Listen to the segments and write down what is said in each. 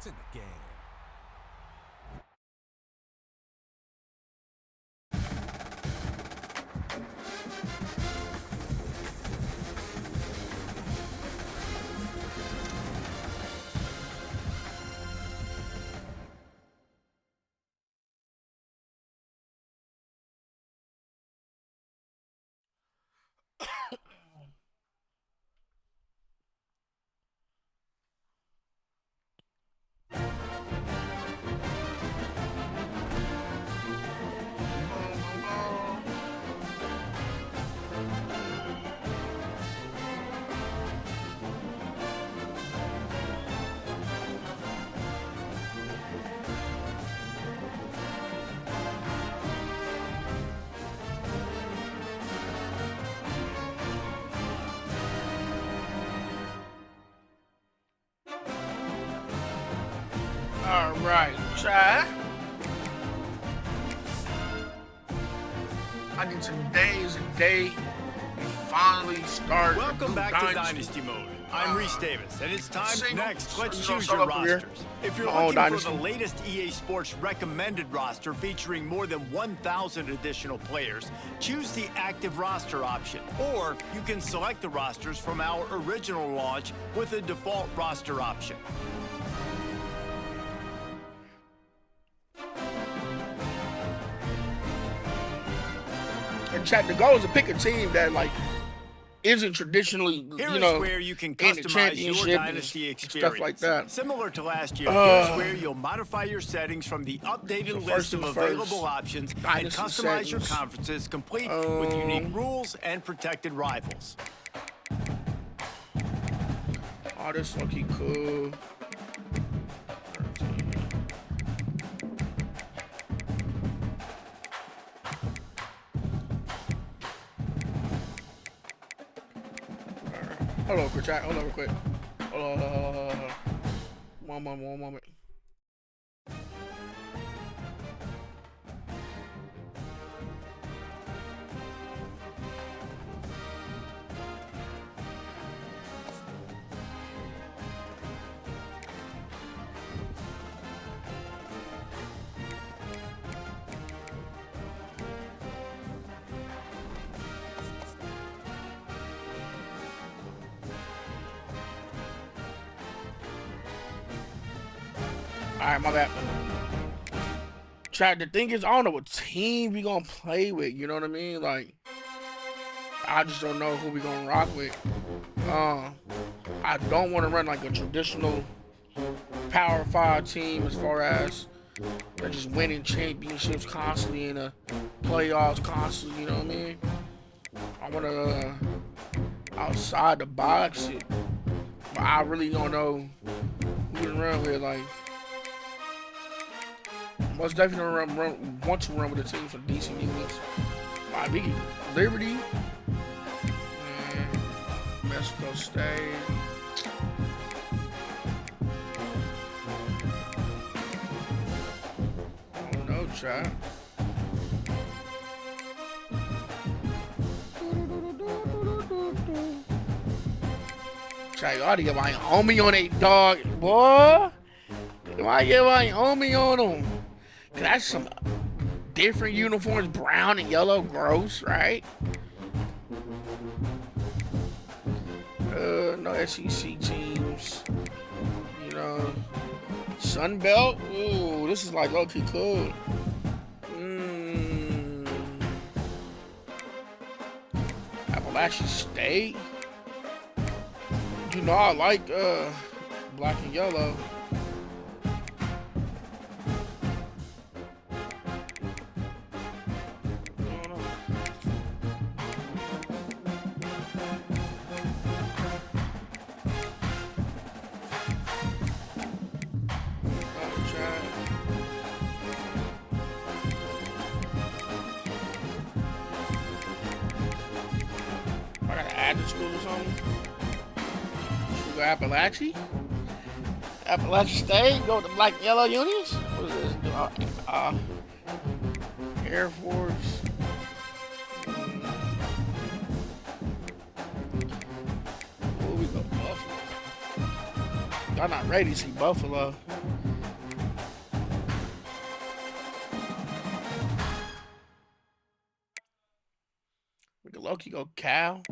in the game. All right, try. I think today is a day we finally start. Welcome back to Dynasty Mode. I'm Reese Davis, and it's time next. Let's choose your rosters. If you're looking for the latest EA Sports recommended roster featuring more than 1,000 additional players, choose the active roster option. Or you can select the rosters from our original launch with the default roster option. And chat, the goal is to pick a team that isn't traditionally, where you can in the customize your championship Dynasty and experience. stuff like that. Similar to last year, here's where you'll modify your settings from the updated list of available options and customize your conferences, complete with unique rules and protected rivals. Oh, this looking cool. Hold on, quick chat. Hold on, real quick. Hold on. One moment. Alright, my bad. Chat, the thing is, I don't know what team we gonna play with, you know what I mean? Like, I just don't know who we gonna rock with. I don't want to run like a traditional Power 5 team as far as they're just winning championships constantly in the playoffs constantly, you know what I mean? I want to outside the box shit. But I really don't know who to run with, like. Most definitely want to run with the team for decent units. Might be Liberty and Mexico State. I don't know, chat. Chat, you ought to get my homie on a dog, boy. You might get my homie on him. That's some different uniforms, brown and yellow, gross, right? No SEC teams, Sun Belt. Ooh, this is like low-key cool. Appalachian State. I like black and yellow. I gotta add the school or something. We go Appalachia. Appalachian State. Go with the black and yellow unis. What is this? Air Force. Oh, we go Buffalo. Y'all not ready to see Buffalo. We can low-key go Cal.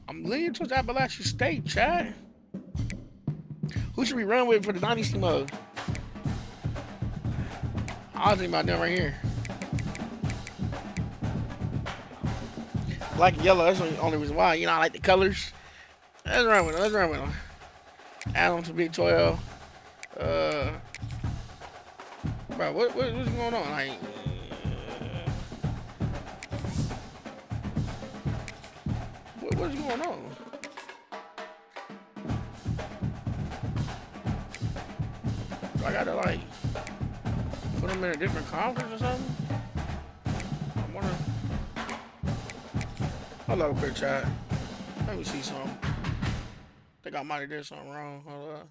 I'm leaning towards Appalachian State, chat. Who should we run with for the Dynasty mode? I was thinking about them right here. Black and yellow, that's the only reason why. You know, I like the colors. Let's run with them. Let's run with them. Add them to Big 12. Bro, what's going on? Like, what's going on? Do I gotta like put them in a different conference or something? I wanna. Hold up, quick chat. Let me see something. Think I might have did something wrong. Hold up.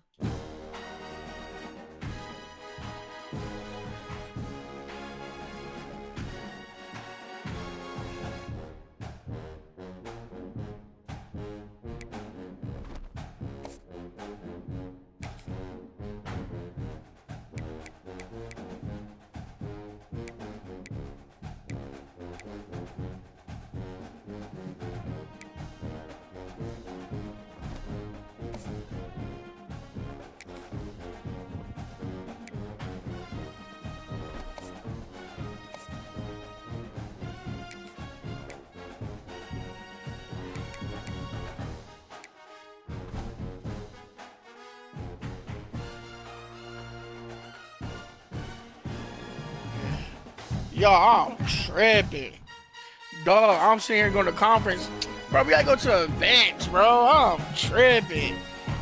Yo, I'm tripping. Dog, I'm sitting here going to conference. Bro, we gotta go to events, bro. I'm tripping.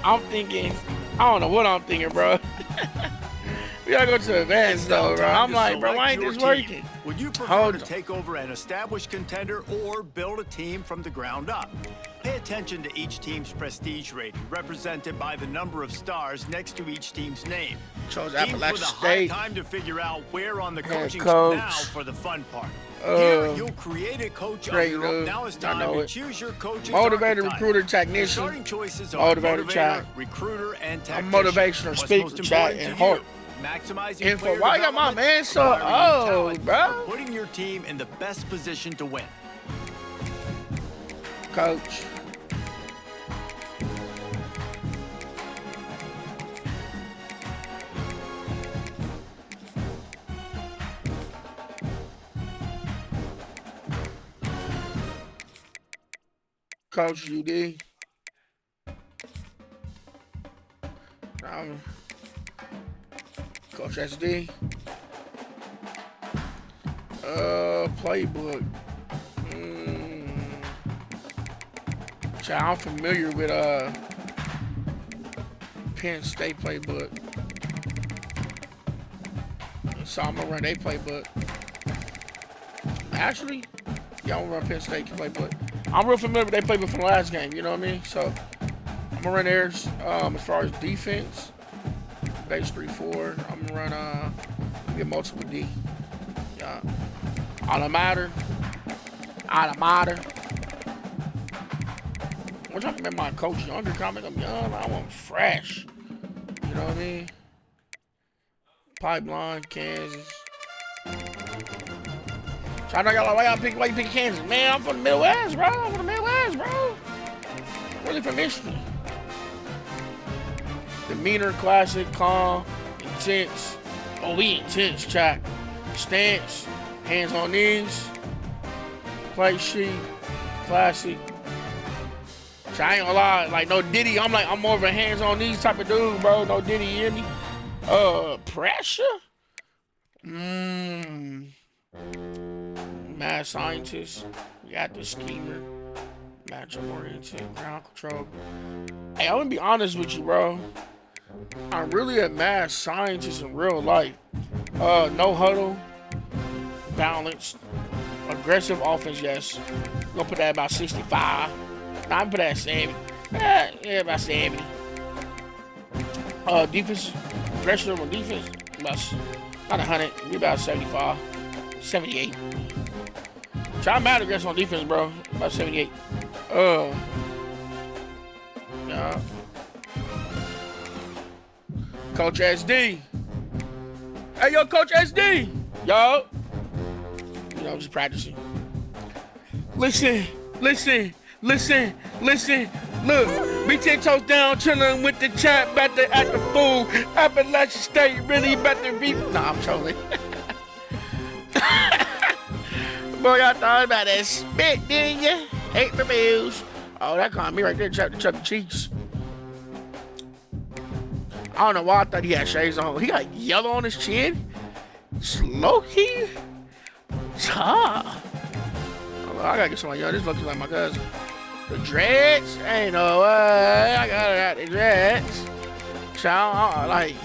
I'm thinking, I don't know what I'm thinking, bro. We gotta go to events, though, bro. I'm like, bro, why ain't this working? Would you prefer to take over an established contender or build a team from the ground up? Pay attention to each team's prestige rating, represented by the number of stars next to each team's name. Chose Teams Appalachian with a State. high time to figure out where on the coaching coach. now for the fun part. Here, you'll create a coach of your own. Now it's time to choose your coach's Motivator, archetype. recruiter, technician. Starting choices are Motivator, recruiter, and technician. I'm motivational What's speaker, most chat, important and to you? heart. Maximizing And for player why got my development, man so acquiring old, talent, bro? or putting your team in the best position to win. Coach. Coach UD. Coach SD. Playbook. Child, I'm familiar with Penn State playbook. So I'm gonna run their playbook. Actually, yeah, I'm gonna run Penn State playbook. I'm real familiar with their playbook from the last game, you know what I mean? So I'm gonna run theirs. As far as defense, base 3-4. I'm gonna run get multiple D. Yeah. Automatter. I'm trying to make my coach younger. Comment I'm young. I want fresh. You know what I mean? Pipeline, Kansas. So I know y'all like, why you pick Kansas? Man, I'm from the Midwest, bro. I'm from the Midwest, bro. Really from Michigan. Demeanor, classic, calm, intense. Oh, we intense, chat. Stance, hands on knees. Play sheet, classic. So I ain't gonna lie, like no Diddy. I'm more of a hands on knees type of dude, bro. No Diddy, you hear me? Pressure? Mad scientist. We got the schemer. Matchup oriented. Ground control. Hey, I'm gonna be honest with you, bro. I'm really a mad scientist in real life. No huddle. Balanced. Aggressive offense, yes. Gonna put that about 65. Nah, I'm gonna put that at 70. Yeah, about 70. Defense. Aggression on defense. About, not 100. We about 75. 78. So I'm mad aggressive on defense, bro. About 78. Yeah. Coach SD. Hey, yo, Coach SD. Yo. You know, just practicing. Listen. Look, we 10 toes down, chilling with the champ, about to act the fool. Appalachian State really about to be. Nah, I'm trolling. Boy, y'all thought about that spit, didn't you? 8 for bills. Oh, that caught me right there, chubby cheeks. I don't know why I thought he had shades on. He got yellow on his chin. Slow key. I gotta get somebody young. This looks like my cousin. The dreads? Ain't no way. I gotta have the dreads. Child, like,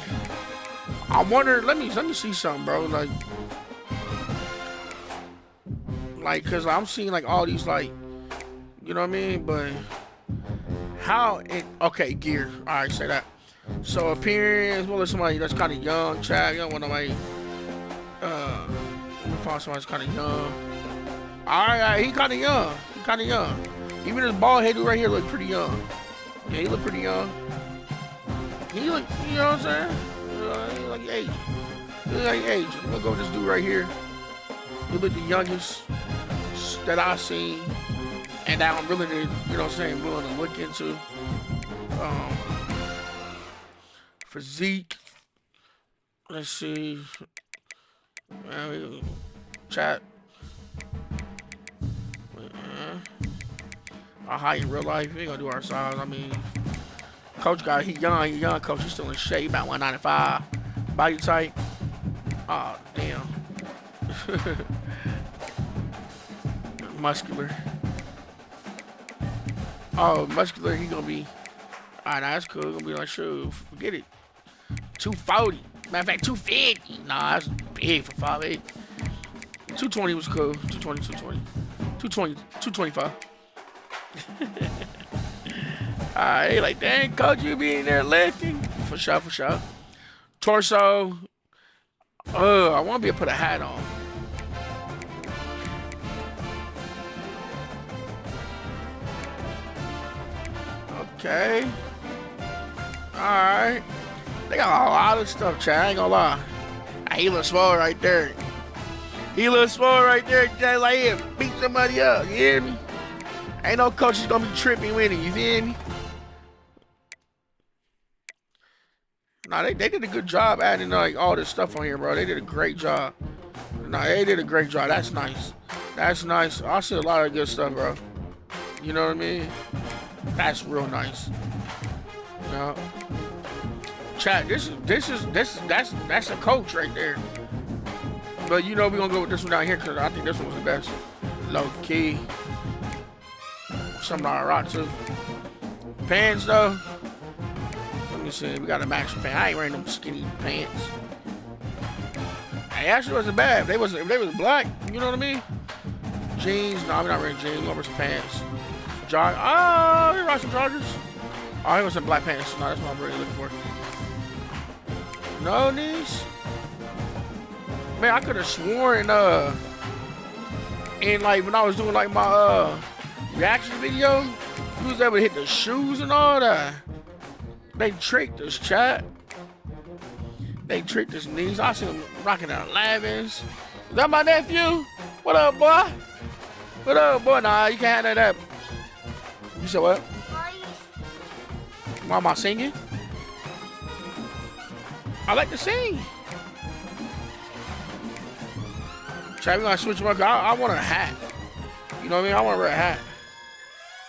I wonder. Let me see something, bro. Like, cause I'm seeing like all these like, you know what I mean? But how? Okay, gear. All right, say that. So appearance. Well, there's somebody that's kind of young. Chad, you don't want nobody. Let me find somebody that's kind of young. All right, he kind of young. Even his bald head dude right here look pretty young. Yeah, he look pretty young. He look, you know what I'm saying? He like Asian. He look like Asian. I'm gonna go with this dude right here. He look the youngest that I've seen, and that I'm really, you know what I'm saying, willing to look into. Physique. Let's see. Chat. Our height in real life, we ain't gonna do our size. I mean, coach guy, he young coach. He's still in shape, about 195. Body type. Oh, damn. Muscular. Oh, muscular, he gonna be. Alright, that's cool. Gonna be like, sure, forget it. 240. Matter of fact, 250. Nah, that's big for 5'8". 220 was cool. 225. Alright, like, dang, coach, you be in there lifting. For sure. Torso. I want to be able to put a hat on. Okay. Alright. They got a lot of stuff, Chad. I ain't gonna lie. He looks swole right there. Just like him. Beat somebody up. You hear me? Ain't no coaches gonna be tripping with him. You feel me? Nah, they did a good job adding like all this stuff on here, bro. They did a great job. Nah, they did a great job. That's nice. I see a lot of good stuff, bro. You know what I mean? That's real nice. You know? Chat, that's a coach right there. But you know we're gonna go with this one down here because I think this one was the best. Low key. Something I rock too. Pants though. Let me see. We got a match pants. I ain't wearing them skinny pants. Hey, actually wasn't bad. If they was black, you know what I mean? Jeans. No, I'm not wearing jeans. I'm gonna wear some pants. Jog. Oh, we rock some joggers. Oh, he was some black pants. No, that's what I'm really looking for. No knees. Man, I could have sworn and like when I was doing like my reaction video, we was able to hit the shoes and all that. They tricked us, chat. They tricked us knees. I see them rocking the 11s. Is that my nephew? What up, boy? What up, boy? Nah, you can't have that up. You said what? Why am I singing? I like to sing. Chat, we gonna switch them up. I want a hat. You know what I mean? I want to wear a hat.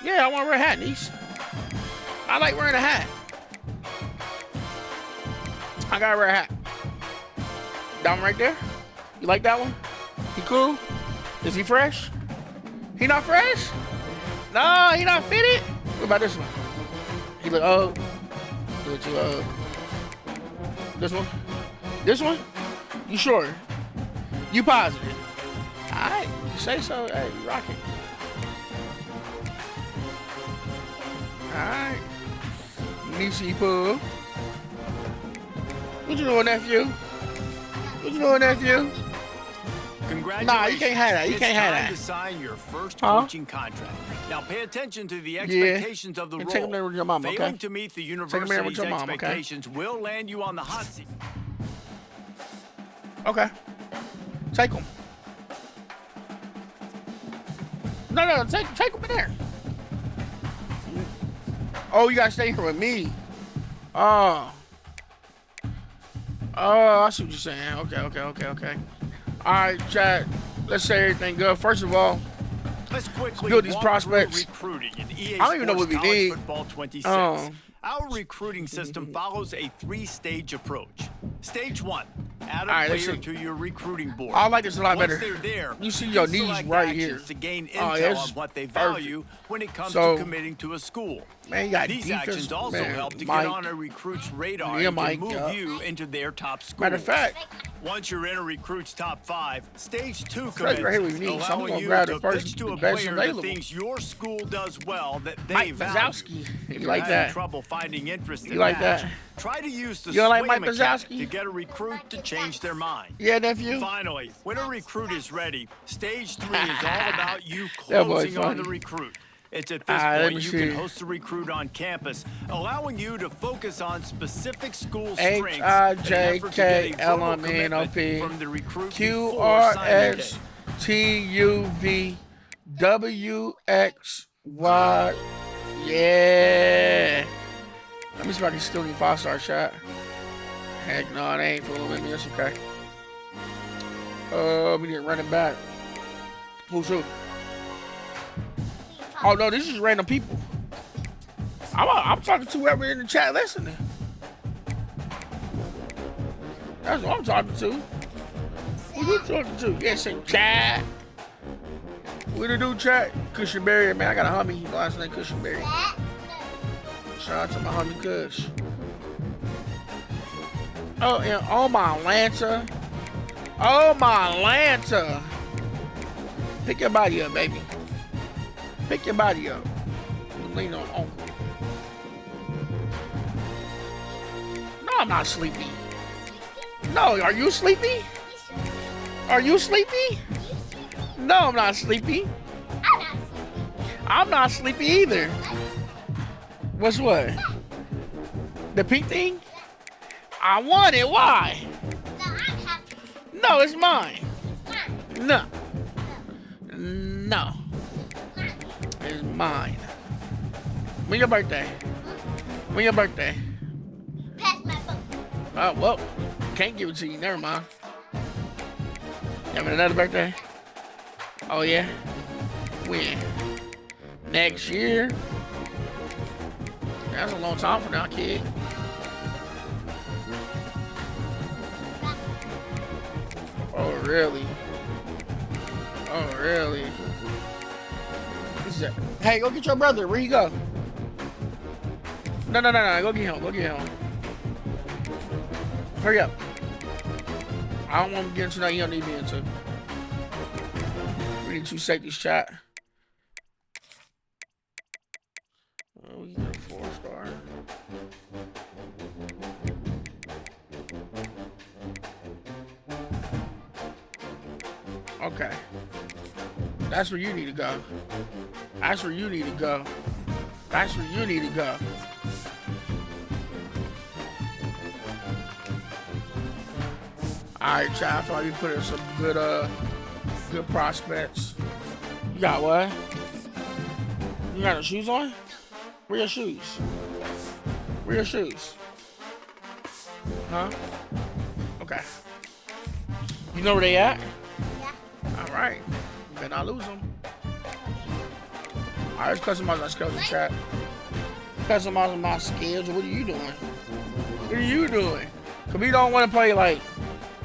Yeah, I want to wear a hat, niece. I like wearing a hat. I gotta wear a hat. That one right there? You like that one? He cool? Is he fresh? He not fresh? No, he not fitted? What about this one? He look old. He look too old. This one? This one? You sure? You positive? Alright, you say so. Hey, you rock it. Alright. Niecy Poo. What you doing, nephew? What you doing, nephew? Congratulations. Nah, you can't have that. You can't have that. It's time to sign your first coaching contract. Now pay attention to the expectations of the role. Take him there with your mom, okay? Failing to meet the university's expectations will land you on the hot seat. Okay. Take him. No, take him in there. Oh, you gotta stay here with me. Oh, I see what you're saying. Okay. All right, chat. Let's say everything good. First of all, let's quickly build these prospects. Recruiting in EA I don't even know what we need. Football 26. Our recruiting system follows a 3-stage approach. Stage 1, add a player to your recruiting board. I like this a lot better. Once they're there, you see your knees right here. To gain intel on what they value when it comes to committing to a school. Man, you got These defense, actions also help to get on a recruit's radar and move you into their top schools. Matter of fact, once you're in a recruit's top 5, stage 2 right here commences, we need. So allowing you grab to the first, pitch to a best player available. the things your school does well that they Mike value. Wazowski. If You you're like having that? trouble finding interest in You like match, that? try to use the You don't like swing Mike mechanic Wazowski? to get a recruit to change their mind. Yeah, nephew. Finally, when a recruit is ready, stage 3 is all about you That boy's closing on funny. the recruit. It's at this let point me you see. can host the recruit on campus, allowing you to focus on specific school strengths in an effort to get a verbal commitment from the recruit before signing day. QRSTUVWXY. Yeah. Let me see if I can steal any 5-star shot. Heck no, they ain't fooling with me. That's okay. We need running back. Who's who? Oh no, this is random people. I'm talking to whoever in the chat listening. That's what I'm talking to. Who you talking to? Yes, in chat. We the new chat. Cushionberry, man. I got a homie. Last name Cushionberry. Shout out to my homie Kush. Oh, and oh my Atlanta. Oh my Atlanta. Pick your body up, baby. Pick your body up. Lean on uncle. No, I'm not sleepy. No, are you sleepy? Are you sleepy? No, I'm not sleepy. I'm not sleepy either. What's what? The pink thing? I want it. Why? No, it's mine. No. No. It's mine. When your birthday? When your birthday? Pass my book. Oh, well, can't give it to you. Never mind. Having another birthday? Oh, yeah? When? Next year? That's a long time from now, kid. Oh, really? Oh, really? Hey, go get your brother. Where you go? No. Go get him. Go get him. Hurry up. I don't want to get into that you don't need me into. We need 2 safeties, chat. Oh, we get a 4-star. Okay. That's where you need to go. That's where you need to go. That's where you need to go. Alright, chat. I feel like you put in some good prospects. You got what? You got your shoes on? Where your shoes? Where your shoes? Huh? Okay. You know where they at? Yeah. Alright. You better not lose them. Alright, let's customize our schedule, chat. Customizing my schedule. What are you doing? What are you doing? Cause we don't want to play like,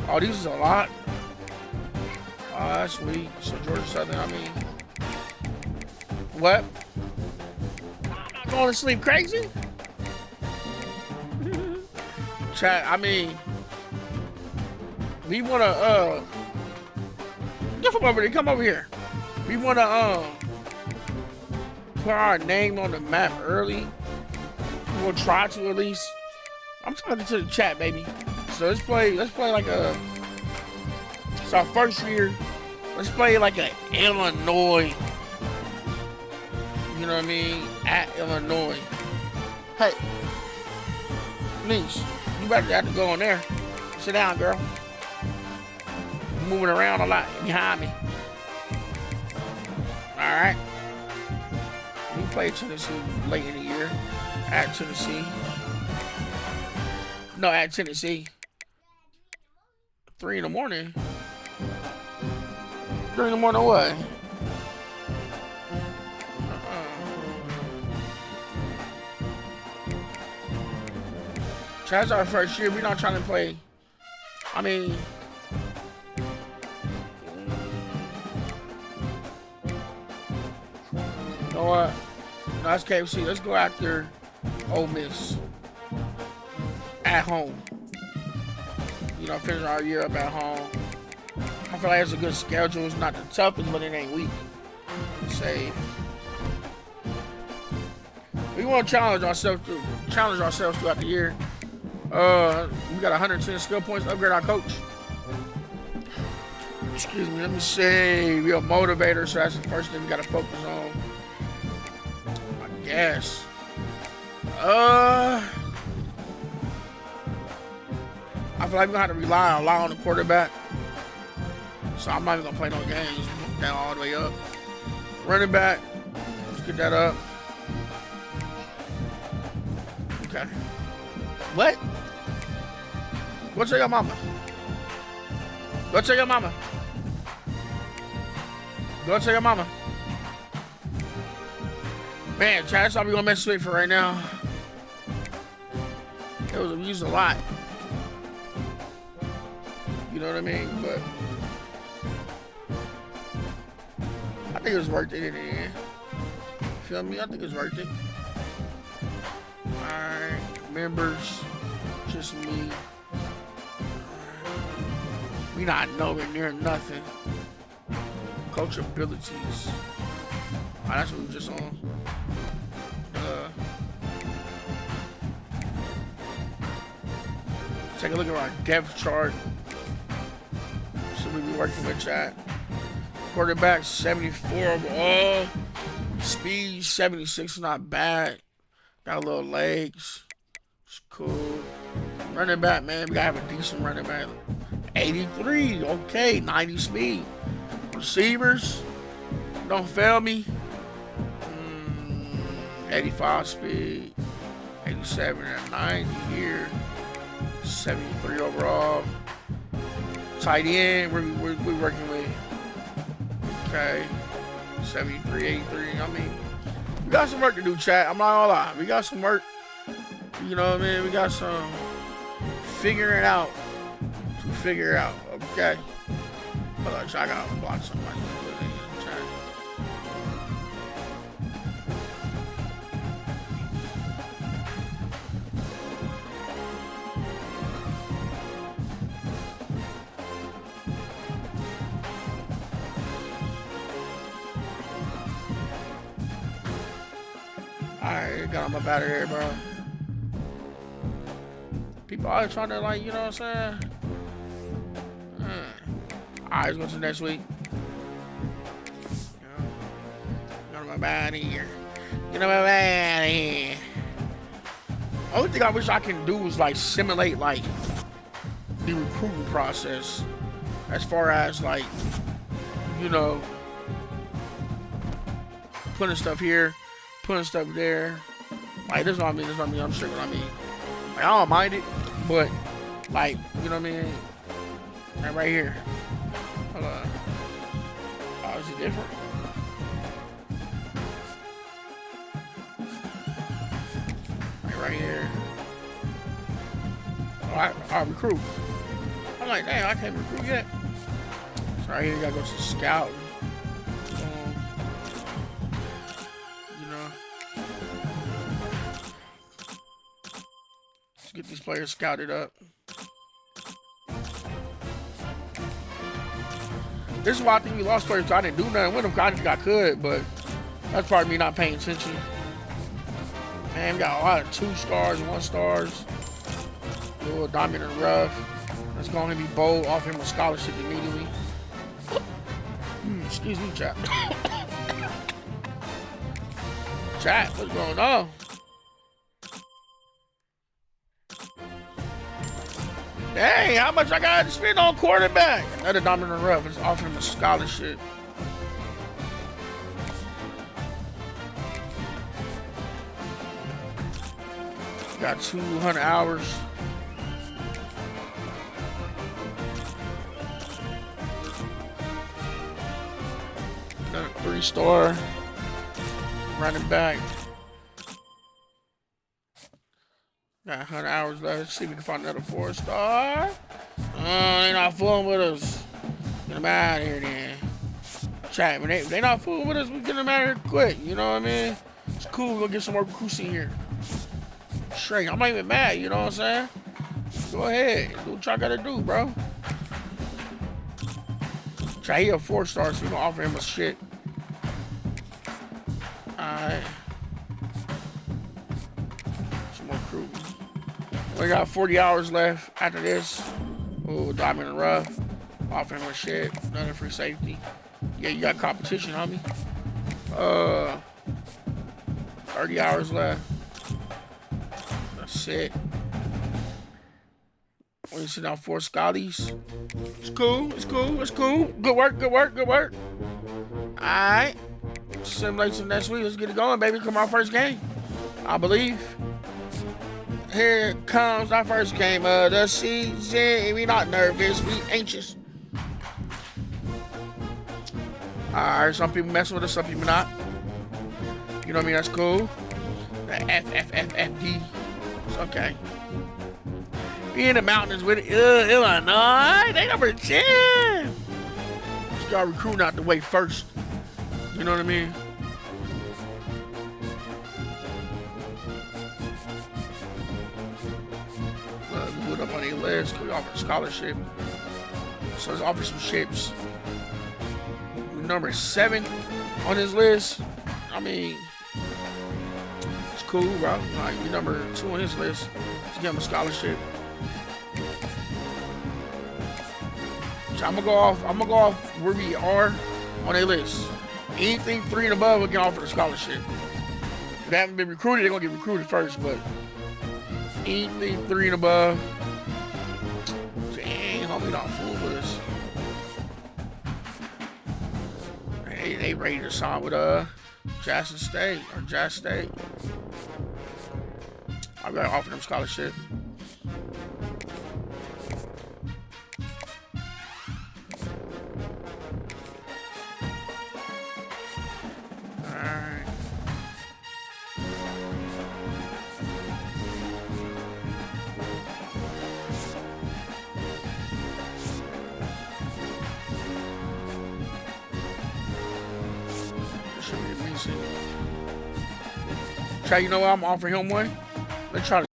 oh, these is a lot. Oh, that's weak. So Georgia Southern, I mean. What? I'm not going to sleep crazy? Chat, I mean, we want to, get from over there, come over here. We want to, put our name on the map early. We'll try to at least. I'm talking to the chat, baby. So let's play like it's our first year. Let's play like a Illinois know what I mean, at Illinois. Hey, niece, you better have to go in there. Sit down, girl. You're moving around a lot behind me. All right. We played Tennessee late in the year. At Tennessee. No, at Tennessee. 3 in the morning. 3 in the morning what? That's our first year. We're not trying to play. I mean, you know what? No, that's KFC. Let's go after Ole Miss at home. You know, finish our year up at home. I feel like it's a good schedule. It's not the toughest, but it ain't weak. Say, we want to challenge ourselves throughout the year. We got 110 skill points. Upgrade our coach. Excuse me. Let me say we are motivator, so that's the first thing we got to focus on. I guess. I feel like we're gonna have to rely a lot on the quarterback. So I'm not even gonna play no games. Down all the way up. Running back. Let's get that up. Okay. What? Go tell your mama. Go tell your mama. Go tell your mama. Man, Chad, that's all we're gonna mess with for right now. It was used a lot. You know what I mean? But I think it was worth it in the end. Feel me? I think it was worth it. Alright, members, just me. We not nowhere near nothing. Coach abilities. Oh, that's what we just on. Take a look at our depth chart. So we be working with that. Quarterback 74 overall. Speed 76 not bad. Got a little legs. It's cool. Running back, man, we gotta have a decent running back. 83, okay, 90 speed. Receivers, don't fail me. 85 speed. 87 and 90 here. 73 overall. Tight end, we're working with. Okay. 73, 83. I mean, we got some work to do, chat. I'm not gonna lie. We got some work. You know what I mean? We got some figuring out to figure out. Okay. Hold on, I gotta block somebody. Chat. Alright, got him up out of here, bro. People always trying to, like, you know what I'm saying? Alright, let's go to next week. Get him up out of here. Get him up out of here. Only thing I wish I can do is, like, simulate, like, the recruiting process. As far as, like, you know, putting stuff here. Putting stuff there. Like, this is what I mean. This is what I mean. I'm sure what I mean. Like, I don't mind it, but, like, you know what I mean? Like, right here. Hold on. Oh, is it different? Like, right here. Oh, I recruit. I'm like, damn, I can't recruit yet. So, right here, you gotta go to scout. Get these players scouted up. This is why I think we lost players. I didn't do nothing with them. I think I could, but that's probably me not paying attention. Man, we got a lot of 2 stars, 1 stars. A little diamond and rough. Let's go ahead and be bold. Offer him a scholarship immediately. Excuse me, chap. Chat, what's going on? Dang, how much I got to spend on quarterback? Another diamond in the rough is offering him a scholarship. Got 200 hours. Another 3-star running back. Got 100 hours left. Let's see if we can find another 4-star. They not fooling with us. Get them out of here then. Chat, when they not fooling with us, we get them out of here quick. You know what I mean? It's cool. We'll get some more recruits in here. Straight. I'm not even mad. You know what I'm saying? Go ahead. Do what y'all gotta do, bro. Chat, he a 4-star, so we gonna offer him a shit. Alright. Some more crew. We got 40 hours left after this. Ooh, diamond and rough. Offer him a shit. Another free safety. Yeah, you got competition, homie. 30 hours left. That's it. We sit down 4 Scotties. It's cool, it's cool, it's cool. Good work, good work, good work. Alright. Simulation next week. Let's get it going, baby. Come our first game, I believe. Here comes our first game of the season. We not nervous, we anxious. Alright, some people messing with us, some people not. You know what I mean? That's cool. The FFFFD. It's okay. We in the mountains with Illinois. They number 10. Just got recruiting out the way first. You know what I mean? We put up on the list. We offer a scholarship. So let's offer some ships. We're number 7 on his list. I mean, it's cool, bro. Like, we number 2 on his list. Let's give him a scholarship. So I'm gonna go off where we are on their list. Anything 3 and above, we can offer the scholarship. If they haven't been recruited, they're gonna get recruited first, but anything 3 and above. Dang, homie, not fooling with us. They ready to sign with Jackson State or Jack State. I gotta offer them scholarship. Alright. Should be decent. Try, you know what? I'm offering him one. Let's try to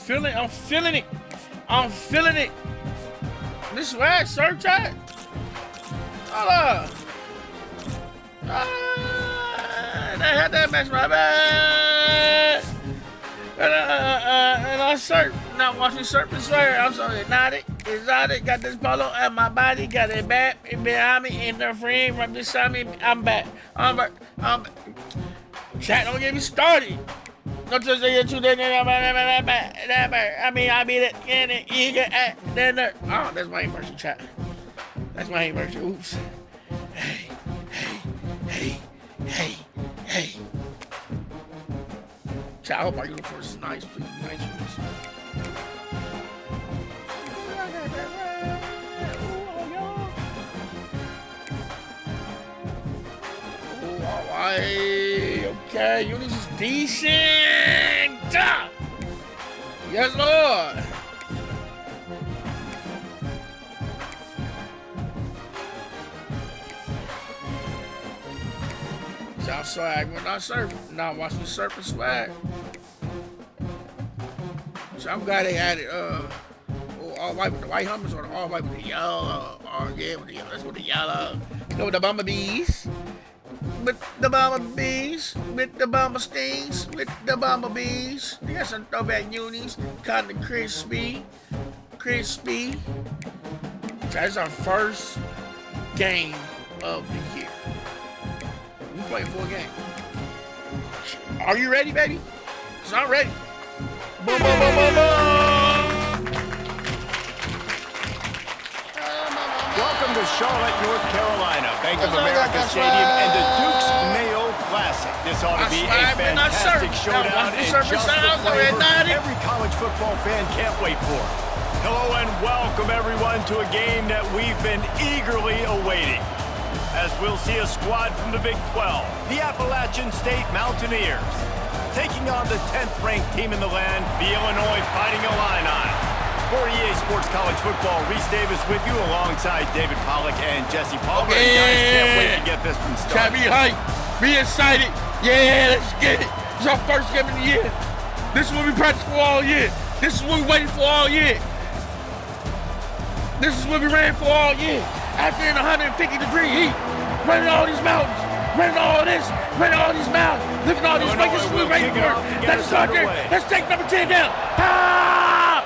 feeling it. I'm feeling it. This swag, sir, chat. Hold up. And I had that match my bad. And I surf, not watching surfing swear. I'm so exotic, got this polo at my body, got it back behind me, and the friend right beside me. I'm back. Chat, don't get me started. Don't just say you I mean, I beat it in it. Oh, that's my version, chat. That's my version. Oops. Hey. Chat, I hope our uniform is nice, please. Nice ones. Oh, alright. Okay, Unis is decent. Yes, Lord. South swag, we're not surfing. Not watching surfing swag. So I'm glad they added all white with the white hummers or all white with the yellow. Oh yeah, with the yellow. That's with the yellow. You know, with the bumblebees. With the bumblebees. With the bumblestings. With the bumblebees. They got some throwback unis. Kind of crispy. That's our first game of the year. We playing full game. Are you ready, baby? Cause I'm ready. Boom, boom, boom, boom, boom. Welcome to Charlotte, North Carolina, Bank of America Stadium, and the Duke's Mayo Classic. This ought to be a fantastic showdown and just the flavor every college football fan can't wait for. Hello and welcome everyone to a game that we've been eagerly awaiting. As we'll see a squad from the Big 12, the Appalachian State Mountaineers, taking on the 10th ranked team in the land, the Illinois Fighting Illini. For EA Sports College Football, Reese Davis with you alongside David Pollock and Jesse Palmer. Okay. And guys, can't wait to get this one started. Try to be hyped, be excited. Yeah, let's get it. It's our first game of the year. This is what we practiced for all year. This is what we waited for all year. This is what we ran for all year. After in 150-degree heat, running all these mountains, running all this, running all these mountains, lifting all these weights. This is what we're waiting for. Let's start there. Let's take number 10 down. Ah!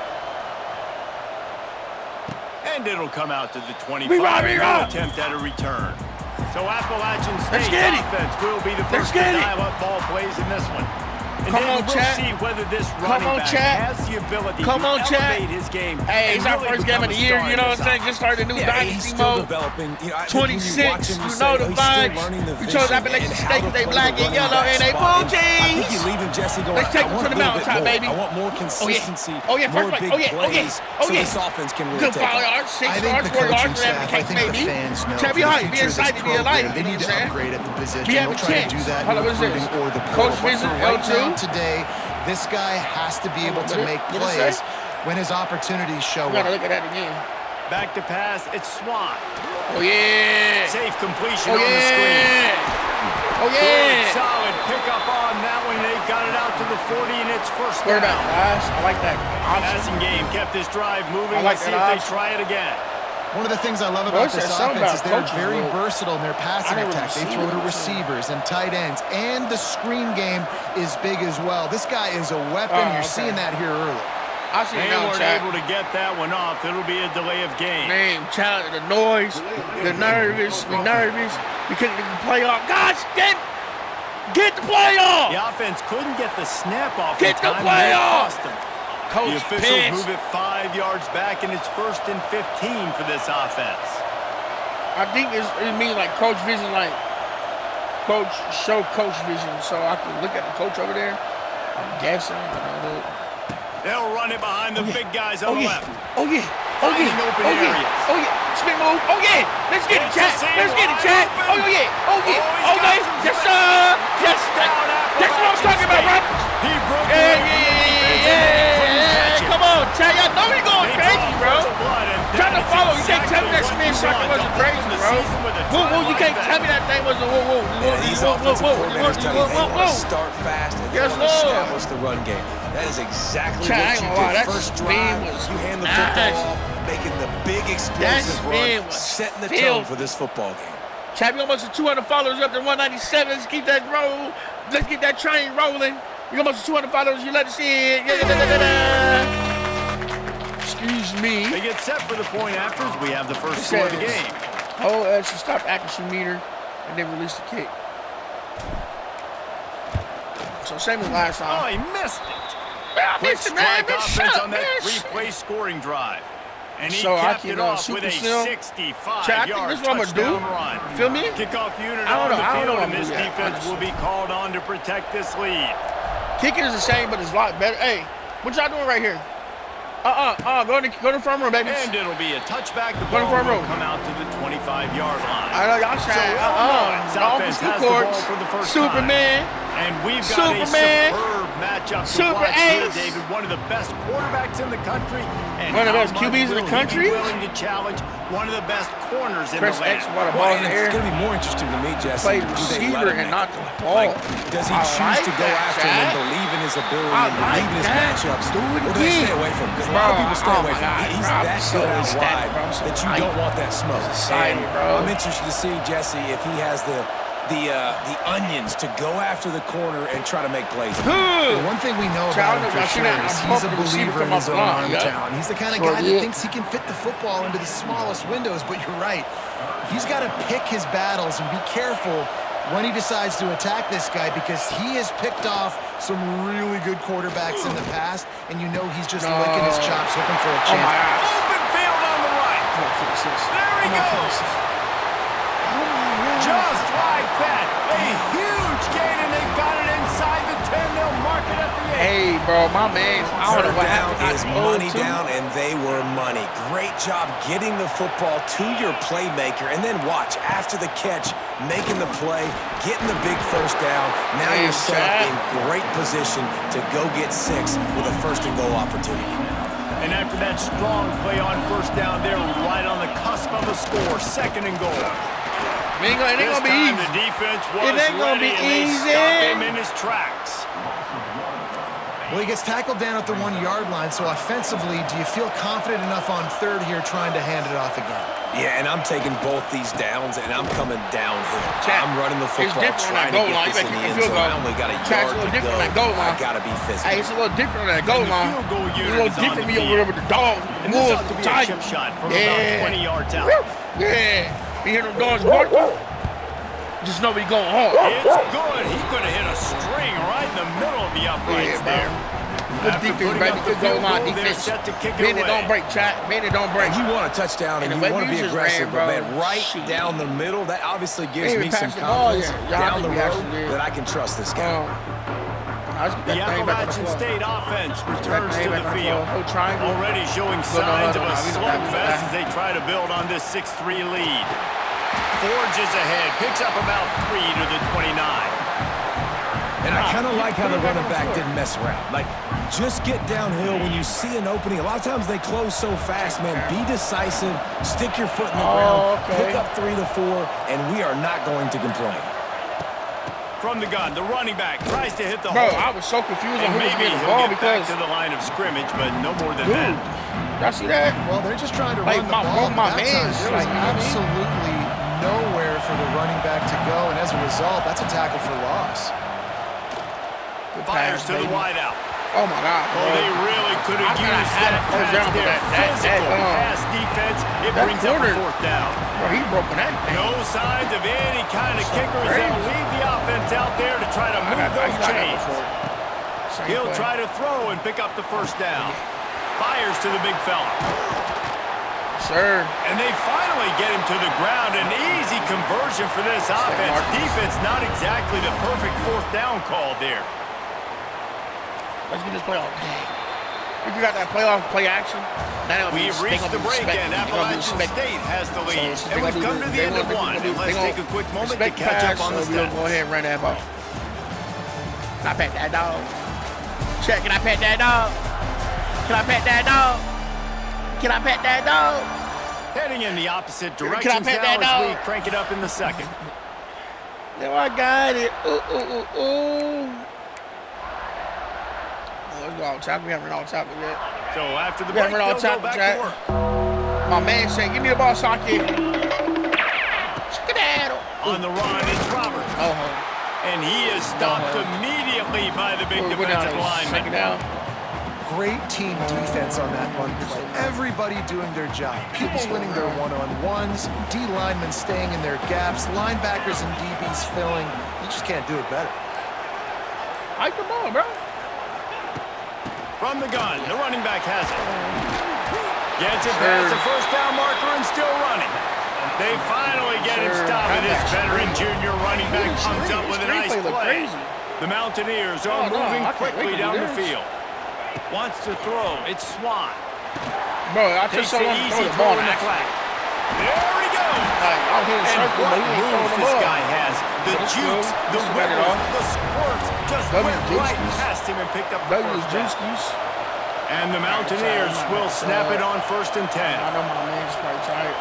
And it'll come out to the 25. No attempt at a return. So Appalachian State's offense will be the first to dial up ball plays in this one. And Come then on, we'll chat. see whether this running back has the ability to elevate his game. Hey, it's our first game of the year, you know what I'm saying? Just started a new Dynasty mode. 26, you know the vibes. We chose Appalachian State because they black and yellow and they blue jeans. Let's take them to the mountaintop, baby. I want more consistency, more big plays, so this offense can really good take 5 yards, 6 yards, 4 yards, whatever the case may be. Tell me how you be excited to be alive. They need to upgrade at the position. We have a They'll try to do chance. that Hold on, in what is this? recruiting or the Coach portal. But visit for right L2. now, today, this guy has to be able to make plays when his opportunities show We gotta up. look at that again. Back to pass, it's Swan. Oh yeah. Safe completion Oh on the screen. yeah. Oh Good, yeah. solid pickup on that one. They've got it out to the 40, and it's first Quarterback, down. guys. I like that option. Passing game kept this drive moving. I like Let's see that if they option. try it again. One of the things I love Bro, about it this says something offense is about they're coaching, very bro. versatile in their passing I never attack. They seen throw to it. receivers and tight ends, and the screen game is big as well. This guy is a weapon. Oh, You're okay. seeing that here early. I see They it now, weren't chat. able to get that one off. It'll be a delay of game. Man, chat, the noise, the nervous. We couldn't get the play off. Gosh, get the play off. The offense couldn't get the snap off. Get in the time, play and it off. cost them. Coach The officials pissed. move it 5 yards back, and it's 1st and 15 for this offense. I think it means like coach vision, like coach show coach vision, so I can look at the coach over there. I'm guessing. They'll run it behind the big guys on the left. Oh yeah. Oh Finding yeah. open Oh yeah. areas. Oh yeah. Spin move. Oh yeah. Let's get it, It's chat. a seam Let's get it, wide chat. open. Oh yeah. Oh yeah. Oh, Oh he's got yeah. some Yes space. sir. Yes. Touchdown, That's what I'm talking about, Appalachian right? State. He broke Yeah, away from the yeah, defense yeah, and they couldn't yeah. catch him. Come on, chat. Y'all know we going They crazy, draw bro. first blood, and Trying to that is follow. You can't tell me exactly that what spin you circle want wasn't to crazy, open the bro. season with a Woo drive woo. You like can't that. tell me that thing wasn't woo woo. Yeah, these offensive coordinators tell you they want to start fast and they want to establish the run game. That is exactly what you did. First drive, you hand the football off, making the big explosive run, setting the tone for this football game. Chad, we almost at 200 followers, up to 197. Let's keep that roll. Let's get that train rolling. You almost at 200 followers. You let us in. Excuse me. They get set for the point afters. We have the first score of the game. Oh, she stopped accuracy meter and then released the kick. So same as last time. Oh, he missed it. I Quick missed it, man. strike offense on that three-play scoring drive. And he capped it off with a 65-yard touchdown run. Feel me? Kickoff unit on the field, and this defense will be called on to protect this lead. Kicking is the same, but it's a lot better. Hey, what y'all doing right here? Go to the front row, baby. And it'll be a touchback. The ball will come out to the 25-yard line. I know y'all trying. Offense has the ball for the first Superman. time. And we've got a superb matchup to watch here, David. One of the best quarterbacks in the country. And one of the best QBs in the country. Willing to challenge one of the best corners in the land. It's going to be more interesting to me, Jesse. Play receiver and not the ball. Does he choose to go after him and believe in his ability and believe in his matchups? Or do they stay away from him? Because a lot of people stay away from him. He's that good out wide that you don't want that smoke. I'm interested to see, Jesse, if he has the onions to go after the corner and try to make plays. One thing we know about him for sure is he's a believer in his own hometown. He's the kind of guy that thinks he can fit the football into the smallest windows, but you're right. He's got to pick his battles and be careful when he decides to attack this guy because he has picked off some really good quarterbacks in the past, and you know he's just licking his chops hoping for a chance. Open field on the right. There he goes. Just like that, a huge gain, and they've got it inside the 10. They'll mark it at the 8. Hey, bro, my man. Third down is money down, and they were money. Great job getting the football to your playmaker, and then watch, after the catch, making the play, getting the big first down. Now you're set up in great position to go get 6 with a first-and-goal opportunity. And after that strong play on first down, they're right on the cusp of a score, 2nd and goal. It ain't gonna be easy. The defense was it ain't gonna be easy. They stopped him in his tracks. Well, he gets tackled down at the 1-yard line, so offensively, do you feel confident enough on third here trying to hand it off again? Yeah, and I'm taking both these downs, and I'm coming downhill. I'm running the football, trying to get this in the end zone. I only got a yard to go. I got to be physical. Hey, it's a little different on that goal line. It's a little different me over there with the dog. And this ought to be a chip shot from about 20 yards out. Yeah. You hear them dogs barking? Just know we going hard. It's good. He could have hit a string right in the middle of the uprights there. Good defense, baby. Good goal line defense. Man, it don't break, chat. Man, it don't break. You want a touchdown and you want to be aggressive, but man, right down the middle, that obviously gives me some confidence down the road that I can trust this guy. The Appalachian State offense returns to the field, already showing signs of a slugfest as they try to build on this 6-3 lead. Forges ahead, picks up about 3 to the 29. And I kind of like how the running back didn't mess around. Like, just get downhill when you see an opening. A lot of times they close so fast, man. Be decisive, stick your foot in the ground, pick up 3 to 4, and we are not going to complain. From the gun, the running back tries to hit the hole. Bro, I was so confused on who was maybe getting the he'll ball get because back to the line of scrimmage, but no more than that. Y'all see that? Well, they're just trying to run the ball. There was absolutely nowhere for the running back to go, and as a result, that's a tackle for loss. Fires to the wideout. Oh my God! Oh, they really could have used that pass there. Physical pass defense. It brings up a 4th down. Bro, he broke that thing. No signs of any kind of kickers. They'll leave the offense out there to try to move those chains. He'll try to throw and pick up the first down. Fires to the big fella. Sir. And they finally get him to the ground. An easy conversion for this offense. Defense not exactly the perfect 4th down call there. Let's get this playoff. We got that playoff play action. We've reached the break, and Appalachian State has the lead. And we've come to the end of one. And let's take a quick moment to catch up on the stats. Go ahead and run that ball. Can I pet that dog? Check, can I pet that dog? Can I pet that dog? Can I pet that dog? Heading in the opposite direction now as we crank it up in the 2nd. No, I got it. Ooh. Let's go on top. We haven't run on top yet. So after the break, they'll go back to work. My man said, give me the ball so I can. Skedaddle. On the run, it's Roberts. And he is stopped immediately by the big defensive lineman. Great team defense on that run play. Everybody doing their job. People winning their one-on-ones, D linemen staying in their gaps, linebackers and DBs filling. You just can't do it better. Hike the ball, bro. From the gun, the running back has it. Gets it past the first down marker and still running. They finally get him stopped, and this veteran junior running back comes up with a nice play. The Mountaineers are moving quickly down the field. Wants to throw. It's Swan. Bro, I just saw him throw the ball in the flag. There he goes. And what moves this guy has. The jukes, the wiggles, the squirts just went right past him and picked up the first down. And the Mountaineers will snap it on 1st and 10. I know my man's quite tired.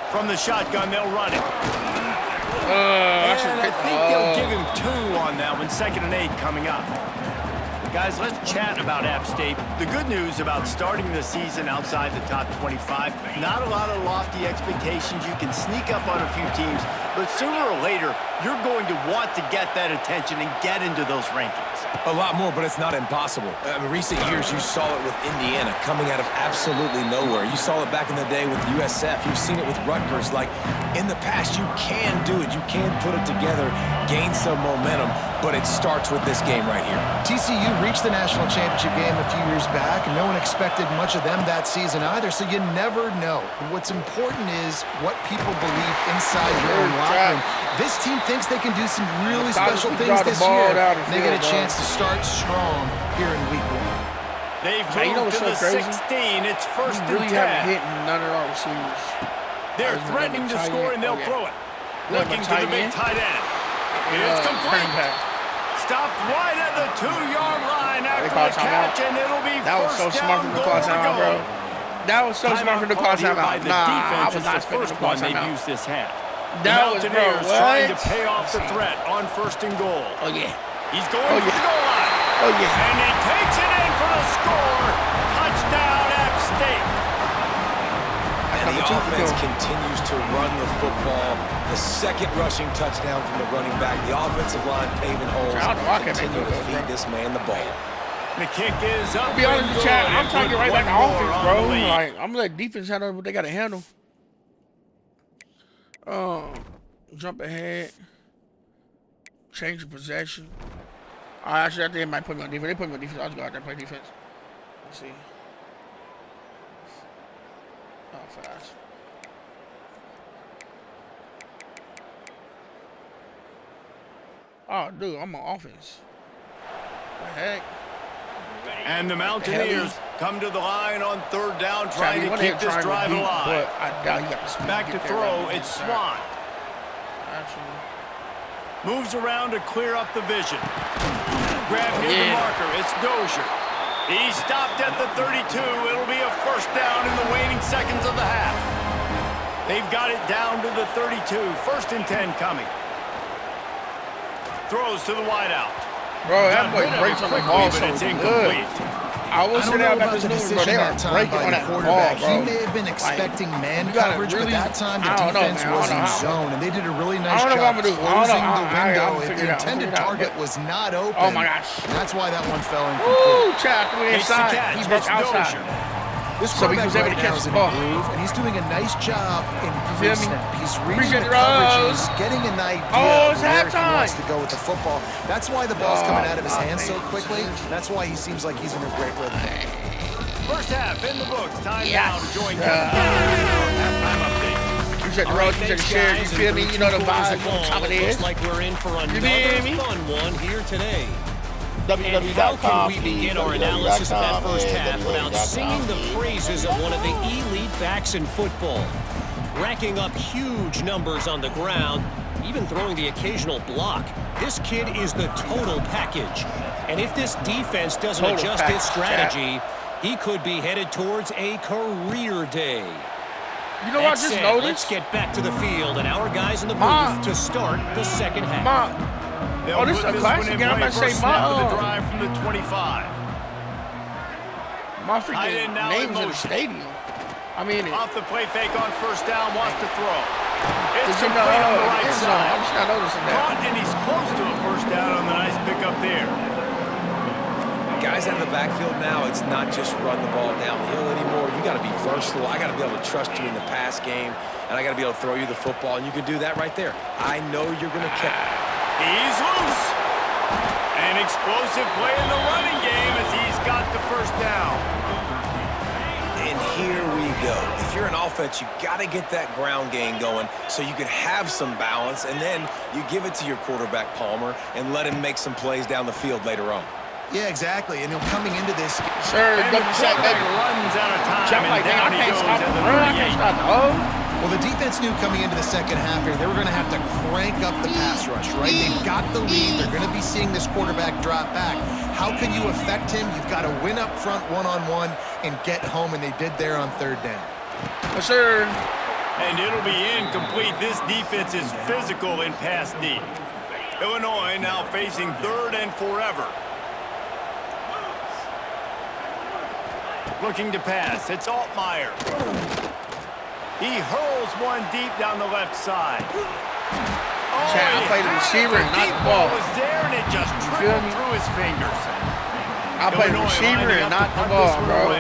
From the shotgun, they'll run it. And I think they'll give him 2 on that one. 2nd and 8 coming up. Guys, let's chat about App State. The good news about starting the season outside the top 25, not a lot of lofty expectations. You can sneak up on a few teams, but sooner or later, you're going to want to get that attention and get into those rankings. A lot more, but it's not impossible. In recent years, you saw it with Indiana coming out of absolutely nowhere. You saw it back in the day with USF. You've seen it with Rutgers. Like, in the past, you can do it. You can put it together, gain some momentum, but it starts with this game right here. TCU reached the national championship game a few years back, and no one expected much of them that season either, so you never know. What's important is what people believe inside your own locker room. This team thinks they can do some really special things this year. They get a chance to start strong here in week 1. They've moved to the 16. It's 1st and 10. Really haven't hit none of our receivers. They're threatening to score, and they'll throw it. Looking to the big tight end. It's complete. Stopped right at the 2-yard line after the catch, and it'll be that was so smart from the call timeout, bro. That was so smart from the call timeout. Nah, I was not expecting the call timeout. Used this half. That was, bro, trying to pay off the threat on 1st and goal. Oh, yeah. He's going for the goal line. Oh, yeah. And he takes it in for the score. Touchdown, App State. And the offense continues to run the football. The 2nd rushing touchdown from the running back. The offensive line paving holes. Continue to feed this man the ball. The kick is up. To be honest with you, Chad, I'm trying to get right back to offense, bro. Like, I'm gonna let defense handle what they gotta handle. Jump ahead. Change the possession. Actually, I think they might put me on defense. They put me on defense. I'll just go out there and play defense. Let's see. Oh, fast. Oh, dude, I'm on offense. What the heck? And the Mountaineers come to the line on 3rd down, trying to keep this drive alive. Back to throw, it's Swan. Moves around to clear up the vision. Grab near the marker, it's Dozier. He stopped at the 32. It'll be a 1st down in the waning seconds of the half. They've got it down to the 32. 1st and 10 coming. Throws to the wideout. Bro, that boy breaks on the ball so good. I will say that about this news, bro. They are breaking on that quarterback. He may have been expecting man coverage, but that time the defense was in zone, and they did a really nice job closing the window. If the intended target was not open, oh my gosh, that's why that one fell incomplete. Ooh, Chad, inside. He broke outside. This quarterback right now is in a groove, and he's doing a nice job in pre-snap. He's reading the coverages, getting an idea of where he wants to go with the football. That's why the ball's coming out of his hands so quickly. That's why he seems like he's in a great rhythm. 1st half in the books. Time now to join halftime update. Appreciate the road, appreciate the share. You feel me? You know the vibe on top of this. Looks like we're in for another fun one here today. And how can we begin our analysis of that first half without singing the praises of one of the elite backs in football? Racking up huge numbers on the ground, even throwing the occasional block. This kid is the total package. And if this defense doesn't adjust its strategy, he could be headed towards a career day. You know what I just noticed? Let's get back to the field and our guys in the booth to start the second half. Oh, this is a classic game. I'm about to say the drive from the 25. My freaking name's in the stadium. I mean, off the play fake on first down, wants to throw. It's in complete on the right side. side. I'm just not noticing that. Caught, and he's close to a first down on the nice pickup there. Guys out of the backfield now, it's not just run the ball downhill anymore. You got to be versatile. I got to be able to trust you in the pass game, and I got to be able to throw you the football, and you can do that right there. I know you're going to catch. He's loose. An explosive play in the running game as he's got the first down. And here we go. If you're an offense, you got to get that ground game going so you can have some balance, and then you give it to your quarterback, Palmer, and let him make some plays down the field later on. Yeah, exactly. And coming into this, sure, double sack runs out of time. Like that. I can't stop the run. I can't stop the Well, the defense knew coming into the second half here, they were going to have to crank up the pass rush, right? They've got the lead. They're going to be seeing this quarterback drop back. How can you affect him? You've got to win up front one-on-one and get home, and they did there on third down. Yes, sir. And it'll be incomplete. This defense is physical in pass D. Illinois now facing third and forever. Looking to pass. It's Altmaier. He hurls one deep down the left side. Oh, I played the receiver and not the ball. Was there and it just trickled through his fingers. I played the receiver and not the ball, bro.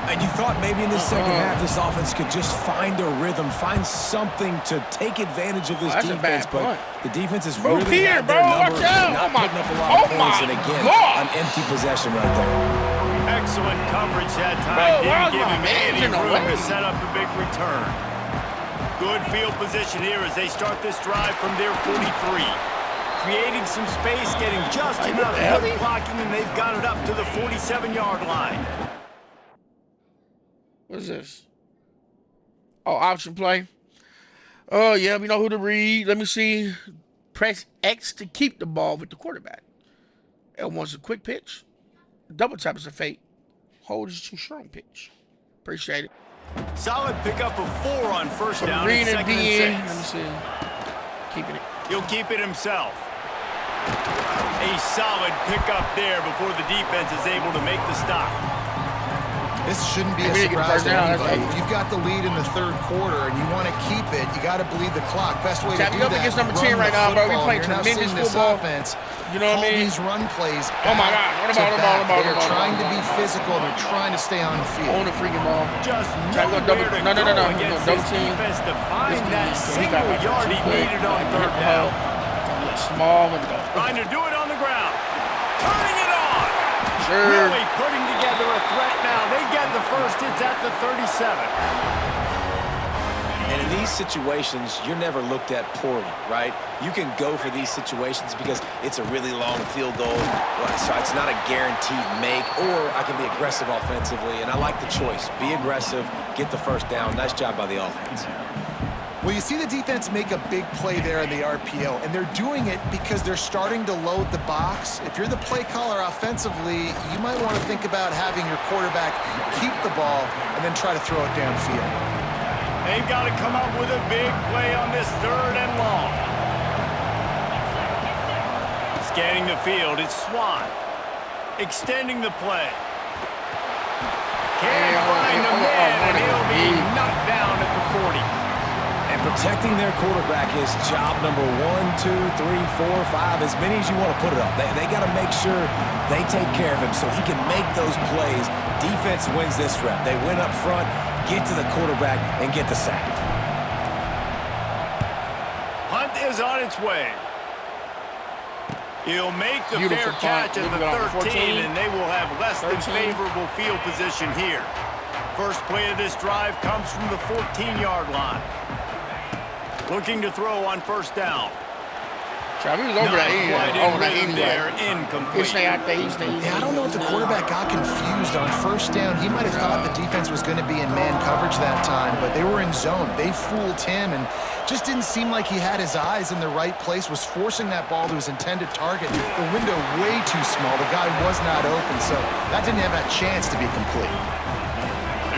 And you thought maybe in the second half this offense could just find a rhythm, find something to take advantage of this defense, but the defense is really had their number, not putting up a lot of points, and again, an empty possession right there. Excellent coverage that time. Didn't give him any room to set up a big return. Good field position here as they start this drive from their 43. Creating some space, getting just enough good blocking, and they've got it up to the 47-yard line. What is this? Oh, option play. Oh, yeah, we know who to read. Let me see. Press X to keep the ball with the quarterback. L1's a quick pitch. Double tap is a fake. Hold is too strong pitch. Appreciate it. Solid pickup of 4 on first down. Reading and second and 6. Let me see. Keeping it. He'll keep it himself. A solid pickup there before the defense is able to make the stop. This shouldn't be a surprise to anybody. If you've got the lead in the third quarter and you want to keep it, you got to bleed the clock. Best way to do that. Against number 10 right now, bro. We playing tremendous football. Offense, you know what I mean? These run plays. Oh my God! What about? They're trying to be physical. They're trying to stay on the field. On the freaking ball. Just no. Against this defense to find that single yard he needed on third down. Small window. Trying to do it on the ground. Turning it on. Sure. Really putting together a threat now. They get the first. It's at the 37. And in these situations, you're never looked at poorly, right? You can go for these situations because it's a really long field goal, so it's not a guaranteed make, or I can be aggressive offensively, and I like the choice. Be aggressive, get the first down. Nice job by the offense. Well, you see the defense make a big play there in the RPO, and they're doing it because they're starting to load the box. If you're the play caller offensively, you might want to think about having your quarterback keep the ball and then try to throw it downfield. They've got to come up with a big play on this third and long. Scanning the field, it's Swan. Extending the play. Can't find the man, and he'll be knocked down at the 40. And protecting their quarterback is job number 1, 2, 3, 4, 5, as many as you want to put it up. They got to make sure they take care of him so he can make those plays. Defense wins this rep. They win up front, get to the quarterback, and get the sack. Hunt is on its way. He'll make the fair catch at the 13, and they will have less than favorable field position here. First play of this drive comes from the 14-yard line. Looking to throw on first down. He was over that end there. Incomplete. Yeah, I don't know if the quarterback got confused on first down. He might have thought the defense was going to be in man coverage that time, but they were in zone. They fooled him and just didn't seem like he had his eyes in the right place, was forcing that ball to his intended target. The window way too small. The guy was not open, so that didn't have a chance to be complete.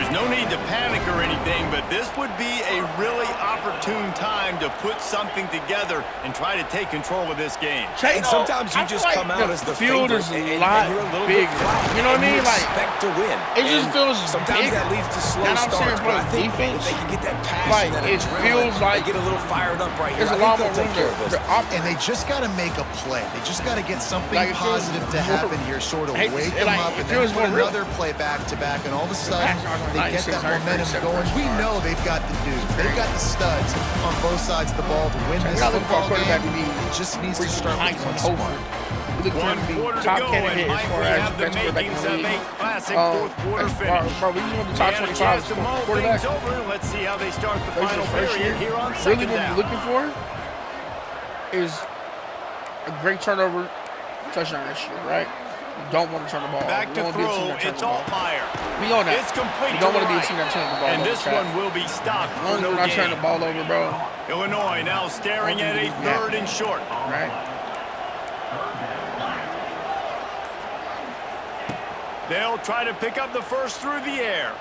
There's no need to panic or anything, but this would be a really opportune time to put something together and try to take control of this game. And sometimes you just come out as the field favorite is and a you're lot a little bigger. bit flat. You know what I mean? Like, expect to win. It just feels sometimes bigger. that leads to slow And I'm starts. saying, But I bro, think defense, if they can get that passion, like, that it adrenaline, feels like they get a little fired up right here. there's a I lot think more they'll room take care of to business. operate. And they just got to make a play. They just got to get something Like, positive to happen here, sort of wake them up, and then put another play back-to-back, and all of a sudden, they get that momentum going. We know they've got the dudes. They've got the studs on both sides of the ball to win this football game. It just needs to start with one spark. We look for him to be top candidate as far as best quarterback in the league. Classic fourth quarter finish. Bro, we just want the top 25 quarterback. Let's see how they start the final First year. period here on Really second what down. we're looking for is a great turnover touchdown this year, right? We don't want to turn the ball over. Back to throw, it's Altmaier. We on that. It's complete. We don't to want to be right. a team that turns the ball And over. this one will be stopped As long for as no we're not gain. turning the ball over, bro. Illinois now staring at a third and short. Right. They'll try to pick up the first through the air.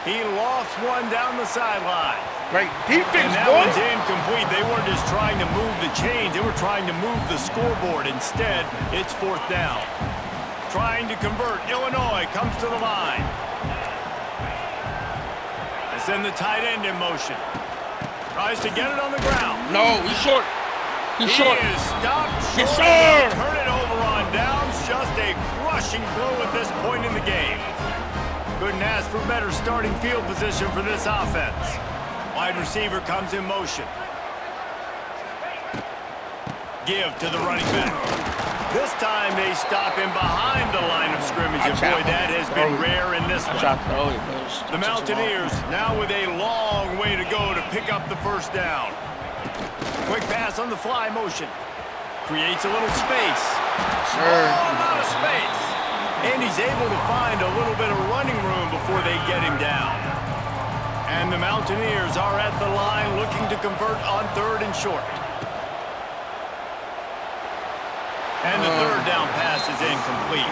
He lofts one down the sideline. Great defense, And that boy. one's incomplete. They weren't just trying to move the chains. They were trying to move the scoreboard. Instead, it's fourth down. Trying to convert. Illinois comes to the line. They send the tight end in motion. Tries to get it on the ground. No, he's short. He's short. He is stopped short. Yes, sir. Turn it over on downs. Just a crushing blow at this point in the game. Couldn't ask for better starting field position for this offense. Wide receiver comes in motion. Give to the running back. This time they stop him behind the line of scrimmage, and boy, that has been rare in this one. The Mountaineers now with a long way to go to pick up the first down. Quick pass on the fly motion. Creates a little space. Sure. Oh, a lot of space. And he's able to find a little bit of running room before they get him down. And the Mountaineers are at the line looking to convert on third and short. And the third down pass is incomplete.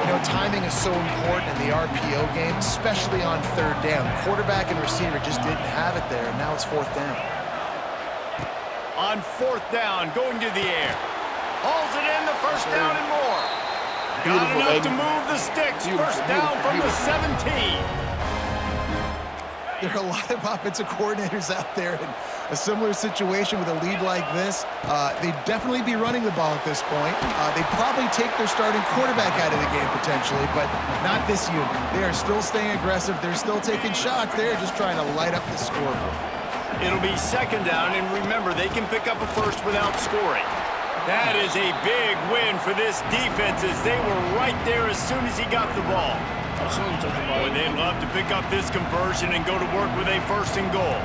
You know, timing is so important in the RPO game, especially on third down. Quarterback and receiver just didn't have it there, and now it's fourth down. On fourth down, going to the air. Hauls it in, the first down and more. Got enough to move the sticks. First down from the 17. There are a lot of offensive coordinators out there in a similar situation with a lead like this. They'd definitely be running the ball at this point. They'd probably take their starting quarterback out of the game potentially, but not this unit. They are still staying aggressive. They're still taking shots. They're just trying to light up the scoreboard. It'll be second down, and remember, they can pick up a first without scoring. That is a big win for this defense as they were right there as soon as he got the ball. Boy, they'd love to pick up this conversion and go to work with a first and goal.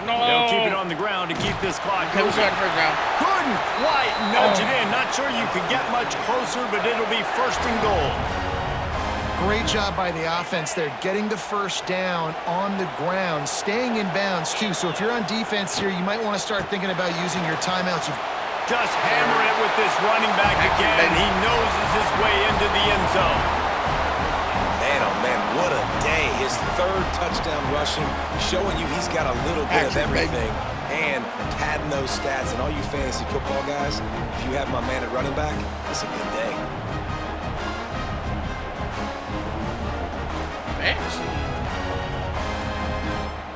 No. They'll keep it on the ground to keep this clock moving. First down. Couldn't quite nudge it in. Not sure you could get much closer, but it'll be first and goal. Great job by the offense there, getting the first down on the ground, staying in bounds too. So if you're on defense here, you might want to start thinking about using your timeouts. Just hammering it with this running back again. He noses his way into the end zone. Man, oh man, what a day. His third touchdown rushing, showing you he's got a little bit of everything and padding those stats. And all you fantasy football guys, if you have my man at running back, it's a good day. Fantasy.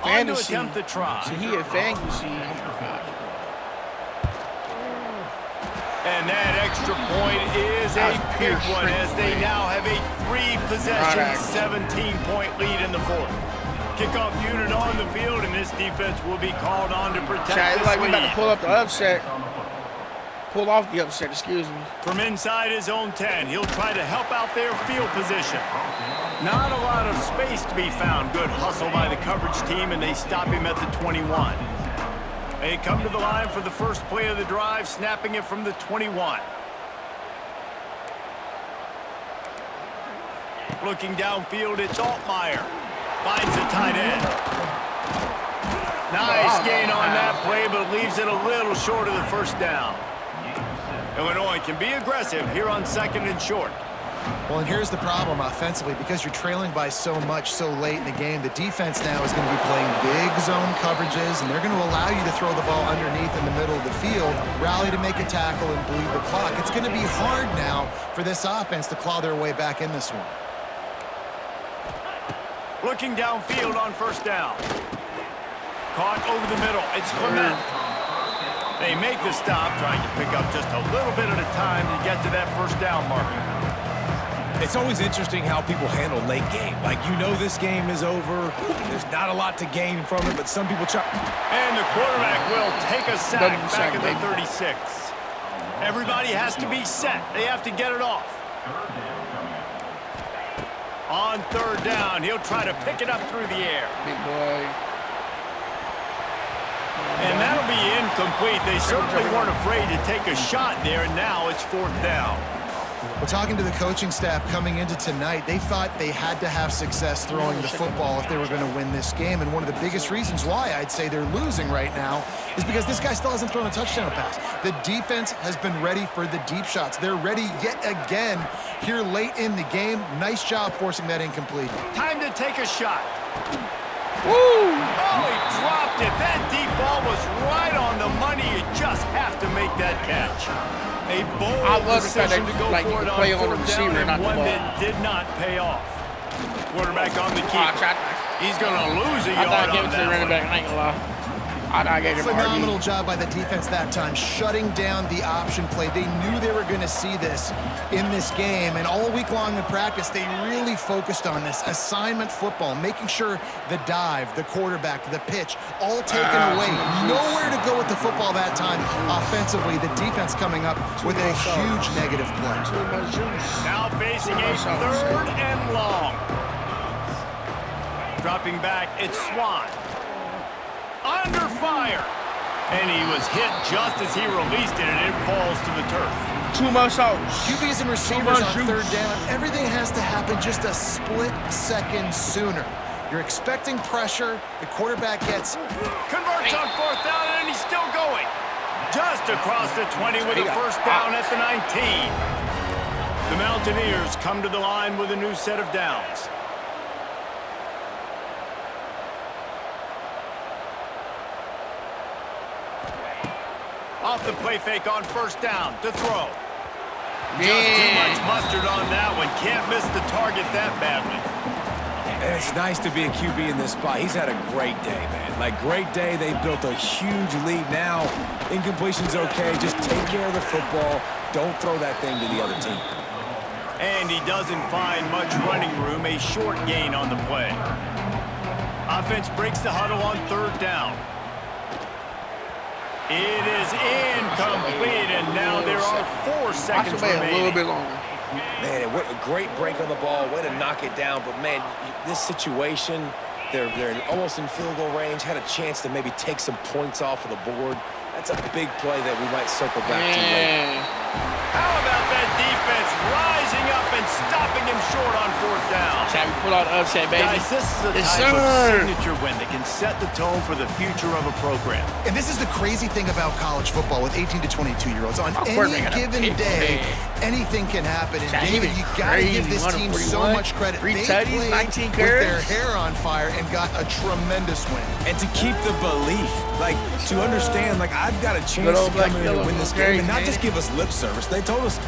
On to attempt the try. So he had fantasy. Oh my God. And that extra point is a big one as they now have a 3-possession, 17-point lead in the fourth. Kickoff unit on the field, and this defense will be called on to protect this like we're about lead. to pull up the upset. Pull off the upset, excuse me. From inside his own 10, he'll try to help out their field position. Not a lot of space to be found. Good hustle by the coverage team, and they stop him at the 21. They come to the line for the first play of the drive, snapping it from the 21. Looking downfield, it's Altmaier. Finds the tight end. Nice gain on that play, but leaves it a little short of the first down. Illinois can be aggressive here on second and short. Well, and here's the problem offensively. Because you're trailing by so much so late in the game, the defense now is going to be playing big zone coverages, and they're going to allow you to throw the ball underneath in the middle of the field, rally to make a tackle, and bleed the clock. It's going to be hard now for this offense to claw their way back in this one. Looking downfield on first down. Caught over the middle. It's Clement. They make the stop, trying to pick up just a little bit at a time to get to that first down marker. It's always interesting how people handle late game. Like, you know this game is over. There's not a lot to gain from it, but some people try. And the quarterback will take a sack back at the 36. Everybody has to be set. They have to get it off. On third down, he'll try to pick it up through the air. Big boy. And that'll be incomplete. They certainly weren't afraid to take a shot there, and now it's fourth down. Well, talking to the coaching staff coming into tonight, they thought they had to have success throwing the football if they were going to win this game. And one of the biggest reasons why I'd say they're losing right now is because this guy still hasn't thrown a touchdown pass. The defense has been ready for the deep shots. They're ready yet again here late in the game. Nice job forcing that incomplete. Time to take a shot. Woo! Oh, he dropped it. That deep ball was right on the money. You just have to make that catch. A bold decision to go for it on fourth down, and one that did not pay off. Quarterback on the keep. He's going to lose a yard on that one. I ain't gonna lie. I gave him Phenomenal job by the defense that time, shutting down the option play. They knew they were going to see this in this game, and all week long in practice, they really focused on this assignment football, making sure the dive, the quarterback, the pitch, all taken away. Nowhere to go with the football that time. Offensively, the defense coming up with a huge negative play. Now facing a third and long. Dropping back, it's Swan. Under fire. And he was hit just as he released it, and it falls to the turf. Too much sauce. QBs and receivers on third down. Everything has to happen just a split second sooner. You're expecting pressure. The quarterback gets... Converts on fourth down, and he's still going. Just across the 20 with a first down at the 19. The Mountaineers come to the line with a new set of downs. Off the play fake on first down to throw. Just too much mustard on that one. Can't miss the target that badly. And it's nice to be a QB in this spot. He's had a great day, man. Like, great day. They built a huge lead. Now, incompletion's okay. Just take care of the football. Don't throw that thing to the other team. And he doesn't find much running room. A short gain on the play. Offense breaks the huddle on third down. It is incomplete, and now there are 4 seconds remaining. A little bit longer. Man, what a great break on the ball. Way to knock it down. But, man, this situation, they're almost in field goal range. Had a chance to maybe take some points off of the board. That's a big play that we might circle back to later. How about that defense rising up and stopping him short on fourth down? Shall we pull out the upset, baby? Guys, this is a type of signature win that can set the tone for the future of a program. And this is the crazy thing about college football with 18 to 22-year-olds. On any given day, anything can happen. And David, you got to give this team so much credit. They played with their hair on fire and got a tremendous win. And to keep the belief, like, to understand, like, I've got a chance to come in and win this game, and not just give us lip service. They told us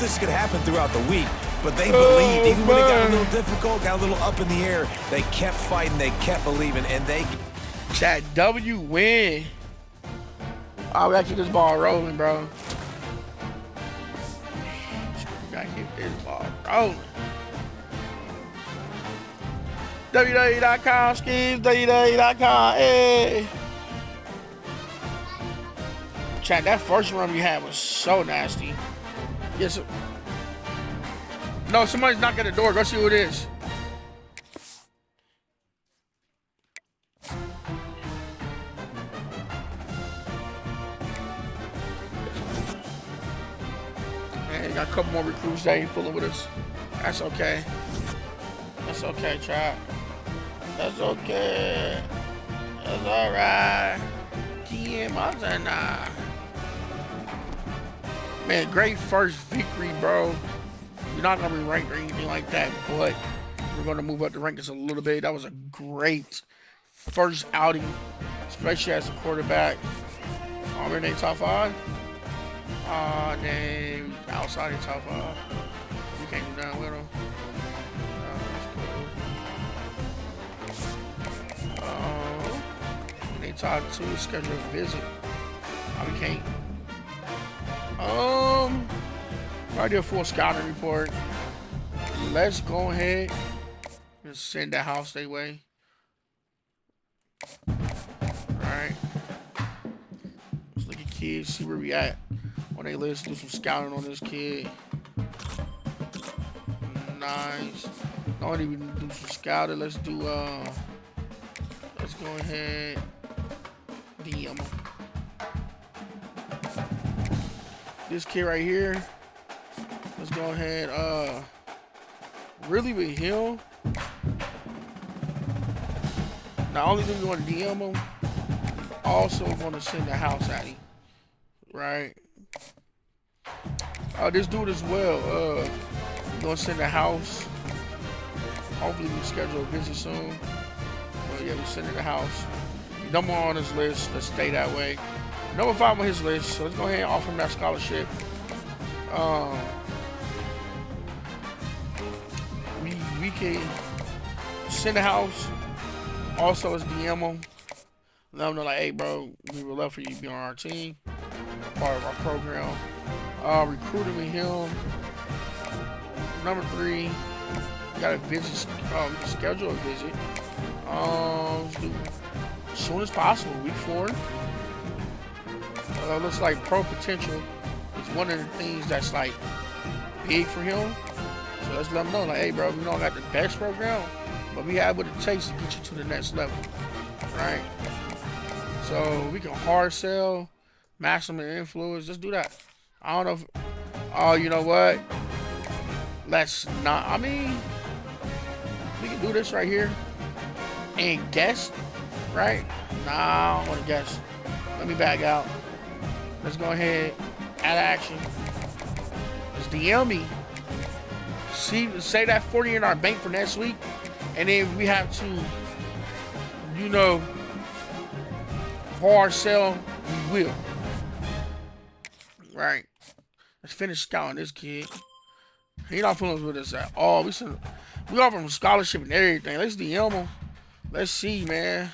this could happen throughout the week, but they believed. Even when it got a little difficult, got a little up in the air, they kept fighting, they kept believing, and they... Chat, W win. Oh, we gotta keep this ball rolling, bro. We gotta keep this ball rolling. WWE.com, Schemes, WWE.com, hey. Chat, that first run we had was so nasty. Yes. No, somebody's knocking at the door. Go see who it is. Man, got a couple more recruits that ain't fooling with us. That's okay. That's okay, Trap. That's okay. That's alright. Man, great first victory, bro. You're not gonna be ranked or anything like that, but we're gonna move up the rankings a little bit. That was a great first outing, especially as a quarterback. We're in the top 5. Then outside the top 5. We can't do that with them. They talk to schedule a visit. We can't. I did a full scouting report. Let's go ahead and send the house their way. Alright. Let's look at kids, see where we at on their list, do some scouting on this kid. Nice. Don't even do some scouting. Let's do let's go ahead. DM. This kid right here. Let's go ahead. Really with him. Not only do we want to DM him, also want to send the house at him. Right? This dude as well. We're gonna send the house. Hopefully we schedule a visit soon. But yeah, we sending the house. Number 1 on his list. Let's stay that way. Number 5 on his list. So let's go ahead and offer him that scholarship. We can send the house. Also, let's DM him. Let him know, like, hey, bro, we would love for you to be on our team, part of our program. Recruiting with him. Number 3, we got a visit. We can schedule a visit. Let's do as soon as possible. Week 4. Looks like pro potential is one of the things that's like big for him. So let's let him know, like, hey, bro, we don't got the best program, but we have what it takes to get you to the next level, right? So we can hard sell, maximum influence. Let's do that. I don't know if, oh, you know what? Let's not. I mean, we can do this right here and guess, right? Nah, I don't want to guess. Let me back out. Let's go ahead, add action. Let's DM me. Say that 40 in our bank for next week, and then if we have to, you know, hard sell, we will. Right. Let's finish scouting this kid. He not fooling with us at all. We offer him scholarship and everything. Let's DM him. Let's see, man.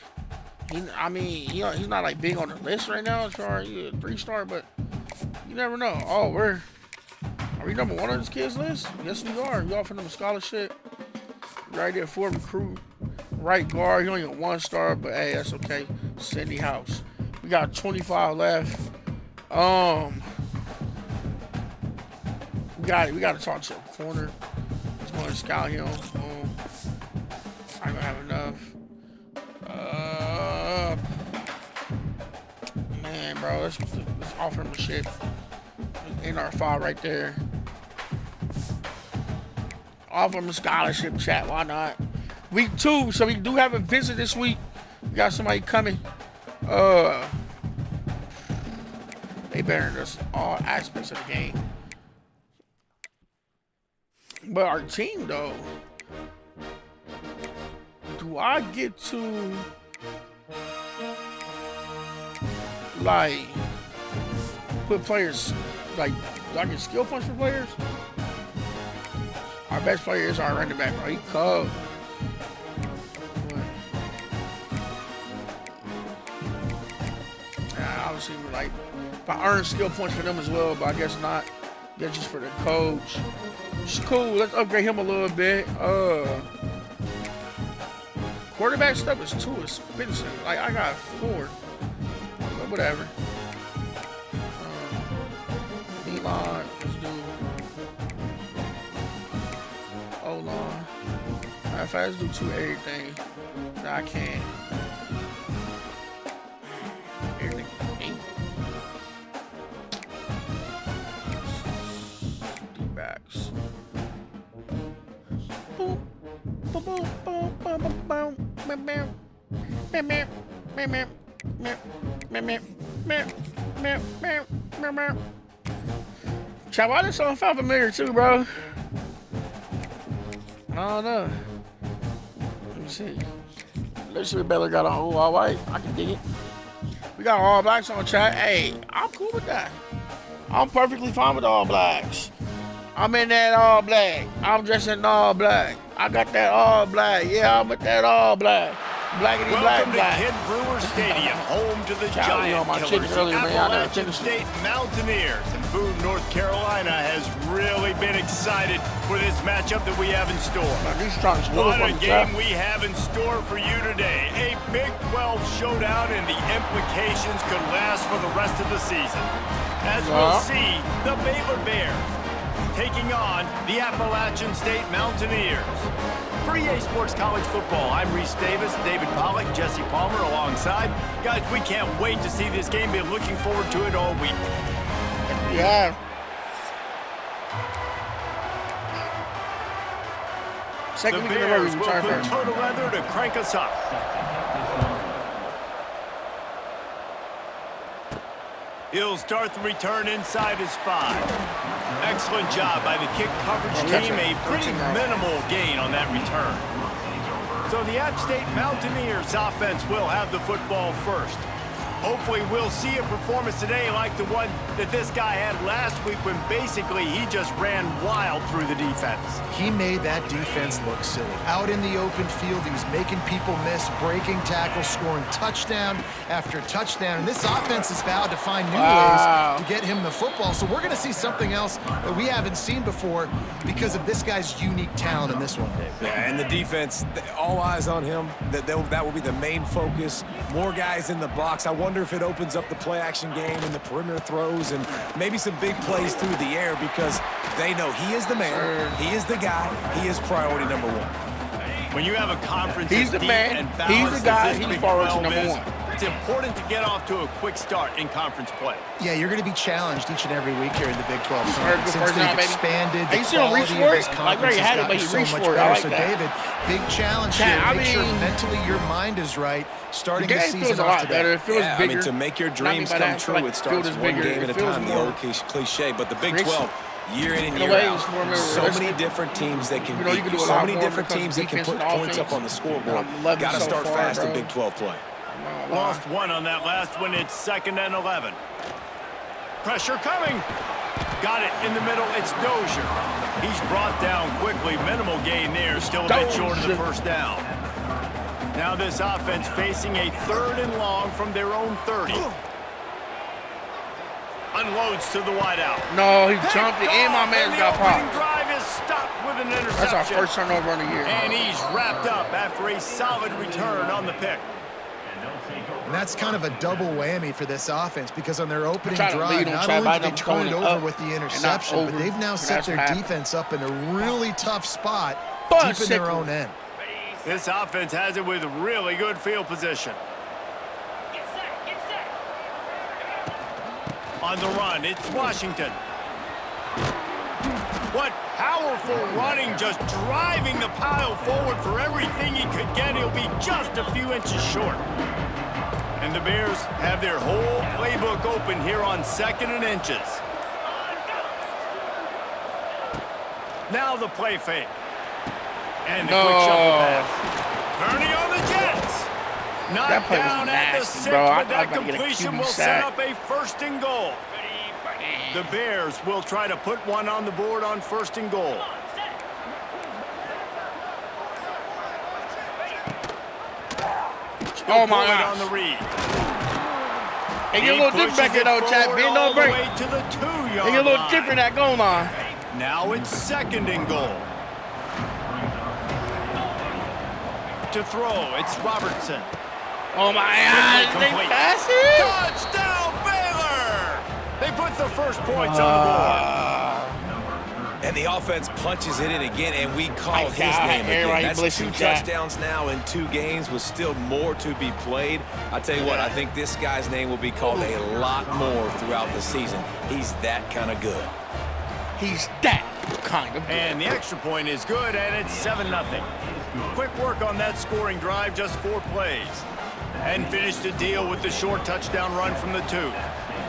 He's not like big on the list right now as far as a 3-star, but you never know. Oh, are we number 1 on this kid's list? Yes, we are. We offered him a scholarship. Right there, 4 recruit, right guard. He only got 1-star, but hey, that's okay. Cindy House. We got 25 left. We got to talk to a corner. Let's go and scout him. I don't have enough. Man, bro, let's offer him a shit. In our 5 right there. Offer him a scholarship, chat. Why not? Week 2, so we do have a visit this week. We got somebody coming. They better than us all aspects of the game. But our team, though, do I get to like put players like, do I get skill points for players? Our best player is our running back, bro. He cold. Obviously, we're like, if I earn skill points for them as well, but I guess not. I guess just for the coach. It's cool. Let's upgrade him a little bit. Quarterback stuff is too expensive. Like, I got 4. But whatever. D-line. Let's do O-line. If I just do 2 everything, no, I can't. Everything. 8. D-backs. Boom. Boom, boom, boom, boom, boom, boom. Chat, why this song sound familiar too, bro? don't know. Let me see. Let's see what Baylor got on. Oh, all white. I can dig it. We got all blacks on chat. Hey, I'm cool with that. I'm perfectly fine with all blacks. I'm in that all black. I'm dressed in all black. I got that all black. Yeah, I'm with that all black. Blackity black black. Welcome to Kid Brewer Stadium, home to the Giant Killers, the Appalachian State Mountaineers. And Boone, North Carolina has really been excited for this matchup that we have in store. What a game we have in store for you today. A Big 12 showdown, and the implications could last for the rest of the season. As we'll see, the Baylor Bears taking on the Appalachian State Mountaineers. For EA Sports College Football, I'm Reese Davis, David Pollack, Jesse Palmer alongside. Guys, we can't wait to see this game. Been looking forward to it all week. Yeah. Second The week in a row, we Bears will put total leather to crank us up. He'll start the return inside his 5. Excellent job by the kick coverage team. A pretty minimal gain on that return. So the App State Mountaineers offense will have the football first. Hopefully we'll see a performance today like the one that this guy had last week when basically he just ran wild through the defense. He made that defense look silly. Out in the open field, he was making people miss, breaking tackles, scoring touchdown after touchdown. And this offense has vowed to find new ways to get him the football. So we're going to see something else that we haven't seen before because of this guy's unique talent in this one, Dave. Yeah, and the defense, all eyes on him. That will be the main focus. More guys in the box. I wonder if it opens up the play-action game and the perimeter throws and maybe some big plays through the air because they know he is the man, he is the guy, he is priority number 1. When you have a conference he's the man, he's the guy, he's priority number 1. It's important to get off to a quick start in conference play. Yeah, you're going to be challenged each and every week here in the Big 12 tournament. Since they've expanded the quality of this conference has gotten so much better. So, David, big challenge here. Make sure mentally your mind is right starting the season off today. It feels bigger. I mean, to make your dreams come true, it starts one game at a time, the old cliche. But the Big 12, year in and year out, so many different teams that can beat you, so many different teams that can put points up on the scoreboard. Got to start fast in Big 12 play. Lost one on that last one. It's 2nd and 11. Pressure coming. Got it in the middle. It's Dozier. He's brought down quickly. Minimal gain there. Still a bit short of the first down. Now this offense facing a 3rd and long from their own 30. Unloads to the wideout. No, he jumped it in. My man got popped. Drive is stopped with an interception. That's our first turnover on the year. And he's wrapped up after a solid return on the pick. And that's kind of a double whammy for this offense because on their opening drive, not only did they turn it over with the interception, but they've now set their defense up in a really tough spot deep in their own end. This offense has it with really good field position. On the run, it's Washington. What powerful running, just driving the pile forward for everything he could get. He'll be just a few inches short. And the Bears have their whole playbook open here on 2nd and inches. Now the play fake. And the quick shuffle pass. Turning on the Jets. Knocked down at the 6, but that completion will set up a 1st and goal. The Bears will try to put one on the board on 1st and goal. Oh my God! On the read. They get a little different back there, though, Chad. Bend over. They get a little different at goal line. Now it's 2nd and goal. To throw, it's Robertson. Oh my God! They pass it. Touchdown, Baylor! They put the first points on the board. And the offense punches it in again, and we call his name again. That's 2 touchdowns now in 2 games with still more to be played. I tell you what, I think this guy's name will be called a lot more throughout the season. He's that kind of good. He's that kind of good. And the extra point is good, and it's 7-0. Quick work on that scoring drive, just 4 plays. And finished the deal with the short touchdown run from the 2.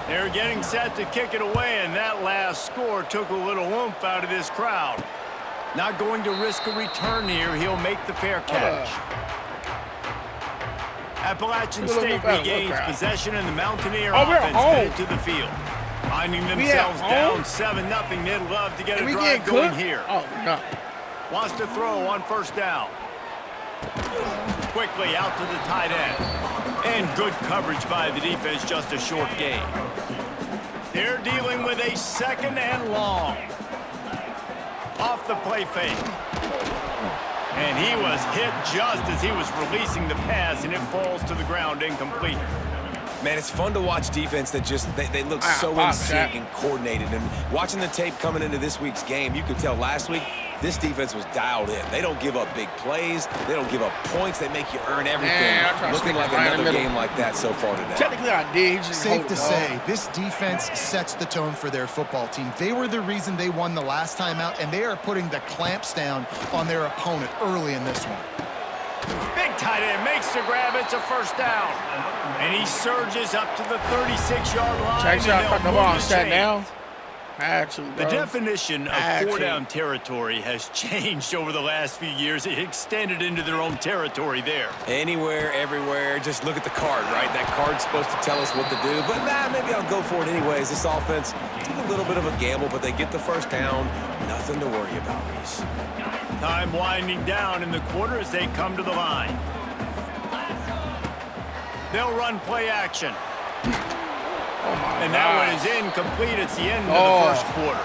They're getting set to kick it away, and that last score took a little oomph out of this crowd. Not going to risk a return here. He'll make the fair catch. Appalachian State regains possession, and the Mountaineer offense headed to the field. Finding themselves down 7-0. They'd love to get a drive going here. Oh, no. Wants to throw on first down. Quickly out to the tight end. And good coverage by the defense, just a short gain. They're dealing with a 2nd and long. Off the play fake. And he was hit just as he was releasing the pass, and it falls to the ground incomplete. Man, it's fun to watch defense that just, they look so in sync and coordinated. And watching the tape coming into this week's game, you could tell last week, this defense was dialed in. They don't give up big plays. They don't give up points. They make you earn everything. Looking like another game like that so far today. Technically, I did. Safe to say, this defense sets the tone for their football team. They were the reason they won the last time out, and they are putting the clamps down on their opponent early in this one. Big tight end makes the grab. It's a first down. And he surges up to the 36-yard line. Check out the ball sat down. The definition of 4-down territory has changed over the last few years. It extended into their own territory there. Anywhere, everywhere, just look at the card, right? That card's supposed to tell us what to do, but maybe I'll go for it anyways. This offense took a little bit of a gamble, but they get the first down. Nothing to worry about, Reese. Time winding down in the quarter as they come to the line. They'll run play action. And that one is incomplete. It's the end of the first quarter.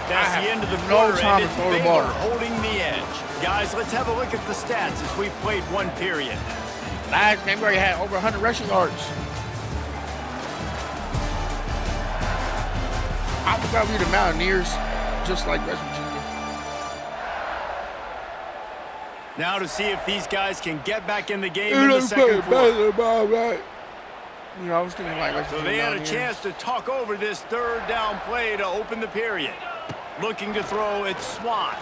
That's the end of the quarter, and it's Baylor holding the edge. Guys, let's have a look at the stats as we've played one period. Last game where he had over 100 rushing yards. I forgot we the Mountaineers, just like West Virginia. Now to see if these guys can get back in the game in the second quarter. You know, I was thinking like so they had a chance to talk over this 3rd down play to open the period. Looking to throw, it's Swan.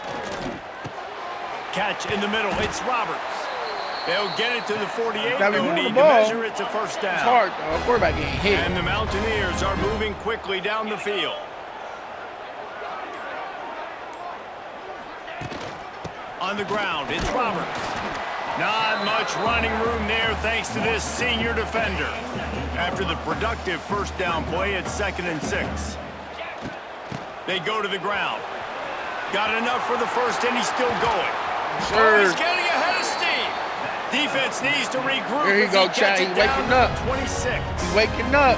Catch in the middle, it's Roberts. They'll get it to the 48. No need to measure, it's a first down. It's hard, though. Quarterback getting hit. And the Mountaineers are moving quickly down the field. On the ground, it's Roberts. Not much running room there thanks to this senior defender. After the productive first down play, it's 2nd and 6. They go to the ground. Got enough for the first, and he's still going. Sure. Oh, he's getting ahead of steam. Defense needs to regroup. There you go, Chad. He's waking up. 26. He's waking up.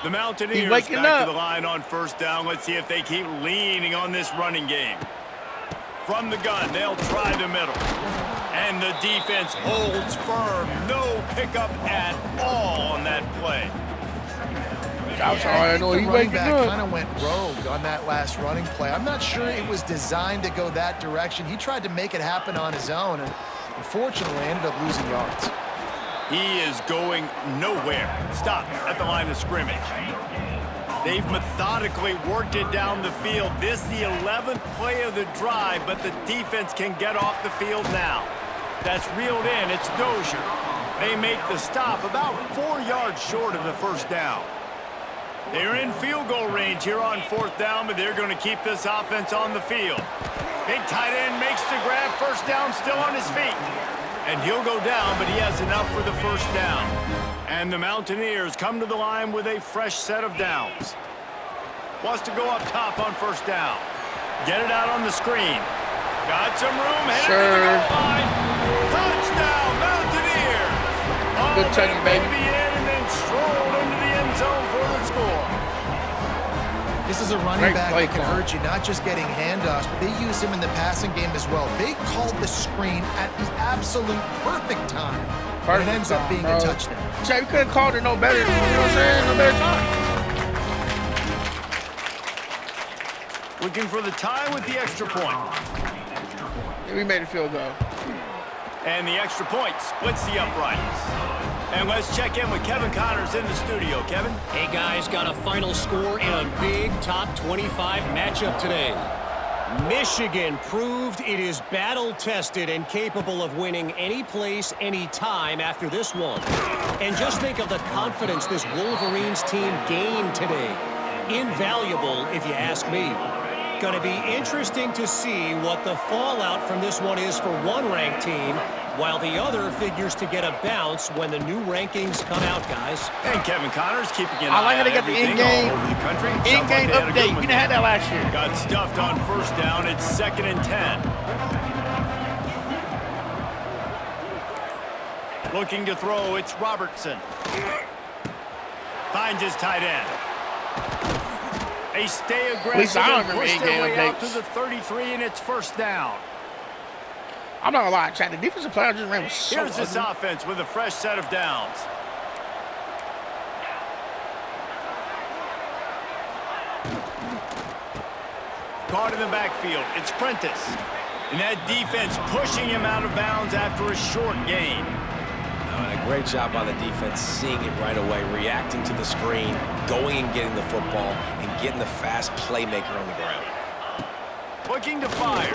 The Mountaineers back to the line on first down. Let's see if they keep leaning on this running game. From the gun, they'll try the middle. And the defense holds firm. No pickup at all on that play. I'm sorry, I know the running back kind of went rogue on that last running play. I'm not sure it was designed to go that direction. He tried to make it happen on his own, and unfortunately ended up losing yards. He is going nowhere. Stop at the line of scrimmage. They've methodically worked it down the field. This the 11th play of the drive, but the defense can get off the field now. That's reeled in. It's Dozier. They make the stop about 4 yards short of the first down. They're in field goal range here on 4th down, but they're going to keep this offense on the field. Big tight end makes the grab. First down, still on his feet. And he'll go down, but he has enough for the first down. And the Mountaineers come to the line with a fresh set of downs. Wants to go up top on first down. Get it out on the screen. Got some room. Headed to the goal line. Touchdown, Mountaineers. Good checking, baby. And then strolled into the end zone for the score. This is a running back that can hurt you, not just getting handoffs, but they use him in the passing game as well. They called the screen at the absolute perfect time. And it ends up being a touchdown. Jay, we could have called it no better. You know what I'm saying? No better time. Looking for the tie with the extra point. Yeah, we made a field goal. And the extra point splits the uprights. And let's check in with Kevin Connors in the studio. Kevin? Hey, guys, got a final score in a big top 25 matchup today. Michigan proved it is battle-tested and capable of winning any place, any time after this one. And just think of the confidence this Wolverines team gained today. Invaluable, if you ask me. going to be interesting to see what the fallout from this one is for one ranked team, while the other figures to get a bounce when the new rankings come out, guys. And Kevin Connor's keeping an I like eye how they on got the everything in-game all over the country. Sounds like in-game they had a good update. one We didn't have that last year. Got stuffed on first down. It's 2nd and 10. Looking to throw, it's Robertson. Finds his tight end. They stay aggressive and push their way out to the 33, and it's first down. I'm not gonna lie, Chad. The defensive player just ran so Here's this offense with a fresh set of downs. Caught in the backfield. It's Prentice. And that defense pushing him out of bounds after a short gain. A great job by the defense, seeing it right away, reacting to the screen, going and getting the football, and getting the fast playmaker on the ground. Looking to fire.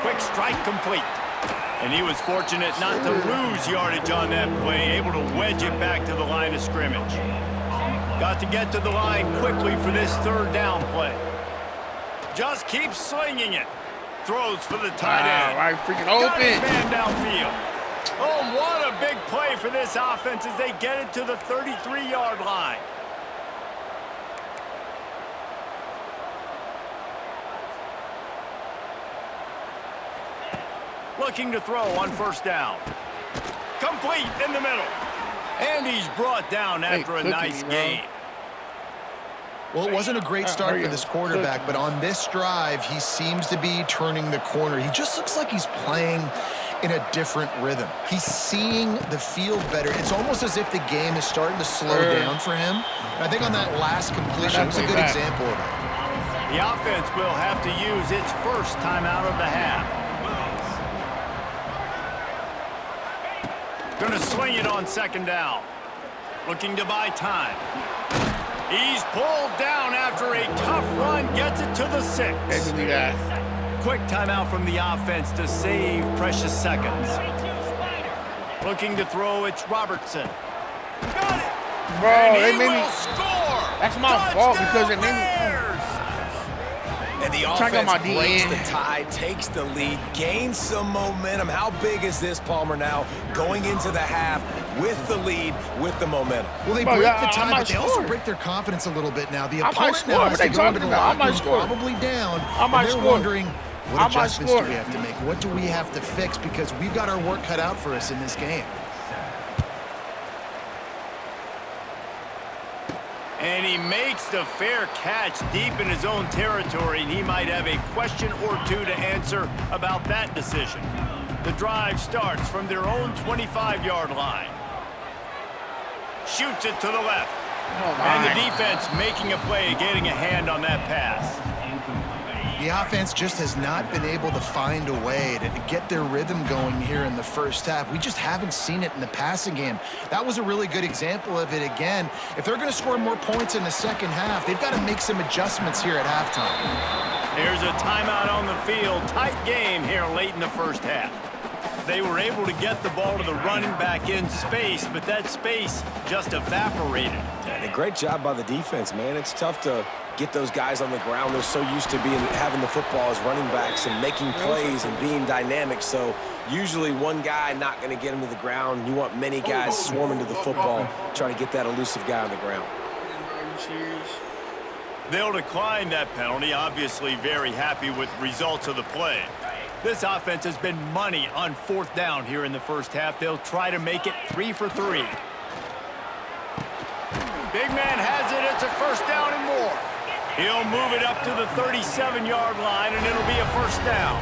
Quick strike complete. And he was fortunate not to lose yardage on that play, able to wedge it back to the line of scrimmage. Got to get to the line quickly for this 3rd down play. Just keeps slinging it. Throws for the tight end. Right, freaking Got open. his man downfield. Oh, what a big play for this offense as they get it to the 33-yard line. Looking to throw on first down. Complete in the middle. And he's brought down after a nice gain. Well, it wasn't a great start for this quarterback, but on this drive, he seems to be turning the corner. He just looks like he's playing in a different rhythm. He's seeing the field better. It's almost as if the game is starting to slow down for him. And I think on that last completion, it was a good example of it. The offense will have to use its first timeout of the half. Going to swing it on 2nd down. Looking to buy time. He's pulled down after a tough run, gets it to the 6. Quick timeout from the offense to save precious seconds. Looking to throw, it's Robertson. Got it! Bro, and they he made will me. score! That's my fault because it made me. And the offense breaks the tie, takes the lead, gains some momentum. How big is this, Palmer, now going into the half with the lead, with the momentum? Well, they break the tie, but they also break their confidence a little bit now. The opponent now has to go into the locker room probably down, and they're wondering, what adjustments do we have to make? What do we have to fix? Because we've got our work cut out for us in this game. And he makes the fair catch deep in his own territory, and he might have a question or two to answer about that decision. The drive starts from their own 25-yard line. Shoots it to the left. And the defense making a play, getting a hand on that pass. The offense just has not been able to find a way to get their rhythm going here in the first half. We just haven't seen it in the passing game. That was a really good example of it again. If they're going to score more points in the second half, they've got to make some adjustments here at halftime. There's a timeout on the field. Tight game here late in the first half. They were able to get the ball to the running back in space, but that space just evaporated. And a great job by the defense, man. It's tough to get those guys on the ground. They're so used to having the football as running backs and making plays and being dynamic. So usually one guy not going to get him to the ground. You want many guys swarming to the football, trying to get that elusive guy on the ground. They'll decline that penalty, obviously very happy with the results of the play. This offense has been money on 4th down here in the first half. They'll try to make it 3 for 3. Big man has it. It's a first down and more. He'll move it up to the 37-yard line, and it'll be a first down.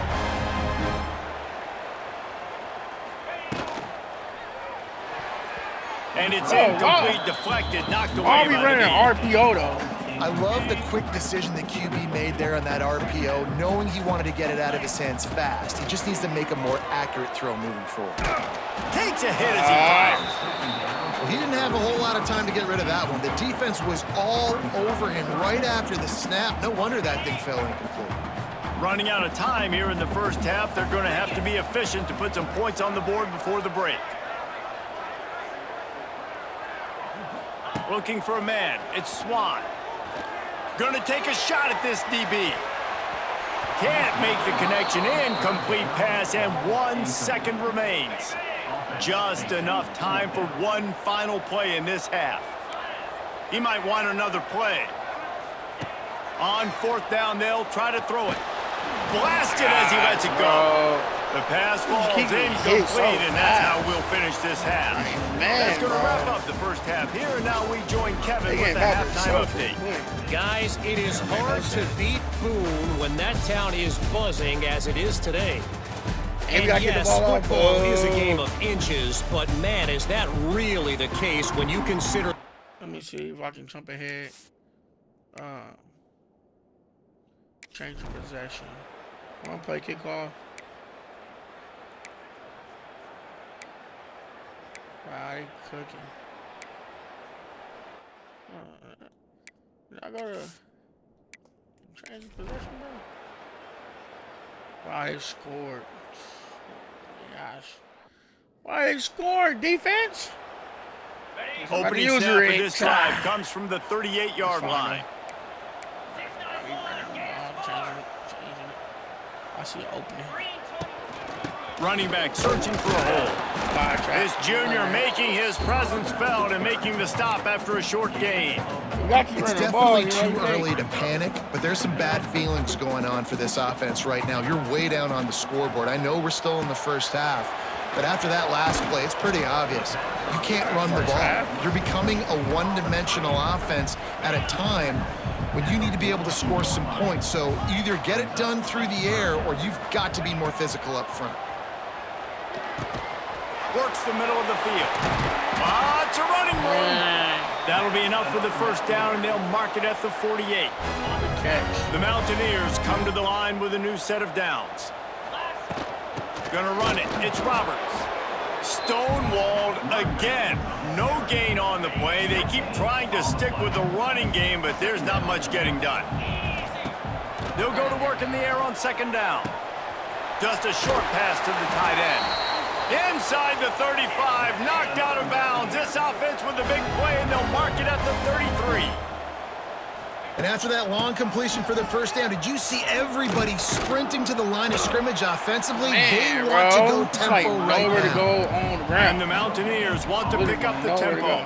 And it's incomplete, deflected, knocked away by the Are we running an RPO, though? I love the quick decision that QB made there on that RPO, knowing he wanted to get it out of his hands fast. He just needs to make a more accurate throw moving forward. Takes a hit as he fires. Well, he didn't have a whole lot of time to get rid of that one. The defense was all over him right after the snap. No wonder that thing fell incomplete. Running out of time here in the first half. They're going to have to be efficient to put some points on the board before the break. Looking for a man. It's Swan. Gonna take a shot at this DB. Can't make the connection. Incomplete pass, and 1 second remains. Just enough time for one final play in this half. He might want another play. On 4th down, they'll try to throw it. Blasted as he lets it go. The pass falls incomplete, and that's how we'll finish this half. That's going to wrap up the first half here, and now we join Kevin with the halftime update. Guys, it is hard to beat Boone when that town is buzzing as it is today. And yes, football is a game of inches, but man, is that really the case when you consider... Let me see if I can jump ahead. Change of possession. One play kickoff. Right, cooking. Did I go to change of possession, bro? Wow, they scored. Gosh. Why they scored? Defense? Opening snap for this drive comes from the 38-yard line. I see an opening. Running back searching for a hole. This junior making his presence felt and making the stop after a short gain. It's definitely too early to panic, but there's some bad feelings going on for this offense right now. You're way down on the scoreboard. I know we're still in the first half, but after that last play, it's pretty obvious. You can't run the ball. You're becoming a one-dimensional offense at a time when you need to be able to score some points. So either get it done through the air or you've got to be more physical up front. Works the middle of the field. It's a running room. That'll be enough for the first down, and they'll mark it at the 48. The Mountaineers come to the line with a new set of downs. Gonna run it. It's Roberts. Stonewalled again. No gain on the play. They keep trying to stick with the running game, but there's not much getting done. They'll go to work in the air on 2nd down. Just a short pass to the tight end. Inside the 35, knocked out of bounds. This offense with a big play, and they'll mark it at the 33. And after that long completion for the first down, did you see everybody sprinting to the line of scrimmage offensively? Man, they want to go tempo like right nowhere now. to go on the ground. And the Mountaineers want to pick up the tempo.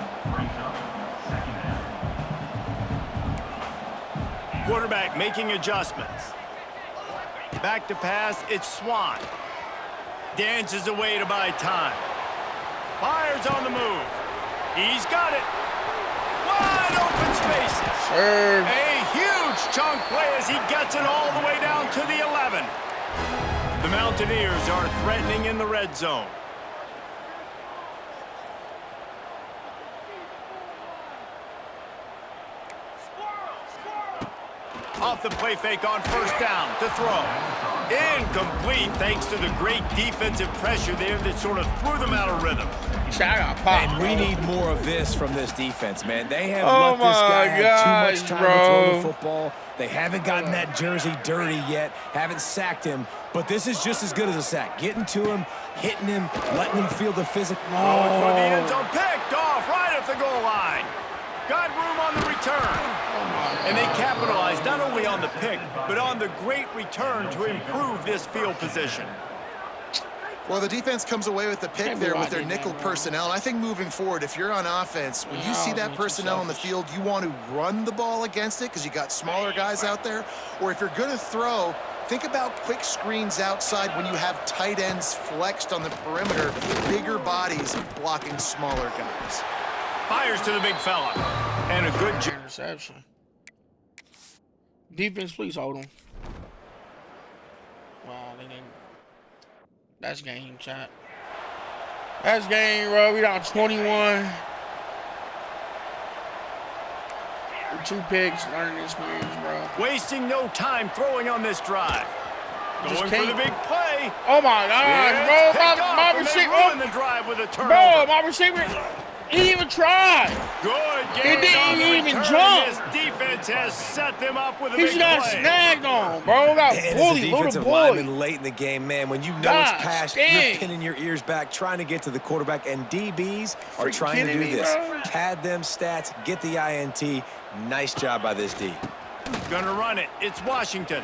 Quarterback making adjustments. Back to pass, it's Swan. Dances away to buy time. Fires on the move. He's got it. Wide open spaces. A huge chunk play as he gets it all the way down to the 11. The Mountaineers are threatening in the red zone. Off the play fake on 1st down to throw. Incomplete thanks to the great defensive pressure there that sort of threw them out of rhythm. And we need more of this from this defense, man. They have let this guy have too much time to throw the football. They haven't gotten that jersey dirty yet, haven't sacked him, but this is just as good as a sack. Getting to him, hitting him, letting him feel the physical. Oh, for the end zone, picked off right at the goal line. Got room on the return. And they capitalized not only on the pick, but on the great return to improve this field position. Well, the defense comes away with the pick there with their nickel personnel. I think moving forward, if you're on offense, when you see that personnel on the field, you want to run the ball against it because you got smaller guys out there. Or if you're going to throw, think about quick screens outside when you have tight ends flexed on the perimeter, bigger bodies blocking smaller guys. Fires to the big fella. And a good interception. Defense, please hold him. Wow, they didn't. That's game, chat. That's game, bro. We down 21. 2 picks, learning experience, bro. Wasting no time throwing on this drive. Going for the big play. Oh my God, bro! My receiver. The drive with a turnover. Bro, my receiver. He didn't even try. Good game. He didn't even jump. This defense has set them up with a He big got play. snagged on, bro. Got bullied, little boy. Lineman late in the game, man. When you know it's past, you're pinning your ears back, trying to get to the quarterback, and DBs are trying to do this. Pad them stats, get the INT. Nice job by this D. Gonna run it. It's Washington.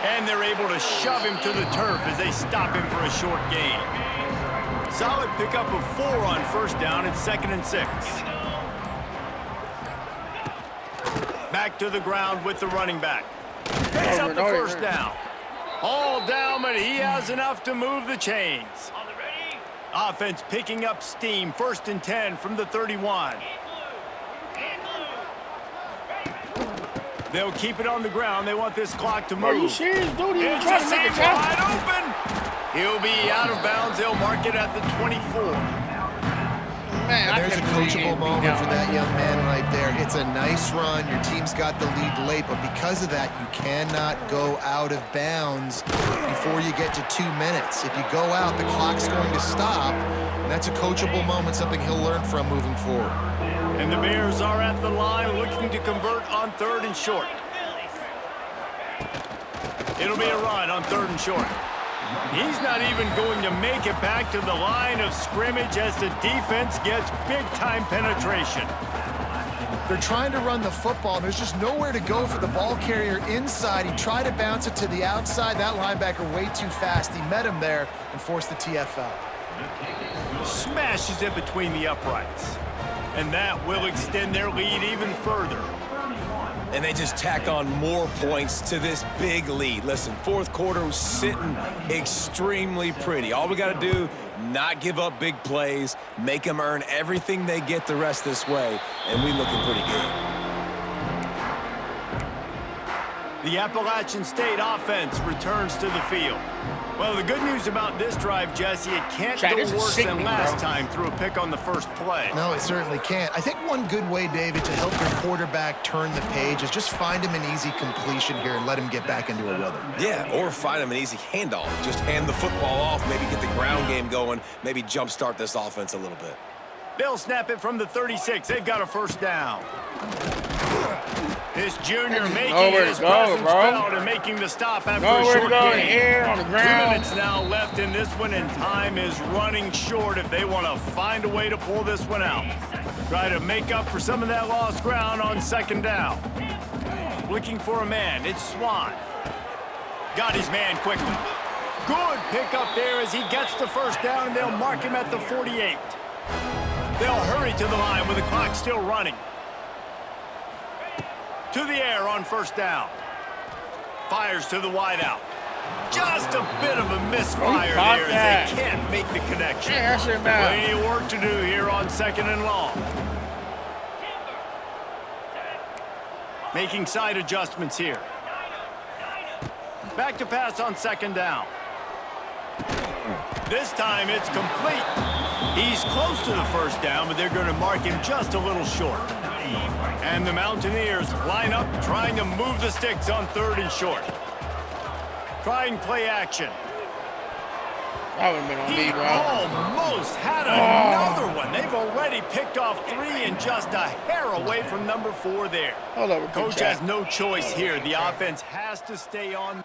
And they're able to shove him to the turf as they stop him for a short gain. Solid pickup of 4 on first down and 2nd and 6. Back to the ground with the running back. Picks up the first down. All down, but he has enough to move the chains. Offense picking up steam. 1st and 10 from the 31. They'll keep it on the ground. They want this clock to move. Are you serious, dude? He was trying to make a wide open. He'll be out of bounds. They'll mark it at the 24. Man, there's a coachable moment for that young man right there. It's a nice run. Your team's got the lead late, but because of that, you cannot go out of bounds before you get to 2 minutes. If you go out, the clock's going to stop. And that's a coachable moment, something he'll learn from moving forward. And the Bears are at the line looking to convert on 3rd and short. It'll be a run on 3rd and short. He's not even going to make it back to the line of scrimmage as the defense gets big-time penetration. They're trying to run the football, and there's just nowhere to go for the ball carrier inside. He tried to bounce it to the outside. That linebacker way too fast. He met him there and forced the TFL. Smashes it between the uprights. And that will extend their lead even further. And they just tack on more points to this big lead. Listen, 4th quarter was sitting extremely pretty. All we got to do, not give up big plays, make them earn everything they get the rest this way, and we looking pretty good. The Appalachian State offense returns to the field. Well, the good news about this drive, Jesse, it can't go worse than last time through a pick on the first play. No, it certainly can't. I think one good way, David, to help your quarterback turn the page is just find him an easy completion here and let him get back into a rhythm. Yeah, or find him an easy handoff. Just hand the football off, maybe get the ground game going, maybe jumpstart this offense a little bit. They'll snap it from the 36. They've got a first down. This junior making his presence felt and making the stop after a short game. Here on the ground. 2 minutes now left in this one, and time is running short if they want to find a way to pull this one out. Try to make up for some of that lost ground on 2nd down. Looking for a man. It's Swan. Got his man quickly. Good pickup there as he gets the first down, and they'll mark him at the 48. They'll hurry to the line with the clock still running. To the air on 1st down. Fires to the wideout. Just a bit of a misfire there as they can't make the connection. Plenty of work to do here on 2nd and long. Making side adjustments here. Back to pass on 2nd down. This time it's complete. He's close to the first down, but they're going to mark him just a little short. And the Mountaineers line up trying to move the sticks on 3rd and short. Trying play action. That would have been on me, bro. Almost had another one. They've already picked off 3 and just a hair away from number 4 there. Hold up, Coach has no choice here. The offense has to stay on.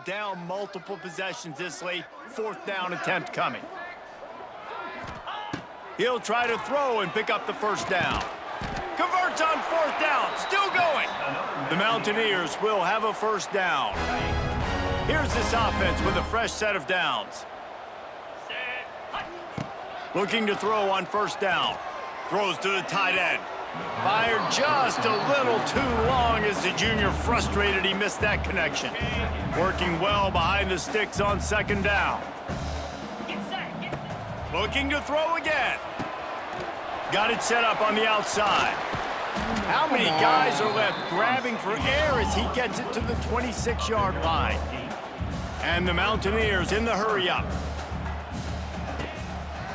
Down multiple possessions this late. 4th down attempt coming. He'll try to throw and pick up the first down. Converts on 4th down. Still going. The Mountaineers will have a first down. Here's this offense with a fresh set of downs. Looking to throw on 1st down. Throws to the tight end. Fired just a little too long as the junior frustrated he missed that connection. Working well behind the sticks on second down. Looking to throw again. Got it set up on the outside. How many guys are left grabbing for air as he gets it to the 26-yard line? And the Mountaineers in the hurry-up.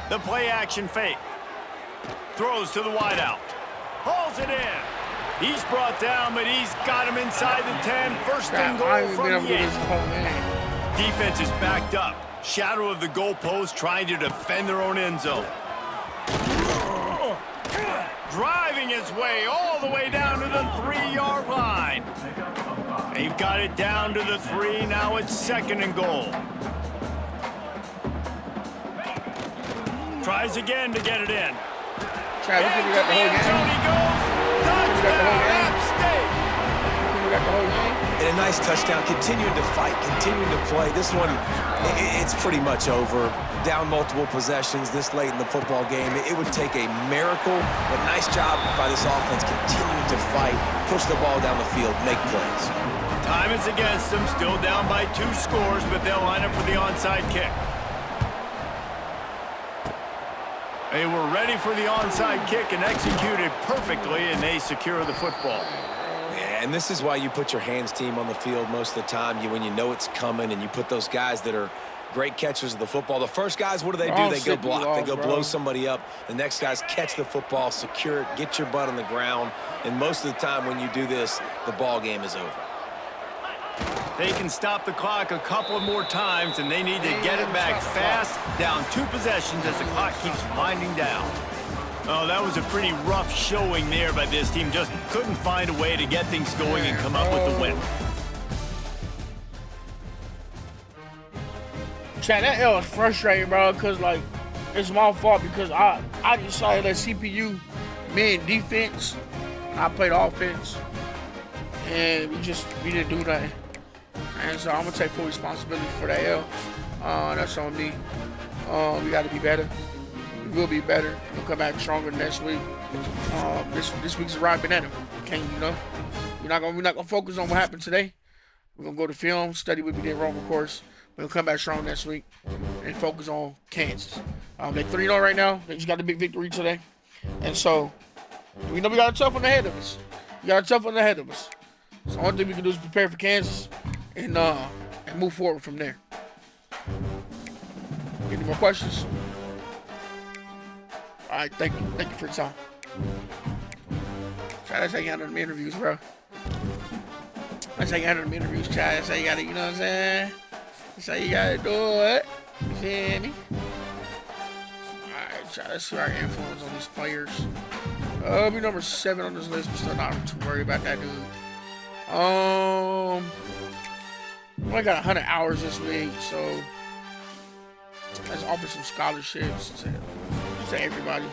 The play-action fake. Throws to the wideout. Hauls it in. He's brought down, but he's got him inside the 10. First and goal from the 8. Defense is backed up. Shadow of the goalpost trying to defend their own end zone. Driving his way all the way down to the 3-yard line. They've got it down to the 3. Now it's second and goal. Tries again to get it in. Try, we got the whole game. Tony goes. Touchdown, App State. We got the whole game. And a nice touchdown, continuing to fight, continuing to play. This one, it's pretty much over. Down multiple possessions this late in the football game. It would take a miracle, but nice job by this offense continuing to fight, push the ball down the field, make plays. Time is against them, still down by 2 scores, but they'll line up for the onside kick. They were ready for the onside kick and executed perfectly, and they secure the football. Yeah, and this is why you put your hands team on the field most of the time. When you know it's coming, and you put those guys that are great catchers of the football. The first guys, what do? They go block. They go blow somebody up. The next guys catch the football, secure it, get your butt on the ground. And most of the time when you do this, the ball game is over. They can stop the clock a couple more times, and they need to get it back fast, down 2 possessions as the clock keeps winding down. Oh, that was a pretty rough showing there by this team. Just couldn't find a way to get things going and come up with the win. Chad, that L is frustrating, bro, because, like, it's my fault because I decided that CPU meant defense. I played offense, and we didn't do nothing. And so I'm going to take full responsibility for that L. That's on me. We got to be better. We will be better. We'll come back stronger next week. This week's a ride banana. Can't, we're not gonna focus on what happened today. We're going to go to film, study what we did wrong, of course. We'll come back strong next week and focus on Kansas. They're 3-0 right now. They just got the big victory today. And so, we know we got a tough one ahead of us. So the only thing we can do is prepare for Kansas and move forward from there. Any more questions? All right, thank you for your time. Try to take you out of the interviews, bro. That's how you handle them interviews, Chad. That's how you gotta, you know what I'm saying? That's how you gotta do it. You feel me? Alright, Chad, let's see our influence on these players. Be number 7 on this list. We're still not too worried about that dude. I got 100 hours this week, so let's offer some scholarships to everybody.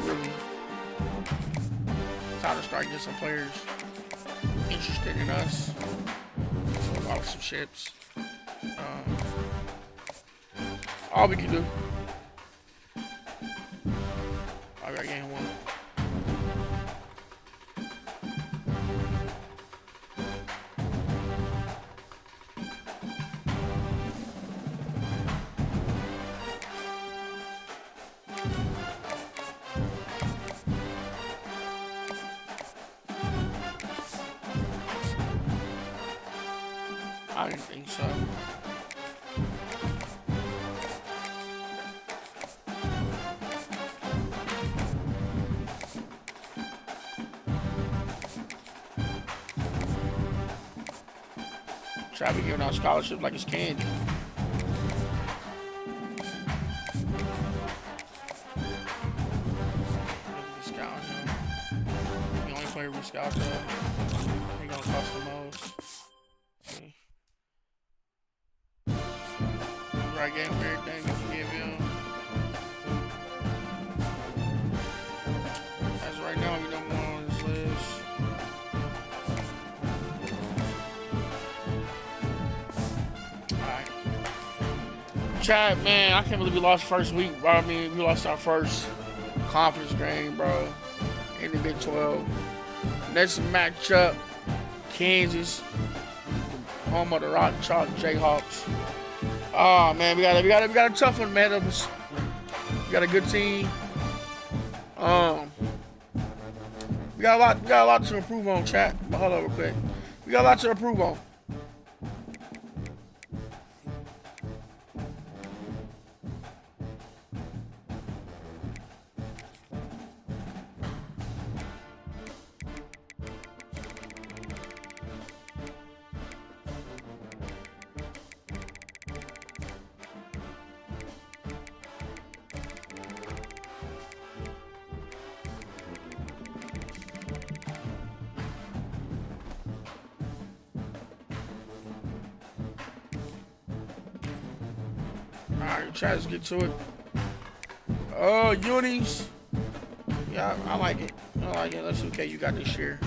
Really time to start getting some players interested in us. So we'll offer some ships. All we can do. I got game 1. I didn't think so. Try to be giving out scholarships like it's candy. Scout, the only player we scout though, he gonna cost the most. Right game for everything that you give him. As right now, we don't want on this list. Alright. Chad, man, I can't believe we lost first week. I mean, we lost our first conference game, bro. In the Big 12. Next matchup, Kansas, home of the Rock Chalk Jayhawks. Oh man, we got a tough one ahead of us. We got a good team. We got a lot to improve on, chat. But hold on real quick. We got a lot to improve on. Alright, try to get to it. Unis. Yeah, I like it. I like it. Let's see what you got this year.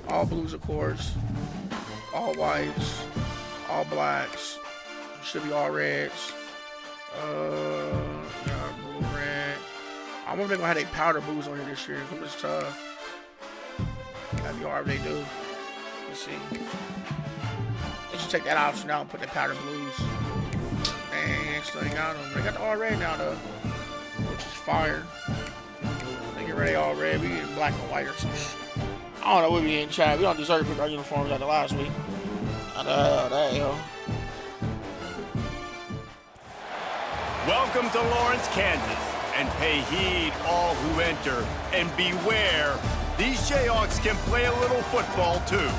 All blues, of course. All whites. All blacks. Should be all reds. Yeah, blue, red. I wonder if they're gonna have their powder blues on here this year. Because it's tough. That'd be hard if they do. Let's see. Let's just take that option out and put the powder blues. Still ain't got them. They got the all red now though, which is fire. They get ready all red. We get black and white or some shit. I don't know what we in, chat. We don't deserve to put our uniforms out the last week. What the hell? Welcome to Lawrence, Kansas, and pay heed all who enter, and beware, these Jayhawks can play a little football too.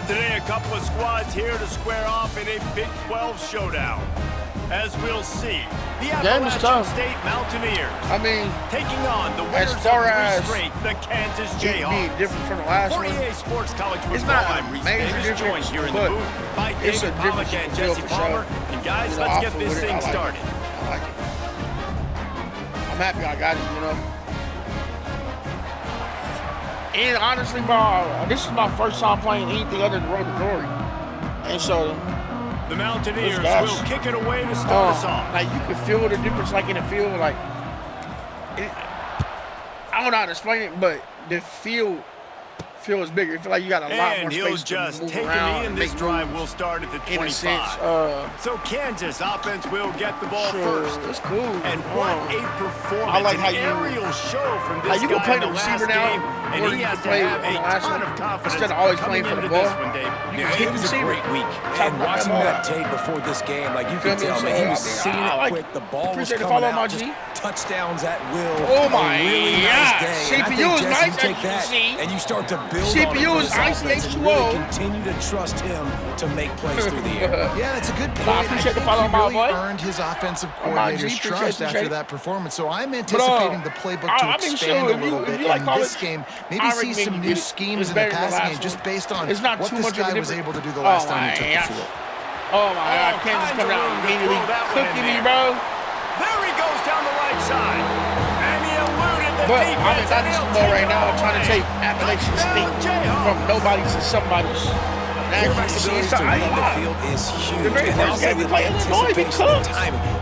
Today, a couple of squads here to square off in a Big 12 showdown. As we'll see, the Appalachian State Mountaineers, taking on the winners of 3 straight, the Kansas Jayhawks. Different from the last one. EA Sports College Football, It's not I'm Reese major Davis, joined here in the booth by it's David a Pollack difference and in feel Jesse for Palmer. sure. And guys, You know, let's I get fuck this with it. thing I like started. it. I like it. I'm happy I got it, you know. And honestly, bro, this is my first time playing anything other than Road to Glory. And so the Mountaineers will kick it away to start us off. Like, you can feel the difference, like, in the field. Like, I don't know how to explain it, but the field feels bigger. I feel like you got a lot more space to move around. And this drive will start at the 25. So Kansas offense will get the ball first. That's cool. And what a performance! I like how an aerial show from this you can guy play in the receiver now, game, and he has to have a ton of confidence instead of always playing for the ball. Yeah, it was a great week. And watching that tape before this game, like you can tell, man, he was seeing it quick. The ball was coming out, just touchdowns at will. Oh my God! CPU is nice, take that, and you start to build CPU on it is icy H2O. really continue to trust him to make plays through the air. Yeah, that's a good point. I appreciate the follow, my boy. Earned his offensive coordinator's trust after that performance. So I'm anticipating the playbook to expand a little bit in this game. Maybe see some new schemes in the passing game just based on what this guy was able to do the last time he took the field. Oh my God, Kansas coming out immediately cooking me, bro. There he goes down the right side. And he eluded the But defense. I'm in Dynasty mode right now, trying to take Appalachian State from nobody to somebody's. Quarterback's ability to read the field is huge. The very first game we played Illinois, we cooked.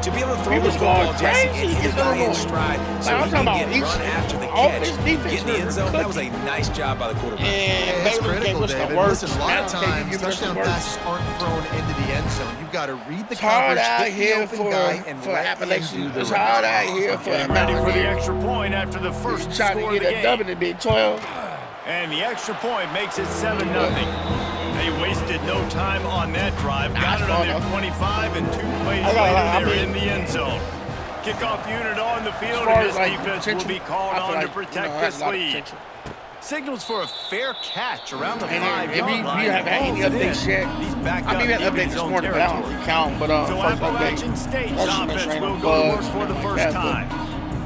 To be able to throw the football, Jesse, and hit the guy in stride so he can get run after the catch, get in the end zone. That was a nice job by the quarterback. Yeah, it's critical, David. Listen, a lot of times, touchdown passes aren't thrown into the end zone. You've got to read the coverage, hit the open guy, and let him do the rest. It's hard out here for ready for the extra point after the first score of the game. Trying to get a dub in the Big 12. And the extra point makes it 7-0. They wasted no time on that drive. Got it on their 25, and 2 plays later, they're in the end zone. Kickoff unit on the field, and this defense will be called on to protect this lead. Signals for a fair catch around the 5-yard line. We haven't had any updates yet. I mean, we had updates this morning, but I don't really count. But so Appalachian State's offense will go to work for the first time.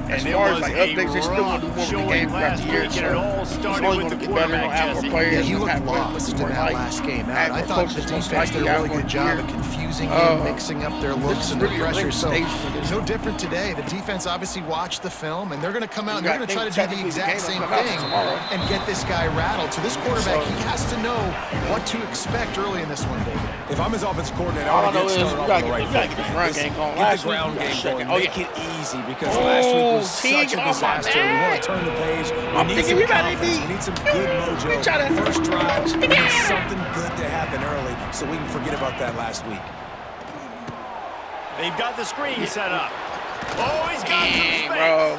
As far as like updates, they still want to do more with the game throughout the year. So it's always going to get better. They'll have more players. Yeah, he looked lost in that last game out. I thought the defense did a really good job of confusing him, mixing up their looks and their pressure. So no different today. The defense obviously watched the film, and they're going to come out and they're going to try to do the exact same thing and get this guy rattled. So this quarterback, he has to know what to expect early in this one, David. If I'm his offensive coordinator, I want to get started off on the right foot. Get the ground game going. Get the ground game going. Make it easy because last week Oh, such a disaster. We want to turn the page. We need some confidence. We need some good mojo. First drive, we need something good to happen early so we can forget about that last week. They've got the screen set up. Oh, he's got some space. Bro.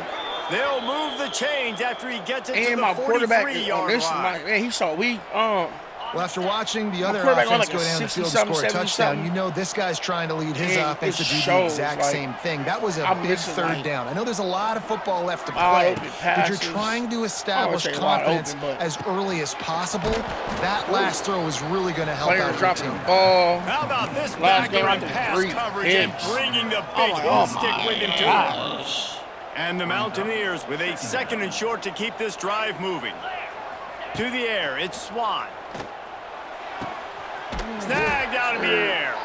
They'll move the chains after he gets it to the my quarterback 43-yard line. Man, he's so weak. Well, after watching the other offense go down the field and score a touchdown, you know this guy's trying to lead his offense to do the exact same thing. That was a big third down. I know there's a lot of football left to play, but you're trying to establish confidence as early as possible. That last throw is really going to help out your team. How about this backdoor pass coverage and bringing the big stick with him to it? And the Mountaineers with a 2nd and short to keep this drive moving. To the air, it's Swan. Snagged out of the air.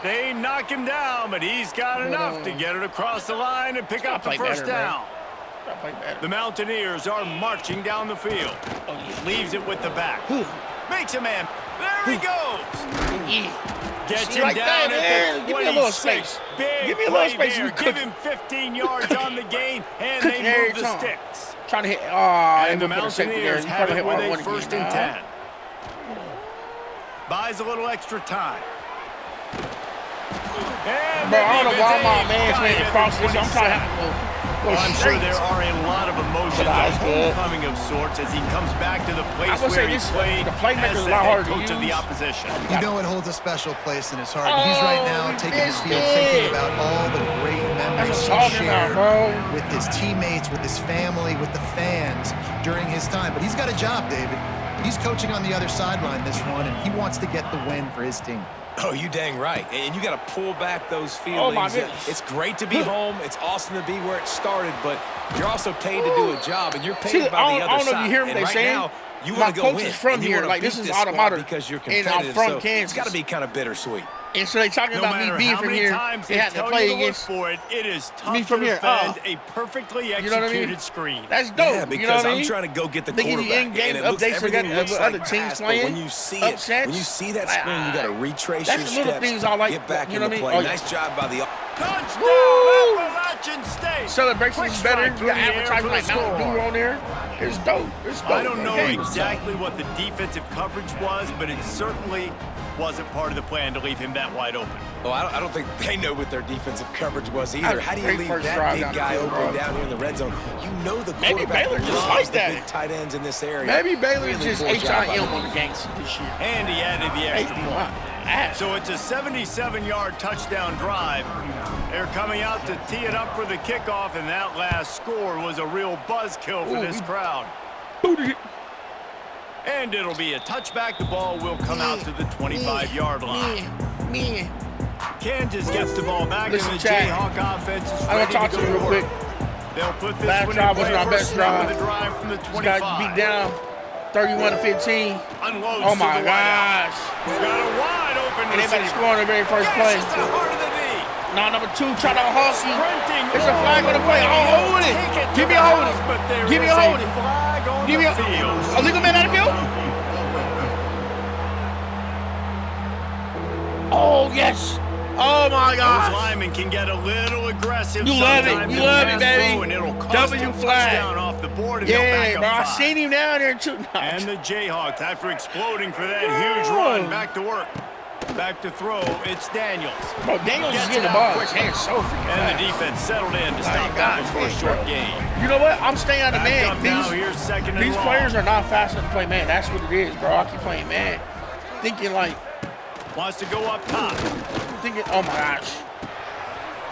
They knock him down, but he's got enough to get it across the line and pick up the first down. The Mountaineers are marching down the field. Leaves it with the back. Makes a man. There he goes. Gets him down at the 26. Give me a little space. Give me a little space. Give him 15 yards on the gain, and they move the sticks. Trying to hit. And the Mountaineers have it with a 1st and 10. Buys a little extra time. And bro, I don't know why my man's made across this. I'm trying to go I'm sure there are a lot of emotions, a homecoming of sorts, as he comes back to the place where he played as the head coach of the opposition. You know it holds a special place in his heart. He's right now taking his field thinking about all the great memories he shared with his teammates, with his family, with the fans during his time. But he's got a job, David. He's coaching on the other sideline this one, and he wants to get the win for his team. Oh, you dang right. And you got to pull back those feelings. Oh, my goodness. It's great to be home. It's awesome to be where it started, but you're also paid to do a job, and you're paid by the other side. I don't know if you hear what they're saying. Now, you want to go win. My coach is from here. Like, this is automatic. Because you're competitive. competitive. And I'm from so Kansas. It's got to be kind of bittersweet. And so they talking about me being from here. They had to play against for it. It is tough me from to defend a perfectly executed screen. That's dope. Yeah, because you know what I mean? I'm trying to go get the they quarterback. They give you in-game updates so that other teams playing. When you see it, when you see that screen, you got to retrace your steps. That's the little things I like. Get back into play. Nice job by the. Touchdown, Appalachian State. Celebration is better. You got advertising like Mountain Dew on there. It's dope. It's dope. I don't know exactly what the defensive coverage was, but it certainly wasn't part of the plan to leave him that wide open. Well, I don't think they know what their defensive coverage was either. How do you leave that big guy open down here in the red zone? You know the quarterback loves the big tight ends in this area. Maybe Baylor just HIM on the gangster this year. And he added the extra point. So it's a 77-yard touchdown drive. They're coming out to tee it up for the kickoff, and that last score was a real buzzkill for this crowd. And it'll be a touchback. The ball will come out to the 25-yard line. Kansas gets the ball back, and the Jayhawk offense is ready to go real quick. They'll put this last one drive in was play our best drive. The drive from the 25. Got beat down 31-15. Unloads oh my gosh! Got a wide open. And they better score on the very first play. To the heart of the knee. Now number 2 try to hustle. It's a flag on the play. Oh, hold it. Give me a hold it. Give me a hold it. Give me a illegal man out of field. Oh yes. Oh my God! Those linemen can get a little aggressive. You love it, baby. And it'll cost W flag down off the board. And yeah, bro. I seen him down there too. And the Jayhawks, after exploding for that huge run, back to work, back to throw. It's Daniels. Bro, Daniels is getting the ball. Hands so freaking and the defense settled in to stop that one for a short gain. You know what? I'm staying out of man. These players are not fast enough to play man. That's what it is, bro. I keep playing man, thinking like. Wants to go up top. Thinking, oh my gosh.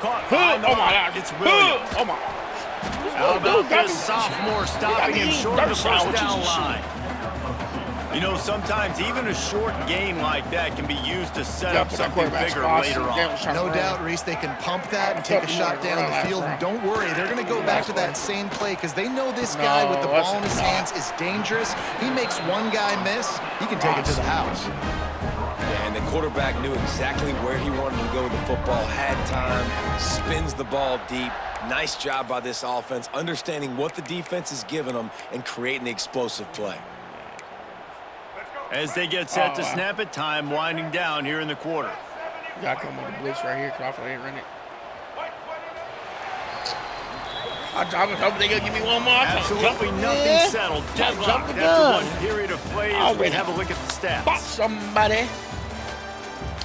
Caught. Oh my gosh. It's Williams. Oh my gosh. How about this sophomore stopping him short of the first down line? You know, sometimes even a short gain like that can be used to set up something bigger later on. No doubt, Reese, they can pump that and take a shot down the field. And don't worry, they're going to go back to that same play because they know this guy with the ball in his hands is dangerous. He makes one guy miss, he can take it to the house. Yeah, and the quarterback knew exactly where he wanted to go with the football, had time, spins the ball deep. Nice job by this offense, understanding what the defense is giving them and creating the explosive play. As they get set to snap it, time winding down here in the quarter. You gotta come on the blitz right here, because I ain't running it. I was hoping they gonna give me one more. Absolutely nothing settled. Deadlocked after one period of play as we have a look at the stats. Fuck somebody.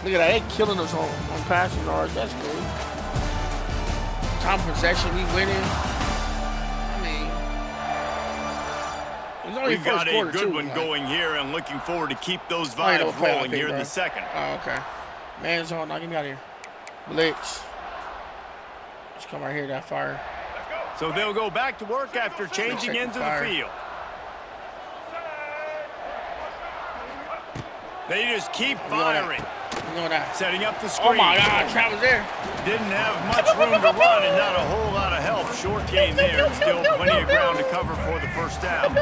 Look at that. They killing us on passing yards. That's good. Time possession, we winning. We've got a good one going here and looking forward to keep those vibes rolling here in the second. Oh, okay. Man's on. Now get me out of here. Blitz. Just come right here, that fire. So they'll go back to work after changing into the field. They just keep firing. Setting up the screen. Oh my God, Travis there. Didn't have much room to run and not a whole lot of help. Short gain there and still plenty of ground to cover for the first down.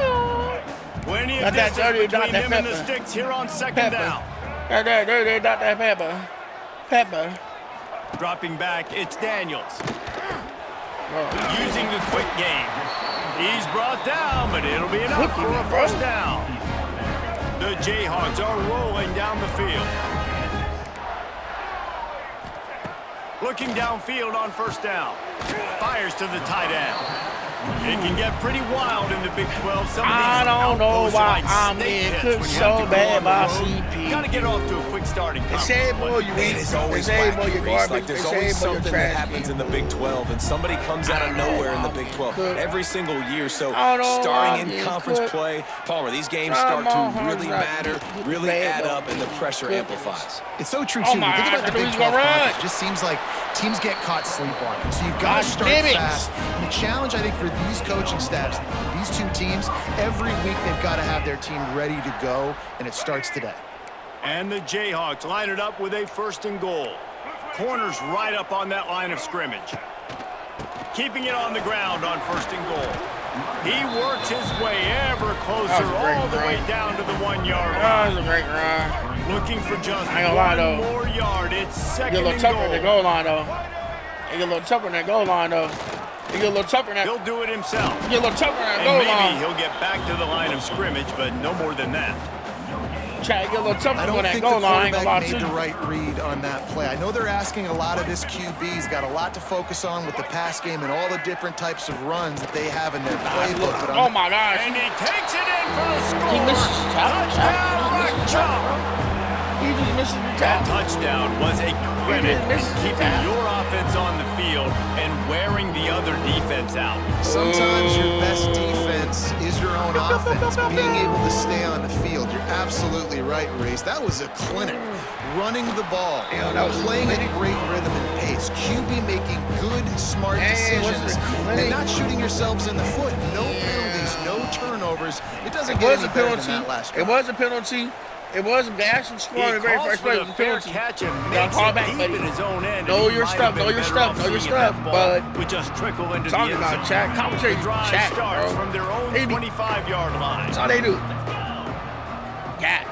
Plenty of distance between him and the sticks here on second down. There, not that Pepper. Dropping back, it's Daniels. Using the quick game. He's brought down, but it'll be enough for a first down. The Jayhawks are rolling down the field. Looking downfield on first down. Fires to the tight end. It can get pretty wild in the Big 12. Some of these I don't know why I'm in cooked so bad by CP. Got to get off to a quick starting. They say more you eat. It is always they say more you wacky, garbage. like there's they always say more something that happens in the Big 12, and somebody comes out of nowhere in the Big 12 every single year. So starting in conference play, Palmer, these games start to really matter, really add up, and the pressure amplifies. It's so true, too. Think about the Big 12 conference. It just seems like teams get caught sleepwalking. So you've got to start fast. And the challenge, I think, for these coaching staffs, these two teams, every week they've got to have their team ready to go, and it starts today. And the Jayhawks line it up with a 1st and goal. Corners right up on that line of scrimmage. Keeping it on the ground on 1st and goal. He works his way ever closer all the way down to the 1 yard line. That was a great run. Looking for just one more yard. It's second and goal. Get a little tougher in the goal line, though. Get a little tougher in that goal line, though. Get a little tougher in that. He'll do it himself. Get a little tougher in that goal line. Maybe he'll get back to the line of scrimmage, but no more than that. Get a little tougher I don't on that think goal the line. quarterback made the right read on that play. I know they're asking a lot of this QB. He's got a lot to focus on with the pass game and all the different types of runs that they have in their playbook. But oh my gosh. And he takes it in for the score. He misses the Touchdown, Black Chop. He just misses the That touchdown was a credit in keeping your offense on the field and wearing the other defense out. Sometimes your best defense is your own offense, being able to stay on the field. You're absolutely right, Reese. That was a clinic. Running the ball, playing at great rhythm and pace. QB making good, smart decisions, and not shooting yourselves in the foot. No penalties, no turnovers. It doesn't get any better than that last drive. It was a penalty. It was a dash and score in the very first place. Fair catch and makes it deep in his own end. Know your stuff, know your stuff, bud. We just trickle into the talking about chat. Commentary chat, bro. From their own 25-yard line. That's all they do. Cat.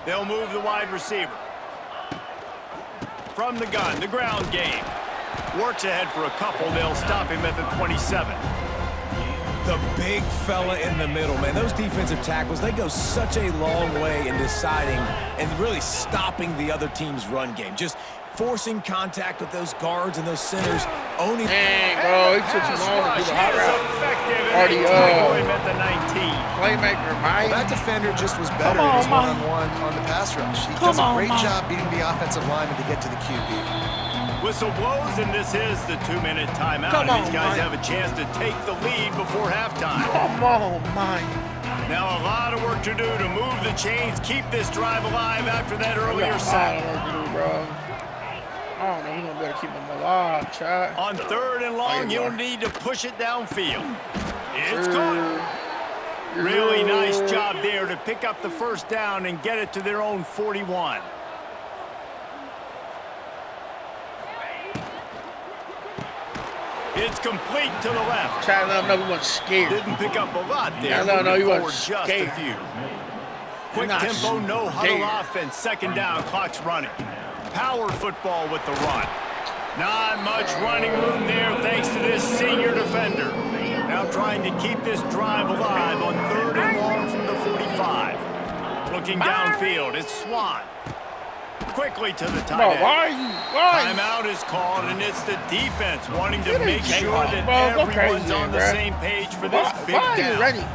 They'll move the wide receiver. From the gun, the ground game. Works ahead for a couple. They'll stop him at the 27. The big fella in the middle, man. Those defensive tackles, they go such a long way in deciding and really stopping the other team's run game. Just forcing contact with those guards and those centers. Owning. Dang, bro. He took too long to do the hot route. Already at the 19. Playmaker, Mike. Well, that defender just was better in his one-on-one on the pass rush. He does a great job beating the offensive lineman to get to the QB. Whistle blows, and this is the 2-minute timeout. These guys have a chance to take the lead before halftime. Come on, Mike. Now a lot of work to do to move the chains, keep this drive alive after that earlier sack. I don't know. We're going to better keep them alive, Chad. On 3rd and long, you'll need to push it downfield. It's caught. Really nice job there to pick up the first down and get it to their own 41. It's complete to the left. Chad, let him know he wasn't scared. Didn't pick up a lot there. No, he wasn't just scared. a few. Quick tempo, no huddle offense. 2nd down, clock's running. Power football with the run. Not much running room there thanks to this senior defender. Now trying to keep this drive alive on 3rd and long from the 45. Looking downfield, it's Swan. quickly to the tight Bro, end. why? Timeout is called, and it's the defense wanting to It make ain't sure off, that bro. Go everyone's crazy, on the bro. same page for this big Why are down. you ready?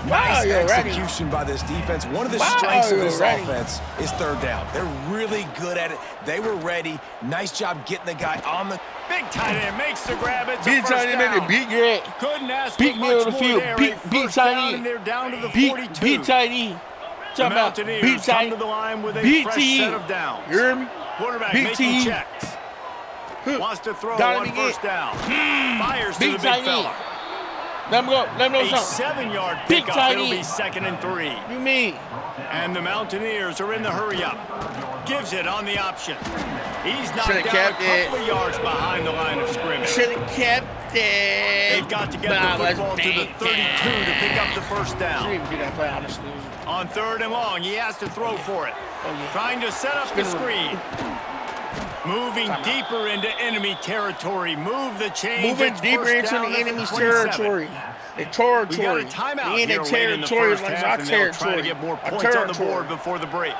Nice you ready? execution by this defense. One of the Why strengths are of you this ready? offense is third down. They're really good at it. They were ready. Nice job getting the guy on the... Big tight end makes the grab. It's a Beat first tight end, down. beat your Couldn't ask beat for me on much the more field. there. Beat First tight down, end. and they're down to the 42. Beat tight end. The Talking about Mountaineers beat tight come to the line with a fresh BT. set of downs. You hear me? Quarterback BT. making checks. Wants to throw Got him on again. first down. Fires to Big the big tight end. fella. Let me go. Let me know A something. 7-yard Big pickup. tight It'll be end. 2nd and 3. You mean? And the Mountaineers are in the hurry-up. Gives it on the option. He's knocked Should've down kept a couple of yards behind the line of scrimmage. Should have kept it. They've got to get the football to the 32 to pick up the first down. Didn't even do that play, honestly. On 3rd and long, he has to throw for it. Oh, yeah. Trying to set up the screen. Moving deeper into enemy territory. Move the chains. Moving It's deeper first into down the at enemy's 27. territory. The We got territory. a timeout The here late in the territory first is like half, our and they'll try to territory. get more Our points on the territory. board before the break.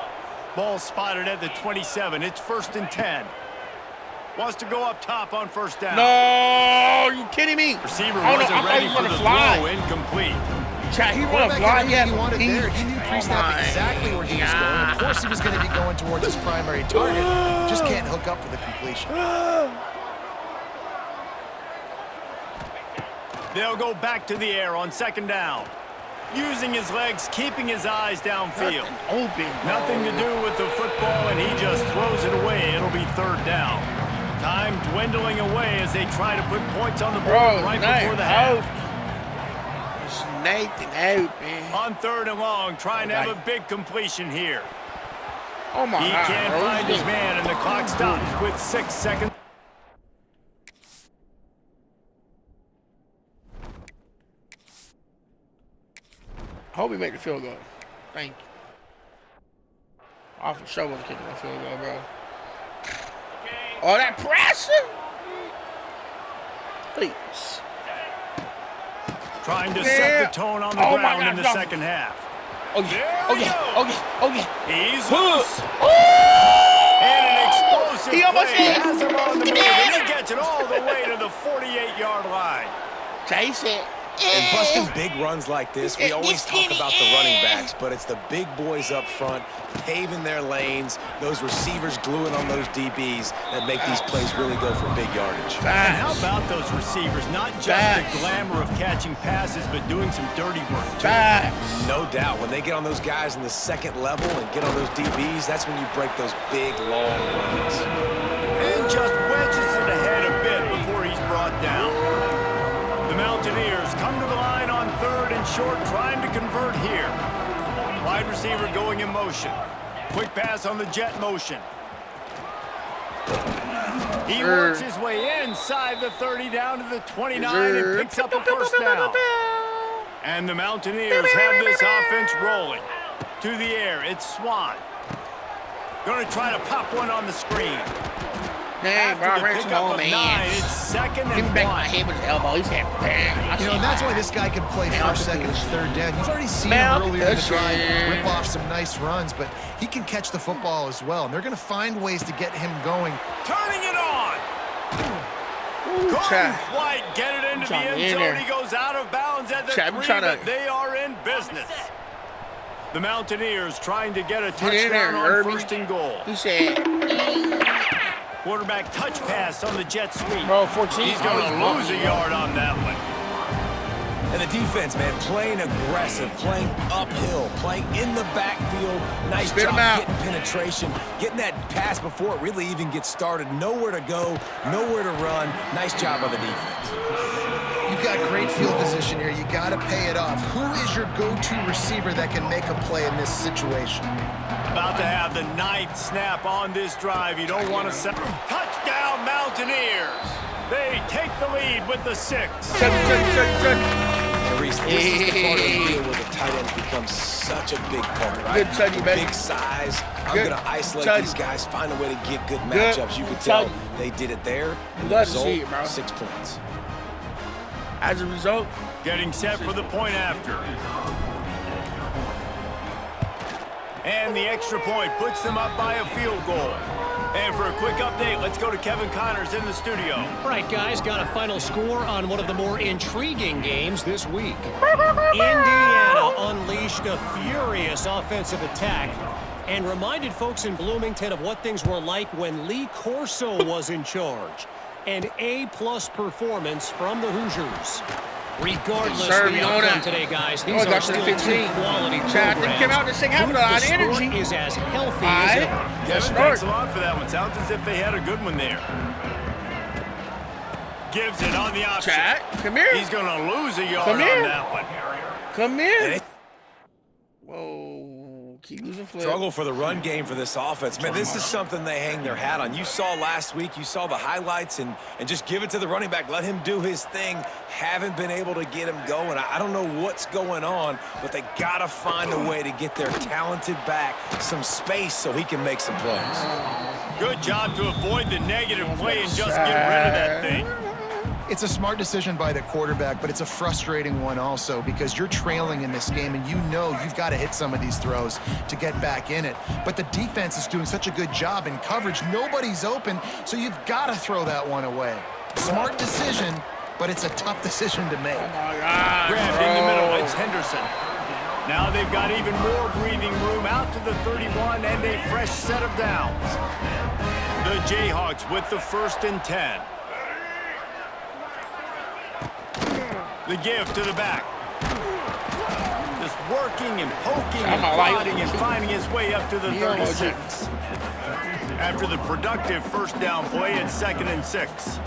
Ball spotted at the 27. It's 1st and 10. Wants to go up top on first down. No, are you kidding me? Receiver I wasn't ready he for wanna the fly. throw. Incomplete. Chat, he wanna Quarterback fly. had everything he wanted there. He knew pre-snap exactly where he was going. Of course he was going to be going towards his primary target. Just can't hook up for the completion. They'll go back to the air on 2nd down. Using his legs, keeping his eyes downfield. Open. Nothing to do with the football, and he just throws it away. It'll be 3rd down. Time dwindling away as they try to put points on the board right before the half. It's Nathan out, man. On 3rd and long, trying to have a big completion here. Oh my He God. can't bro. find his man, and the clock stops with 6 seconds. Hope he made the field goal. Thank you. I for sure wasn't kicking that field goal, bro. Oh, that pressure! Please. Trying to set the tone on the Oh my ground God, in the no. 2nd half. Okay, There he okay, goes. okay. He's Huh. loose. Oh! And an explosive He almost play hit. has him on the He move, and did. he gets it all the way to the 48-yard line. Chase it. And busting big runs like this, we always talk about the running backs, but it's the big boys up front, paving their lanes, those receivers gluing on those DBs that make these plays really go for big yardage. And how about those receivers? Not just the glamour of catching passes, but doing some dirty work, too. No doubt. When they get on those guys in the 2nd level and get on those DBs, that's when you break those big, long runs. And just wedges it ahead a bit before he's brought down. The Mountaineers come to the line on 3rd and short, trying to convert here. Wide receiver going in motion. Quick pass on the jet motion. He works his way inside the 30 down to the 29 and picks up a first down. And the Mountaineers have this offense rolling. To the air, it's Swan. Going to try to pop one on the screen. Dang, bro, After the Rich pickup of man. 9, it's 2nd Give me and back my 1. head with his elbow. He's had bang. You know, and that's why this guy can play 1st, 2nd, and 3rd down. You've already seen him earlier in the drive rip off some nice runs, but he can catch the football as well. And they're going to find ways to get him going. Turning it on. Couldn't quite get it into the end zone. He goes out of bounds at the 3, but they are in business. The Mountaineers trying to get a touchdown on 1st and goal. He said, quarterback touch pass on the jet sweep. Bro, 14. He's going to lose a yard on that one. And the defense, man, playing aggressive, playing uphill, playing in the backfield. Nice job getting penetration, getting that pass before it really even gets started. Nowhere to go, nowhere to run. Nice job by the defense. You've got great field position here. You got to pay it off. Who is your go-to receiver that can make a play in this situation? About to have the 9th snap on this drive. You don't want to set. Touchdown, Mountaineers. They take the lead with the 6. And Reese, this is the part of the field where the tight end becomes such a big part, right? Good study, baby. Big size. I'm going to isolate these guys, find a way to get good matchups. You can tell they did it there. And the result, 6 points. As a result, getting set for the point after. And the extra point puts them up by a field goal. And for a quick update, let's go to Kevin Connors in the studio. All right, guys, got a final score on one of the more intriguing games this week. Indiana unleashed a furious offensive attack and reminded folks in Bloomington of what things were like when Lee Corso was in charge. An A-plus performance from the Hoosiers. Regardless of the outcome today, guys, these are still two quality programs. Came out this thing having a lot of energy. Is as healthy as ever. Kevin, thanks a lot for that one. Sounds as if they had a good one there. Gives it on the option. Chat, come here. He's going to lose a yard on that one. Come here. Whoa. Keep losing flip. Struggle for the run game for this offense. Man, this is something they hang their hat on. You saw last week, you saw the highlights, and just give it to the running back. Let him do his thing. Haven't been able to get him going. I don't know what's going on, but they got to find a way to get their talented back some space so he can make some plays. Good job to avoid the negative play and just get rid of that thing. It's a smart decision by the quarterback, but it's a frustrating one also because you're trailing in this game and you know you've got to hit some of these throws to get back in it. But the defense is doing such a good job in coverage. Nobody's open, so you've got to throw that one away. Smart decision, but it's a tough decision to make. Oh my God, Grabbed in the middle, it's Henderson. Now they've got even more breathing room out to the 31 and a fresh set of downs. The Jayhawks with the 1st and 10. The give to the back. Just working and poking and prodding and finding his way up to the 36. After the productive first down play, it's 2nd and 6.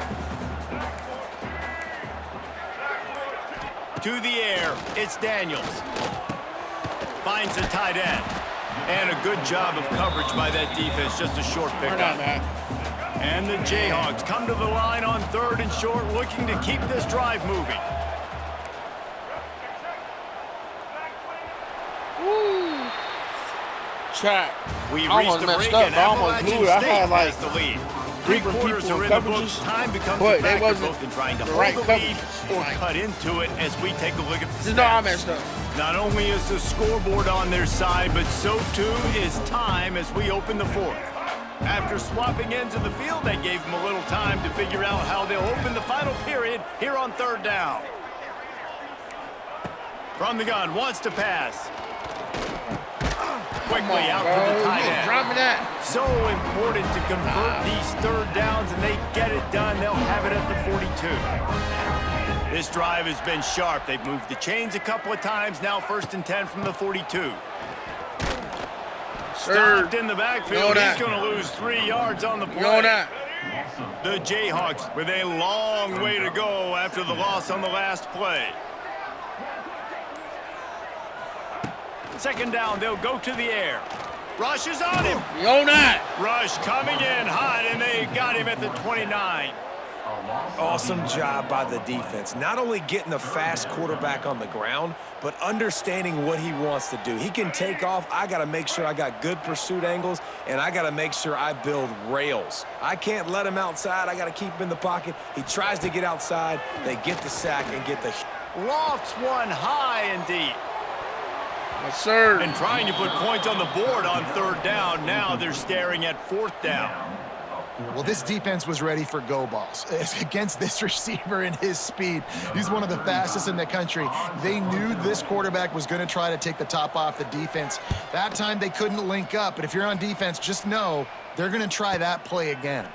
To the air, it's Daniels. Finds the tight end. And a good job of coverage by that defense, just a short pickup. And the Jayhawks come to the line on 3rd and short, looking to keep this drive moving. Chat. We almost reached the messed break up. and I almost Appalachian blew it. I State had like has the lead. 3 Quarters people are in in the books. coverages, Time becomes but a they factor wasn't both in trying to the hold right the lead coverages. or Like, cut into it as we take a look at the you know I stats. messed up. Not only is the scoreboard on their side, but so too is time as we open the 4th. After swapping ends of the field, that gave them a little time to figure out how they'll open the final period here on 3rd down. From the gun, wants to pass. Quickly out to the tight end. Dropping that. So important to convert these 3rd downs, and they get it done. They'll have it at the 42. This drive has been sharp. They've moved the chains a couple of times. Now 1st and 10 from the 42. Stopped in the backfield. He's going to lose 3 yards on the play. The Jayhawks with a long way to go after the loss on the last play. 2nd down, they'll go to the air. Rush is on him. Rush coming in hot, and they got him at the 29. Awesome job by the defense. Not only getting the fast quarterback on the ground, but understanding what he wants to do. He can take off. I got to make sure I got good pursuit angles, and I got to make sure I build rails. I can't let him outside. I got to keep him in the pocket. He tries to get outside. They get the sack and get the... Lofts one high and deep. Yes, sir. And trying to put points on the board on 3rd down. Now they're staring at 4th down. Well, this defense was ready for go balls against this receiver and his speed. He's one of the fastest in the country. They knew this quarterback was going to try to take the top off the defense. That time they couldn't link up, but if you're on defense, just know they're going to try that play again.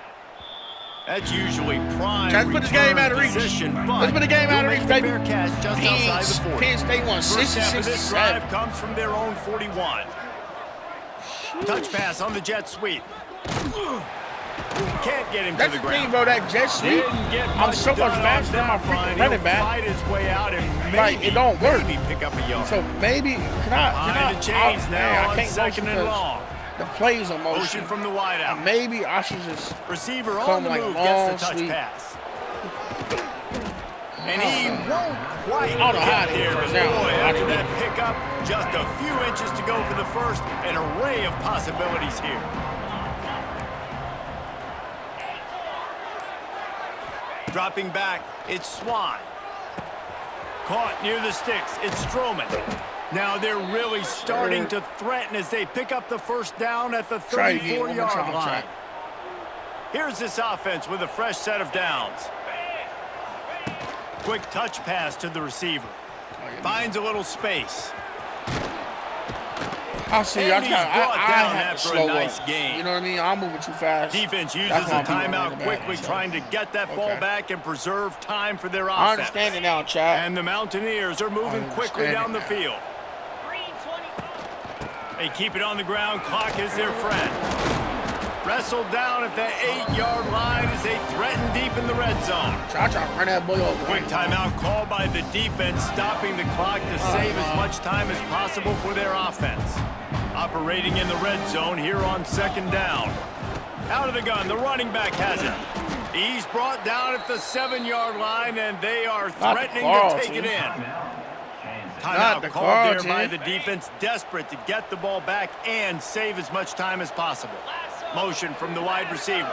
That's usually prime. Let's put this game out of reach. Let's put the game out of reach, baby. Just outside the 40. Penn State won 66 this drive comes from their own 41. Touch pass on the jet sweep. Can't get him That's to the the thing, ground. bro. That jet sweep, I'm so much faster than my freaking running back. Fight his way out and maybe, like, it don't work. Maybe pick up a yard. So maybe, can I the chains now on I can't 2nd and long. The plays on motion. Motion from the wide out. Maybe I should just receiver come on the like move long gets the touch sweep. pass. And he won't quite I don't know how get to there, do but it now. boy, after that pickup, just a few inches to go for the 1st, an array of possibilities here. Dropping back, it's Swan. Caught near the sticks, it's Stroman. Now they're really starting to threaten as they pick up the first down at the 34-yard line. Here's this offense with a fresh set of downs. Quick touch pass to the receiver. Finds a little space. I see. I have to slow nice up. Game. You know what I mean? I'm moving too fast. Defense uses a timeout quickly, trying to get that ball back and preserve time for their offense. I understand it now, Chad. And the Mountaineers are moving quickly down the field. They keep it on the ground. Clock is their friend. Wrestled down at the 8-yard line as they threaten deep in the red zone. Try to run that boy over. Quick timeout called by the defense, stopping the clock to save as much time as possible for their offense. Operating in the red zone here on second down. Out of the gun, the running back has it. He's brought down at the 7-yard line, and they are threatening to take it in. Timeout called there by the defense, desperate to get the ball back and save as much time as possible. Motion from the wide receiver.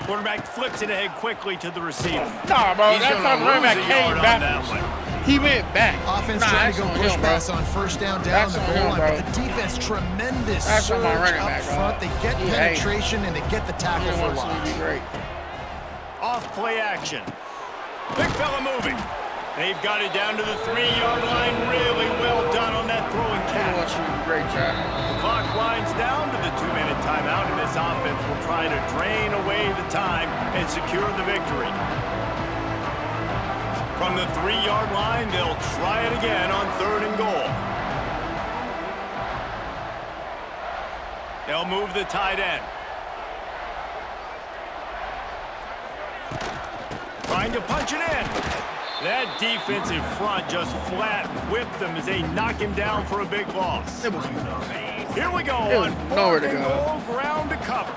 Quarterback flips it ahead quickly to the receiver. Nah, bro, that time running back came back. He went back. Offense trying to go push pass on first down the goal line, but the defense tremendous surge up front. They get penetration and they get the tackle for loss. Off play action. Big fella moving. They've got it down to the 3-yard line. Really well done on that throw and catch. Great job. The clock winds down to the 2-minute timeout, and this offense will try to drain away the time and secure the victory. From the 3-yard line, they'll try it again on 3rd and goal. They'll move the tight end. Trying to punch it in. That defense in front just flat whipped them as they knock him down for a big loss. Here we go on 4th and goal, ground to cover.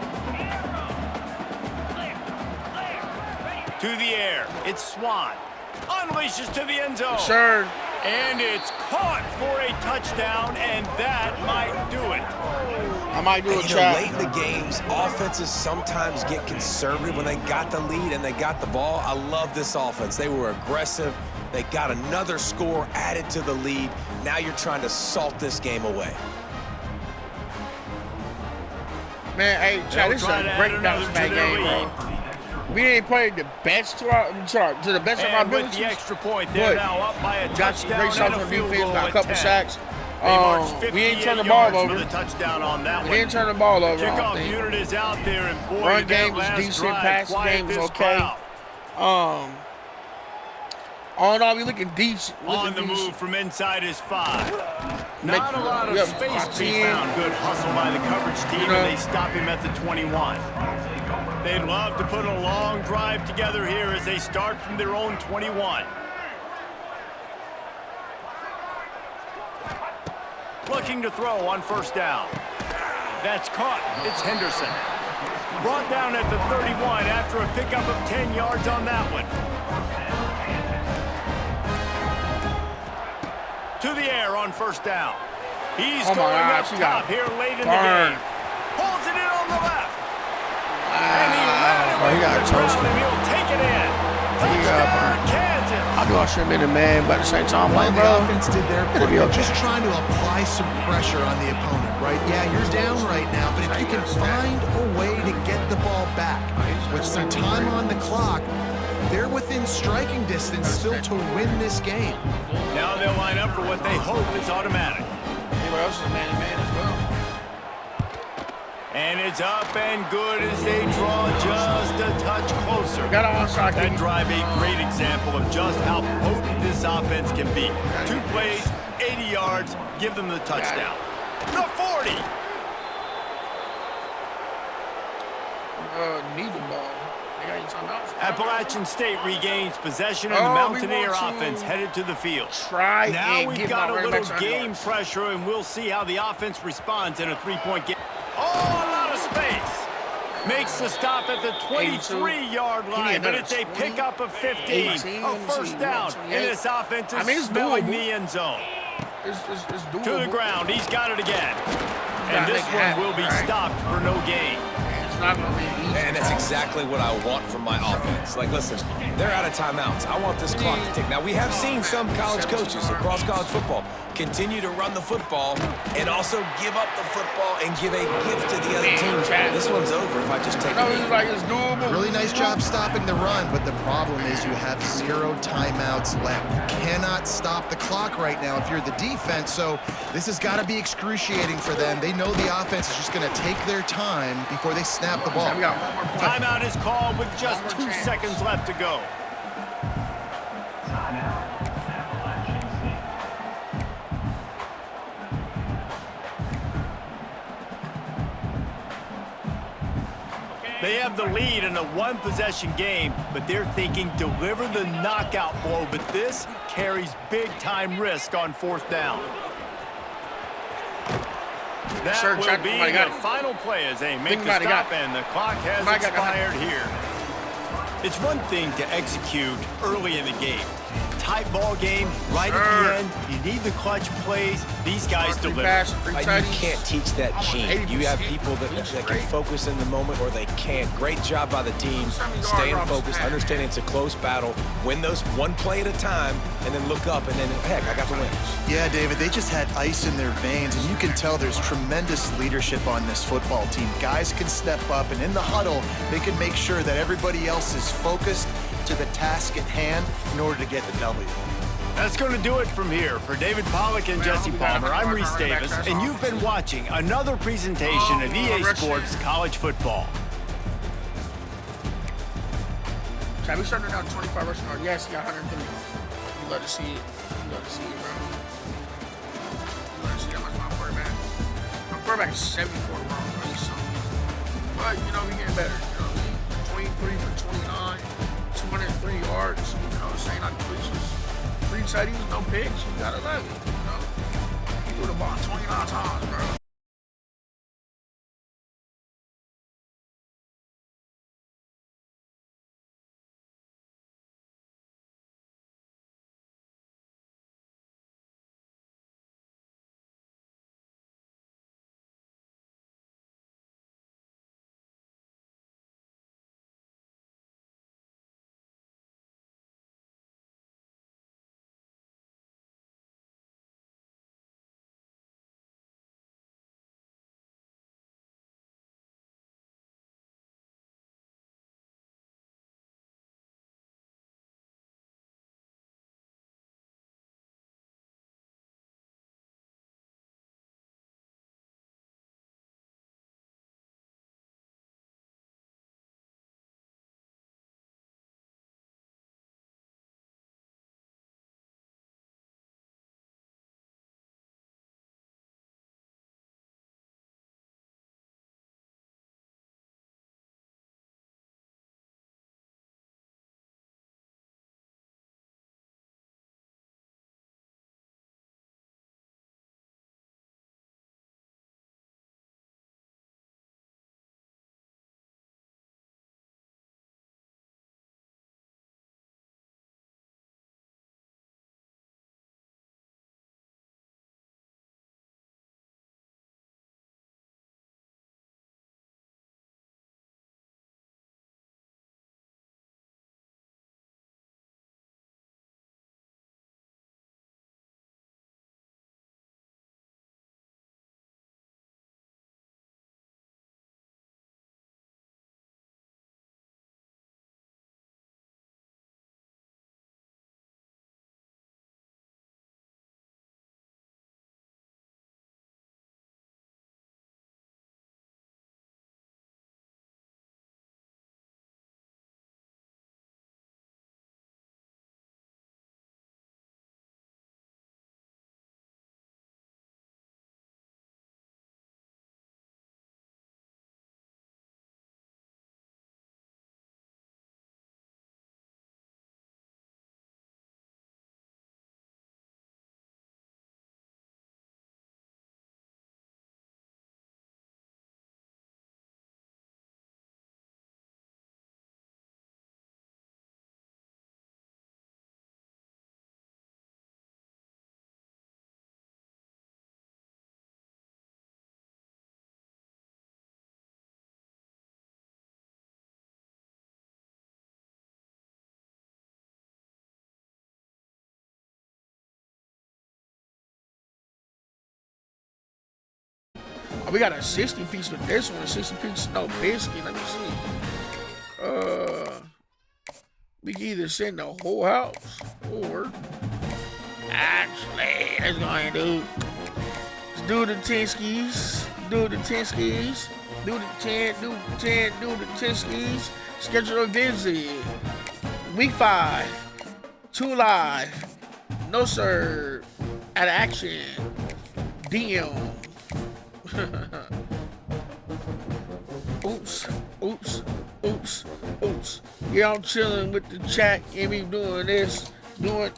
To the air, it's Swan. Unleashes to the end zone. Sure. And it's caught for a touchdown, and that might do it. I might do a late in the games, offenses sometimes get conservative when they got the lead and they got the ball. I love this offense. They were aggressive. They got another score added to the lead. Now you're trying to salt this game away. Man, hey, Chad, this is a great bounce back game, bro. We ain't played the best to the best of our abilities. With the extra point, they're now up by a touchdown. Great shots on defense, got a couple sacks. We ain't turn the ball over. The touchdown on that we didn't turn the ball over. Kickoff unit is out there, and boy, run game was decent. Pass game was okay. All in all, we looking decent. On the move from inside his 5. Not a lot of space to be found. Good hustle by the coverage team, and they stop him at the 21. They'd love to put a long drive together here as they start from their own 21. Looking to throw on first down. That's caught. It's Henderson. Brought down at the 31 after a pickup of 10 yards on that one. To the air on first down. He's going up top here late in the game. Pulls it in on the left. And he ran it with the ground, and he'll take it in. Touchdown, Kansas. I knew I should have been a man, but at the same time, well, like, the bro, offense did their part. They're just trying to apply some pressure on the opponent, right? Yeah, you're down right now, but if you can find a way to get the ball back with some time on the clock, they're within striking distance still to win this game. Now they'll line up for what they hope is automatic. Anybody else is man-to-man as well. And it's up and good as they draw just a touch closer. Got an onside kick. That drive a great example of just how potent this offense can be. 2 plays, 80 yards, give them the touchdown. The 40. Need the ball. Appalachian State regains possession, and the Mountaineer offense headed to the field. Now we've got a little game pressure, and we'll see how the offense responds in a 3-point game. Oh, a lot of space. Makes the stop at the 23-yard line, but it's a pickup of 15. A first down, and this offense is smelling the end zone. To the ground, he's got it again. And this one will be stopped for no gain. It's not going to be easy. And that's exactly what I want from my offense. Like, listen, they're out of timeouts. I want this clock to tick. Now, we have seen some college coaches across college football continue to run the football and also give up the football and give a gift to the other team. This one's over if I just take it. Like it's doable. Really nice job stopping the run, but the problem is you have 0 timeouts left. You cannot stop the clock right now if you're the defense, so this has got to be excruciating for them. They know the offense is just going to take their time before they snap the ball. Timeout is called with just 2 seconds left to go. They have the lead in a 1-possession game, but they're thinking deliver the knockout blow, but this carries big-time risk on 4th down. That will be the final play as they make the stop, and the clock has expired here. It's one thing to execute early in the game. Tight ball game, right at the end. You need the clutch plays. These guys deliver. You can't teach that gene. You have people that can focus in the moment or they can't. Great job by the team, staying focused, understanding it's a close battle, win those one play at a time, and then look up, and then, heck, I got the win. Yeah, David, they just had ice in their veins, and you can tell there's tremendous leadership on this football team. Guys can step up, and in the huddle, they can make sure that everybody else is focused to the task at hand in order to get the W. That's going to do it from here. For David Pollack and Jesse Palmer, I'm Reese Davis, and you've been watching another presentation of EA Sports College Football. Shall we starting out 25 rushing yards? Yes, he got 103. You love to see it. You love to see it, bro. You love to see that much my quarterback. My quarterback is 74, bro. He's so good. But, you know, we getting better. You know what I mean? 23 for 29. 203 yards, you know, saying on completions. 3 tutties, no picks, you got 11, you know. He threw the ball 29 times, bro. Oh, we got a 60 piece with this one. 60 piece, no biscuit. Let me see. We can either send the whole house or actually, let's go ahead and do the 10 skis. Do the 10 skis. Do the 10, do the 10, do the 10 skis. Schedule a visit. Week 5. 2 live. No sir. At action. DM. Oops. Oops. Oops. Oops. Yeah, I'm chilling with the chat and me doing this. Doing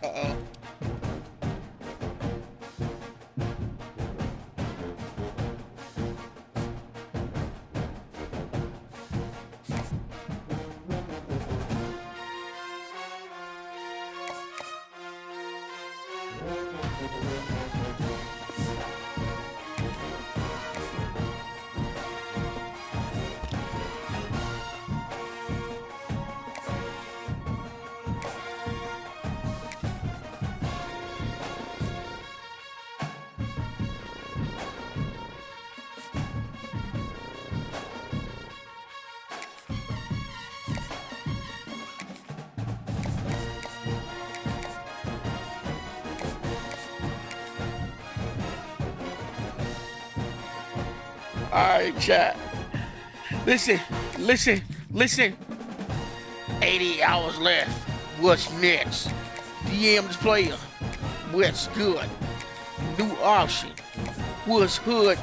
Alright, chat. Listen. 80 hours left. What's next? DM this player. What's good? New option. What's hood?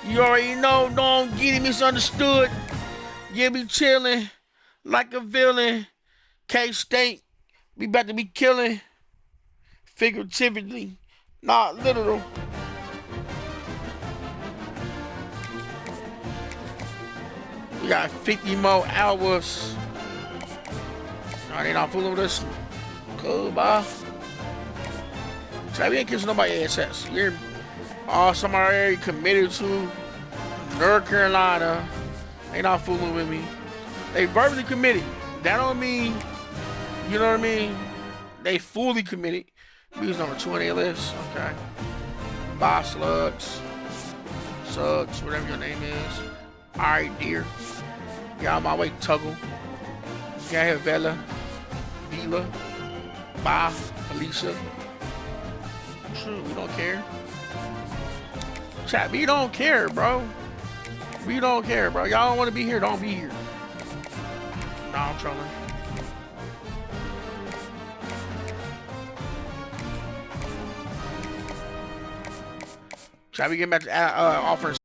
You already know, don't get it misunderstood. You be chilling like a villain. K-State, we about to be killing. Figuratively, not literal. We got 50 more hours. Nah, they not fooling with us. Cool, bye. So we ain't kissing nobody SS. You hear me? Somebody already committed to North Carolina. They not fooling with me. They verbally committed. That don't mean, you know what I mean? They fully committed. We was number 20 list. Okay. Bye, slugs. Sugs, whatever your name is. Alright, dear. Yeah, on my way, Tuggle. Got here, Vela. Bye, Felicia. True, we don't care. Chat, we don't care, bro. We don't care, bro. Y'all don't want to be here, don't be here. Nah, I'm trolling. Chat, we get back to offering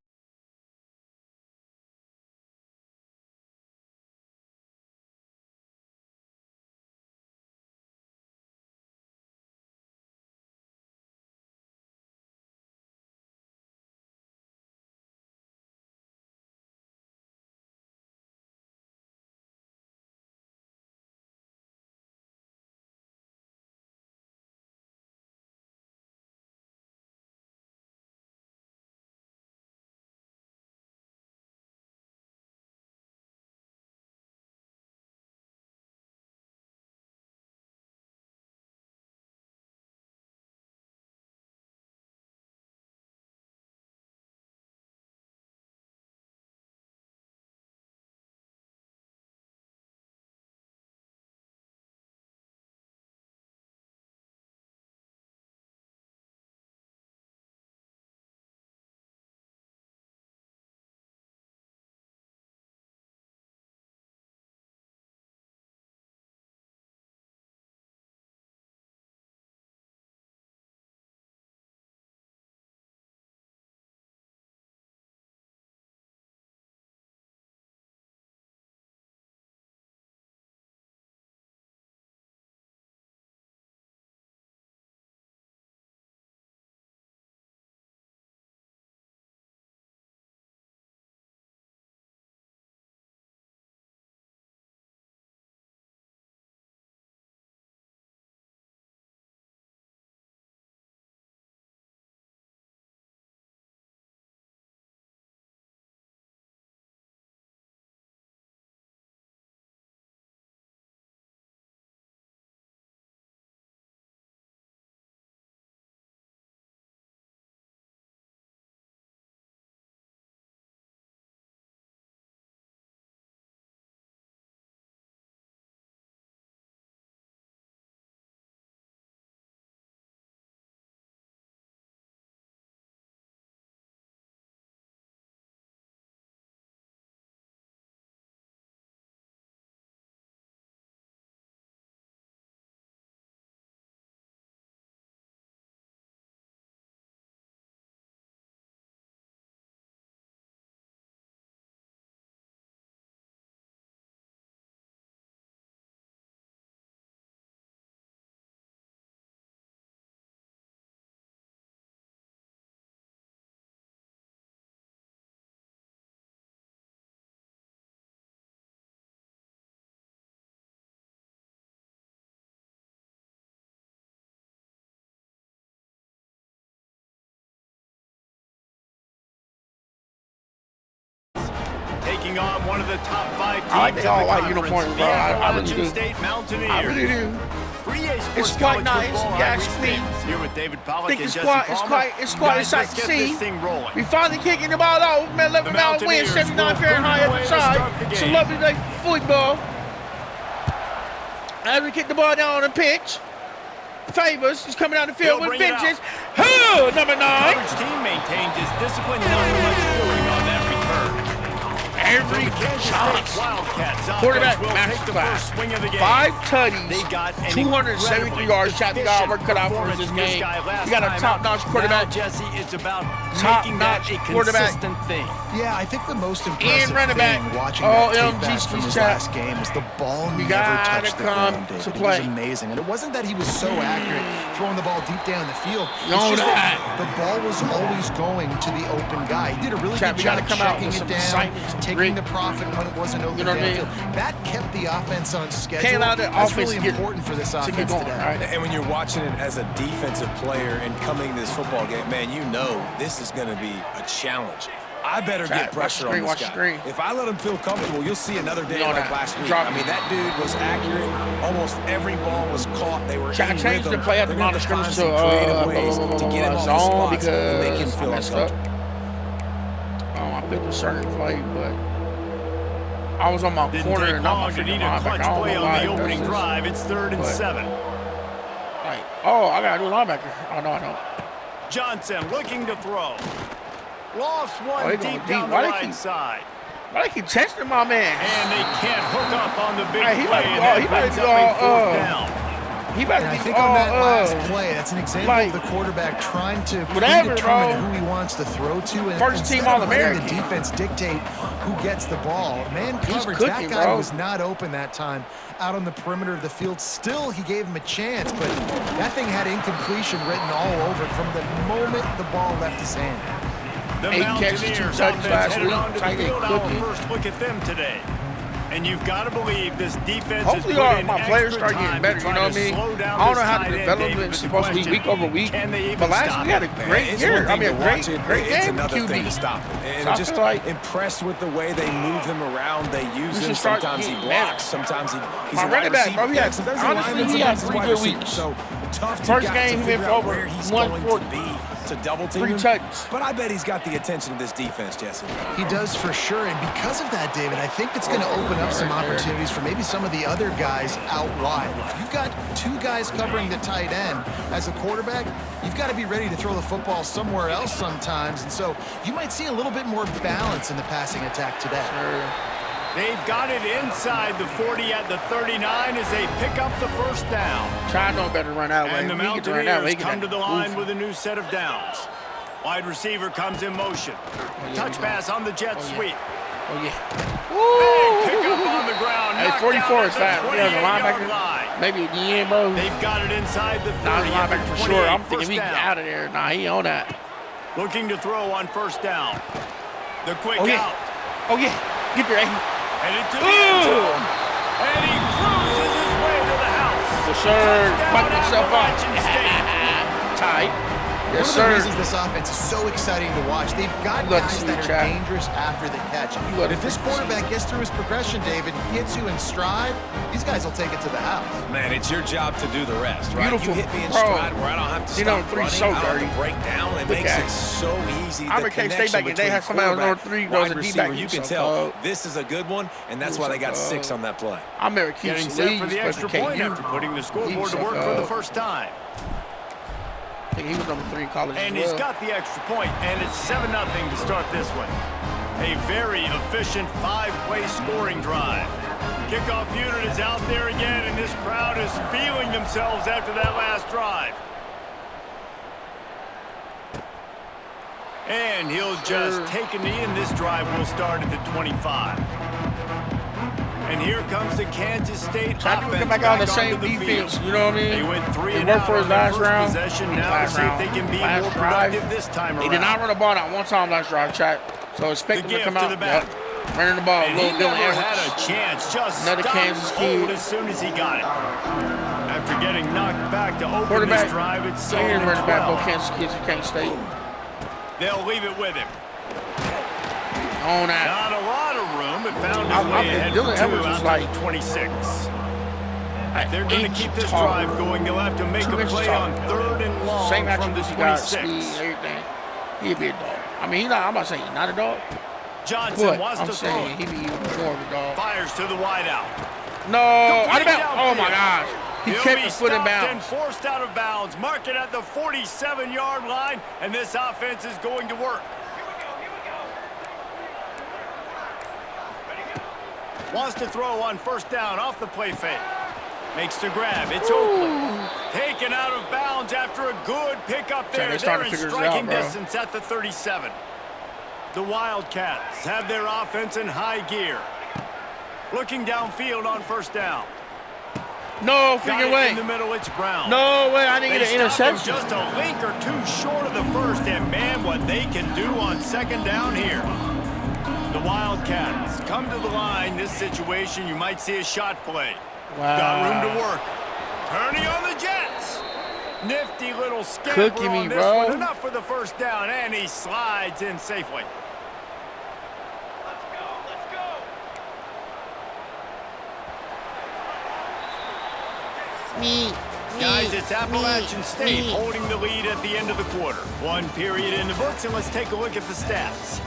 taking on one of the top 5 teams I like in the all the white conference, uniforms, bro. the I really Appalachian do. State Mountaineers. I really do. For EA Sports It's quite College nice. Football, You I'm actually Reese Davis, here with David Pollack think and it's Jesse quite Palmer. exciting Guys, to let's get see. this thing rolling. We finally kicking the ball out. Man, let me now win 79 Fahrenheit at the side. It's a lovely day for football. As we kick the ball down on the pitch, Favors is coming out the field with vengeance. Number 9. Coverage team maintained his discipline, not much scoring on that return. Every shot. Quarterback masterclass. 5 tutties, 273 yards. Chad got work cut out for us this game. You got a top-notch quarterback. Jesse, it's about Top-notch quarterback. thing. Yeah, I think the most impressive running thing back. watching that tape OMG back from his chat. last game is the ball never gotta touched the come ground, David. to It play. was amazing. And it wasn't that he was so accurate throwing the ball deep down the field. It's Know just that. the ball was always going to the open guy. He did a really Chat, good we gotta job come out checking with it some down, excitement, taking grit. the profit when it wasn't open You know what I mean? downfield. That kept the offense on schedule. Can't allow the That's offense really to get- important for this to get offense going, today. right? And when you're watching it as a defensive player and coming to this football game, man, you know this is going to be a challenge. I better Chat, get pressure on watch this the guy. screen. If I let him feel comfortable, you'll see another day You know like that. last week. Drop I mean, it. that dude was accurate. Almost every ball was caught. They were Chat, in change the rhythm. play at the They're line gonna of scrimmage find to some creative ways to get him off the zone spots and make him because I feel messed up. uncomfortable. I picked a certain play, but I was on my Didn't corner take and not my long to freaking need a linebacker. clutch I don't play know on why the it does opening this. drive. It's 3rd and But- 7. Like, oh, I gotta do a linebacker. Oh no, I don't. Johnson looking to throw. Lofts one they deep going deep. down the Why they right keep- side. Why they keep testing my man? And they can't hook up on the big Hey, he play, better be and all- that he better brings be up all, a 4th down. He better And I be think on that last all play, that's an example like, of the quarterback trying to whatever, predetermine bro. who he wants to throw to. And First instead team of letting All-American. the defense dictate who gets the ball. Man He's coverage, cooking, that guy bro. was not open that time out on the perimeter of the field. Still, he gave him a chance, but that thing had incompletion written all over it from the moment the ball left his hand. The 8 catches, 2 Mountaineers touchdowns offense last headed week. onto the Tight end field. Our cooking. first look at them today. And you've got to believe this defense Hopefully has put in my players extra start getting time better, to you try know what to I mean? slow down I don't know this how tight the end, development David, is but the supposed to be question, week over week. can they even But last stop week we had a it? great It's year. one I thing mean, a to great watch it, great it's game another QB. thing to stop it. And So I I'm just feel like impressed with the way they move him around. They use we him. should start Sometimes he getting blocks. better. Sometimes he's My a wide running back, receiver. bro, he had- Sometimes he's a honestly, lineman, he had sometimes he's 3 wide good receiver. weeks. So tough to First get game, to he figure went out for where he's 140. going to be to double team 3 him. touchdowns. But I bet he's got the attention of this defense, Jesse. He does for sure, and because of that, David, I think it's going to open up some opportunities for maybe some of the other guys out wide. If you've got 2 guys covering the tight end as a quarterback, you've got to be ready to throw the football somewhere else sometimes, and so you might see a little bit more balance in the passing attack today. They've got it inside the 40 at the 39 as they pick up the first down. Try no better run out way. And the We get to run that way. Mountaineers come to the line with a new set of downs. Wide receiver comes in motion. Touch pass on the jet sweep. Oh yeah. Big pick up on the ground. Hey, knocked 44 down is at fast. the We have a 28-yard linebacker. line. Maybe at the end, bro. They've got it inside the 30 Nah, he's at the linebacker for 28, sure. I'm thinking first we get down. out of there. Nah, he on that. Looking to throw on first down. The quick Oh yeah. out. Oh yeah. Get there. Headed to the end zone. And he cruises his way to the house. Yes, sir. Touchdown, Fight myself up. Appalachian State. Tight. Yes, One of the sir. reasons this offense is so exciting to watch, they've got You love to guys see that it, are Chad. dangerous after the catch. You love If to this see it. quarterback gets through his progression, David, hits you in stride, these guys will take it to the house. Man, it's your job to do the rest, right? Beautiful, You hit me in bro. stride where I don't have to You know, stop 3 running. so I don't have dirty. to break down. It Look makes at it it. so easy. I remember K-State back in the day had somebody on number 3 that was a wide D-back. receiver. He You was can so tell cold. this is a good one, and that's He why was they got so 6 cold. on that play. I remember Keith Getting set for the Lees, extra but point KU. after putting the He scoreboard was to so work for the cold. first time. I think he was number 3 in college And as he's well. got the extra point, and it's 7-0 to start this one. A very efficient 5-play scoring drive. Kickoff unit is out there again, and this crowd is feeling themselves after that last drive. And he'll just take a knee, and this drive will start at the 25. And here comes the Kansas State Tried to offense come back out on the onto same the defense, field. you know what I mean? They went 3 They and worked out for his on their last first round. possession. Now Last to see if round. they can be Last more drive. productive this time He around. did not run the ball not one time last drive, chat. So expect him to gift come to out. the back. Yep. Running the ball. And he Little Dylan never had a Edwards. chance. Just Another stopped Kansas cold kid. as soon as he got it. After getting knocked back to open Quarterback. this drive, it's So here's 2nd running and back, both 12. Kansas kids at Kansas State. They'll leave it with him. On that. Not a lot of room. but found his way ahead for 2 out like of 26. If they're going to keep this drive going, they'll have to make a play on 3rd and long from the 26. He'd be a dog. I mean, he's not. I'm not saying he's not a dog. Johnson wants to throw it. He'd be even more of a dog. Fires to the wideout. No, oh my gosh. He kept his foot in bounds. And forced out of bounds. Mark it at the 47-yard line, and this offense is going to work. Wants to throw on 1st down off the play fake. Makes the grab. It's Oakland. Taken out of bounds after a good pickup there. They're in striking distance at the 37. The Wildcats have their offense in high gear. Looking downfield on 1st down. No freaking way. In the middle, it's Brown. No way. I didn't get an interception. Just a link or 2 short of the 1st, and man, what they can do on 2nd down here. The Wildcats come to the line. This situation, you might see a shot play. Wow. Got room to work. Turning on the Jets. Nifty little scamper on this one. Enough for the 1st down, and he slides in safely. Guys, it's Appalachian State holding the lead at the end of the quarter. 1 period in the books, and let's take a look at the stats.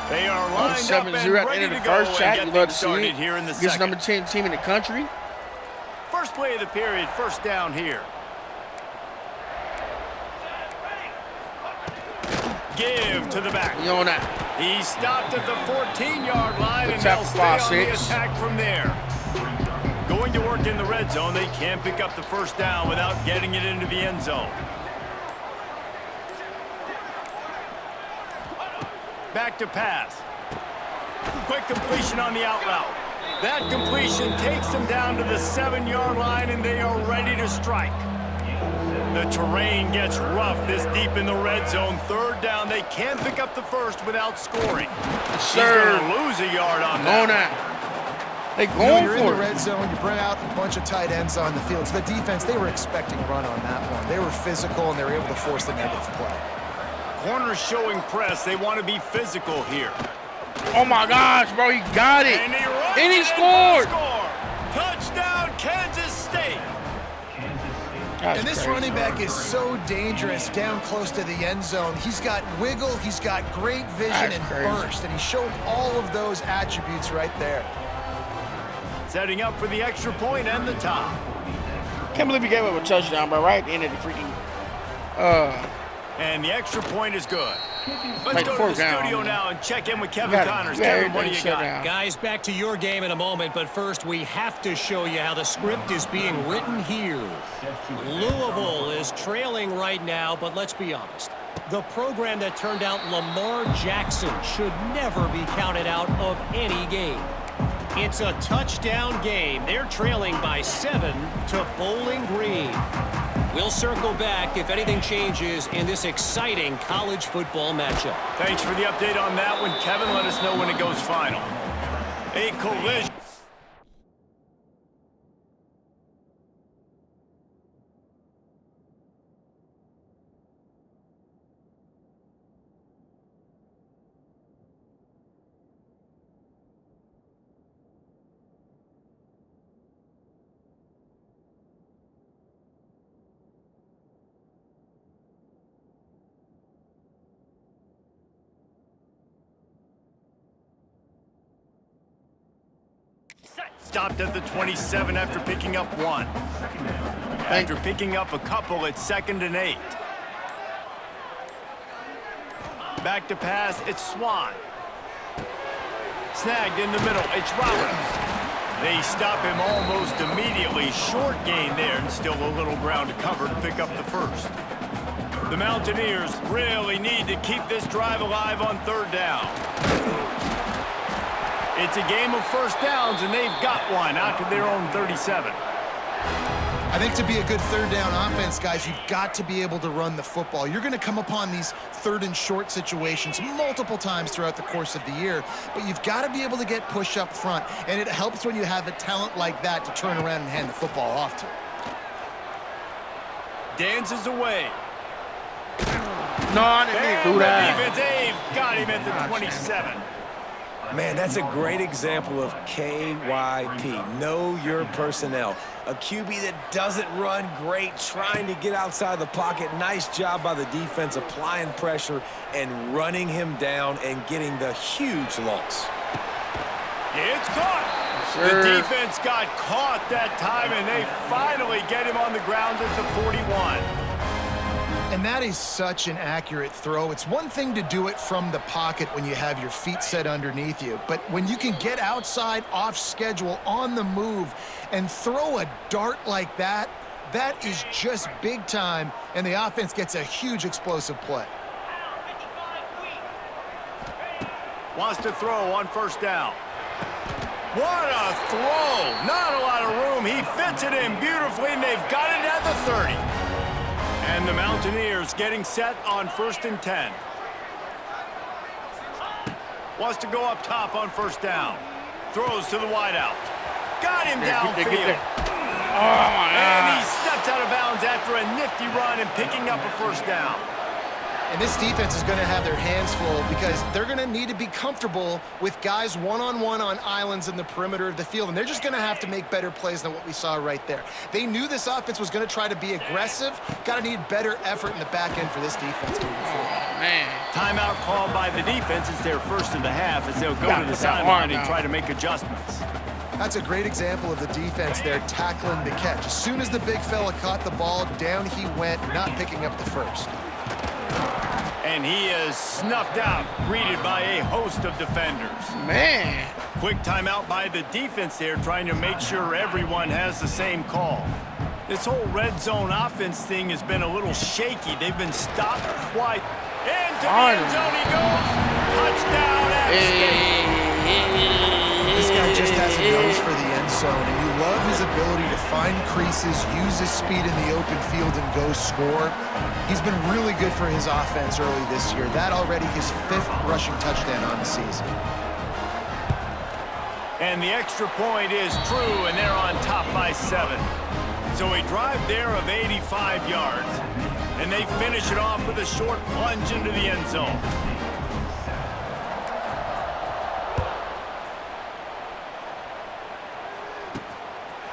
They are lined up and ready to go and get things started here in the second. This number 10 team in the country. First play of the period, 1st down here. Give to the back. You on that? He stopped at the 14-yard line, and they'll stay on the attack from there. Going to work in the red zone. They can't pick up the 1st down without getting it into the end zone. Back to pass. Quick completion on the out route. That completion takes them down to the 7-yard line, and they are ready to strike. The terrain gets rough this deep in the red zone. 3rd down. They can't pick up the 1st without scoring. He's going to lose a yard on that. They going you're for in the red zone. You bring out a bunch of tight ends on the field. So the defense, they were expecting run on that one. They were physical, and they were able to force the negative play. Corners showing press. They want to be physical here. Oh my gosh, bro, he got it. And he scored. Touchdown, Kansas State. And this running back is so dangerous down close to the end zone. He's got wiggle, he's got great vision and burst, and he showed all of those attributes right there. Setting up for the extra point and the top. Can't believe he gave up a touchdown, bro, right at the end of the freaking and the extra point is good. Let's go to the studio now and check in with Kevin Connors. Kevin, what do you got? Guys, back to your game in a moment, but first we have to show you how the script is being written here. Louisville is trailing right now, but let's be honest. The program that turned out Lamar Jackson should never be counted out of any game. It's a touchdown game. They're trailing by 7 to Bowling Green. We'll circle back if anything changes in this exciting college football matchup. Thanks for the update on that one, Kevin. Let us know when it goes final. A collision. Stopped at the 27 after picking up 1. After picking up a couple, it's 2nd and 8. Back to pass, it's Swan. Snagged in the middle, it's Rollins. They stop him almost immediately. Short gain there, and still a little ground to cover to pick up the 1st. The Mountaineers really need to keep this drive alive on 3rd down. It's a game of 1st downs, and they've got one out to their own 37. I think to be a good 3rd down offense, guys, you've got to be able to run the football. You're going to come upon these 3rd and short situations multiple times throughout the course of the year, but you've got to be able to get push up front, and it helps when you have a talent like that to turn around and hand the football off to. dances away. No, I didn't do that. Defense Dave got him at the 27. Man, that's a great example of KYP. Know your personnel. A QB that doesn't run great, trying to get outside the pocket. Nice job by the defense applying pressure and running him down and getting the huge loss. It's caught. Sure. The defense got caught that time, and they finally get him on the ground at the 41. And that is such an accurate throw. It's one thing to do it from the pocket when you have your feet set underneath you, but when you can get outside, off schedule, on the move, and throw a dart like that, that is just big time, and the offense gets a huge explosive play. Wants to throw on first down. What a throw! Not a lot of room. He fits it in beautifully, and they've got it at the 30. And the Mountaineers getting set on 1st and 10. Wants to go up top on first down. Throws to the wideout. Got him downfield. Oh, my God. And he steps out of bounds after a nifty run and picking up a first down. And this defense is going to have their hands full because they're going to need to be comfortable with guys one-on-one on islands in the perimeter of the field, and they're just going to have to make better plays than what we saw right there. They knew this offense was going to try to be aggressive. Got to need better effort in the back end for this defense moving forward. Man. Timeout called by the defense. It's their first of the half as they'll go to the sideline and try to make adjustments. That's a great example of the defense there tackling the catch. As soon as the big fella caught the ball, down he went, not picking up the first. And he is snuffed out, greeted by a host of defenders. Man. Quick timeout by the defense there, trying to make sure everyone has the same call. This whole red zone offense thing has been a little shaky. They've been stopped twice. Into the end zone he goes. Touchdown at State. This guy just has a nose for the end zone, and you love his ability to find creases, use his speed in the open field, and go score. He's been really good for his offense early this year. That already his 5th rushing touchdown on the season. And the extra point is true, and they're on top by 7. So a drive there of 85 yards, and they finish it off with a short plunge into the end zone.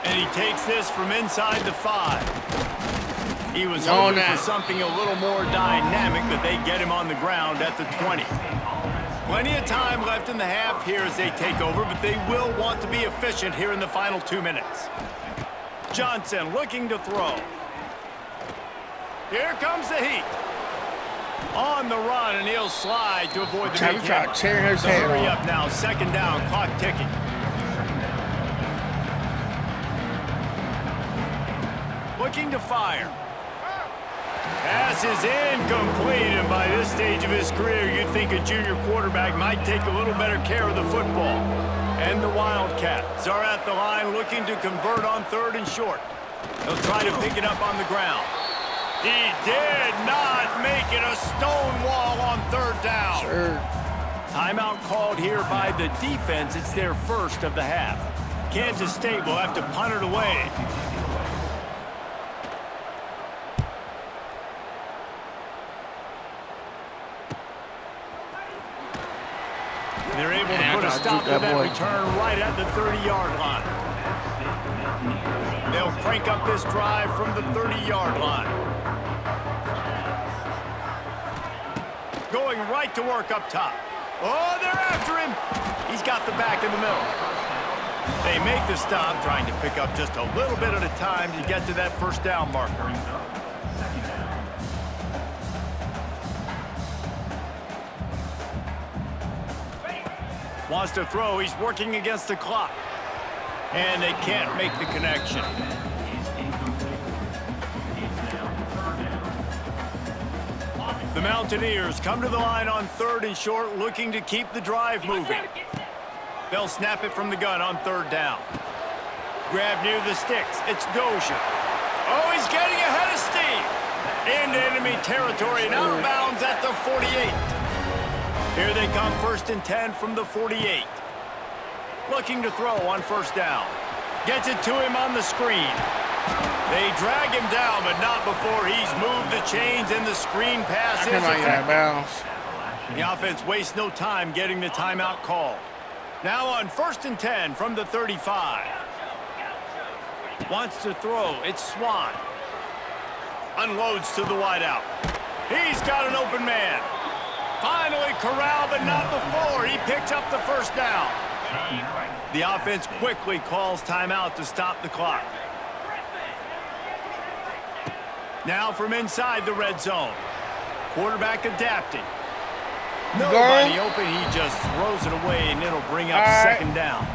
And he takes this from inside the 5. He was hoping for something a little more dynamic, but they get him on the ground at the 20. Plenty of time left in the half here as they take over, but they will want to be efficient here in the final 2 minutes. Johnson looking to throw. Here comes the heat. On the run, and he'll slide to avoid the big hit. So hurry up now, 2nd down, clock ticking. Looking to fire. Pass is incomplete, and by this stage of his career, you'd think a junior quarterback might take a little better care of the football. And the Wildcats are at the line looking to convert on 3rd and short. They'll try to pick it up on the ground. He did not make it, a stone wall on 3rd down. Sure. Timeout called here by the defense. It's their 1st of the half. Kansas State will have to punt it away. They're able to put a stop to that return right at the 30-yard line. They'll crank up this drive from the 30-yard line. Going right to work up top. Oh, they're after him. He's got the back in the middle. They make the stop, trying to pick up just a little bit at a time to get to that 1st down marker. Wants to throw. He's working against the clock. And they can't make the connection. The Mountaineers come to the line on 3rd and short, looking to keep the drive moving. They'll snap it from the gun on 3rd down. Grab near the sticks. It's Dozier. Oh, he's getting ahead of steam. Into enemy territory and out of bounds at the 48. Here they come, 1st and 10 from the 48. Looking to throw on 1st down. Gets it to him on the screen. They drag him down, but not before he's moved the chains and the screen pass is effective. The offense wastes no time getting the timeout called. Now on 1st and 10 from the 35. Wants to throw. It's Swan. Unloads to the wideout. He's got an open man. Finally corralled, but not before. He picks up the first down. The offense quickly calls timeout to stop the clock. Now from inside the red zone. Quarterback adapting. Nobody open. He just throws it away, and it'll bring up second down.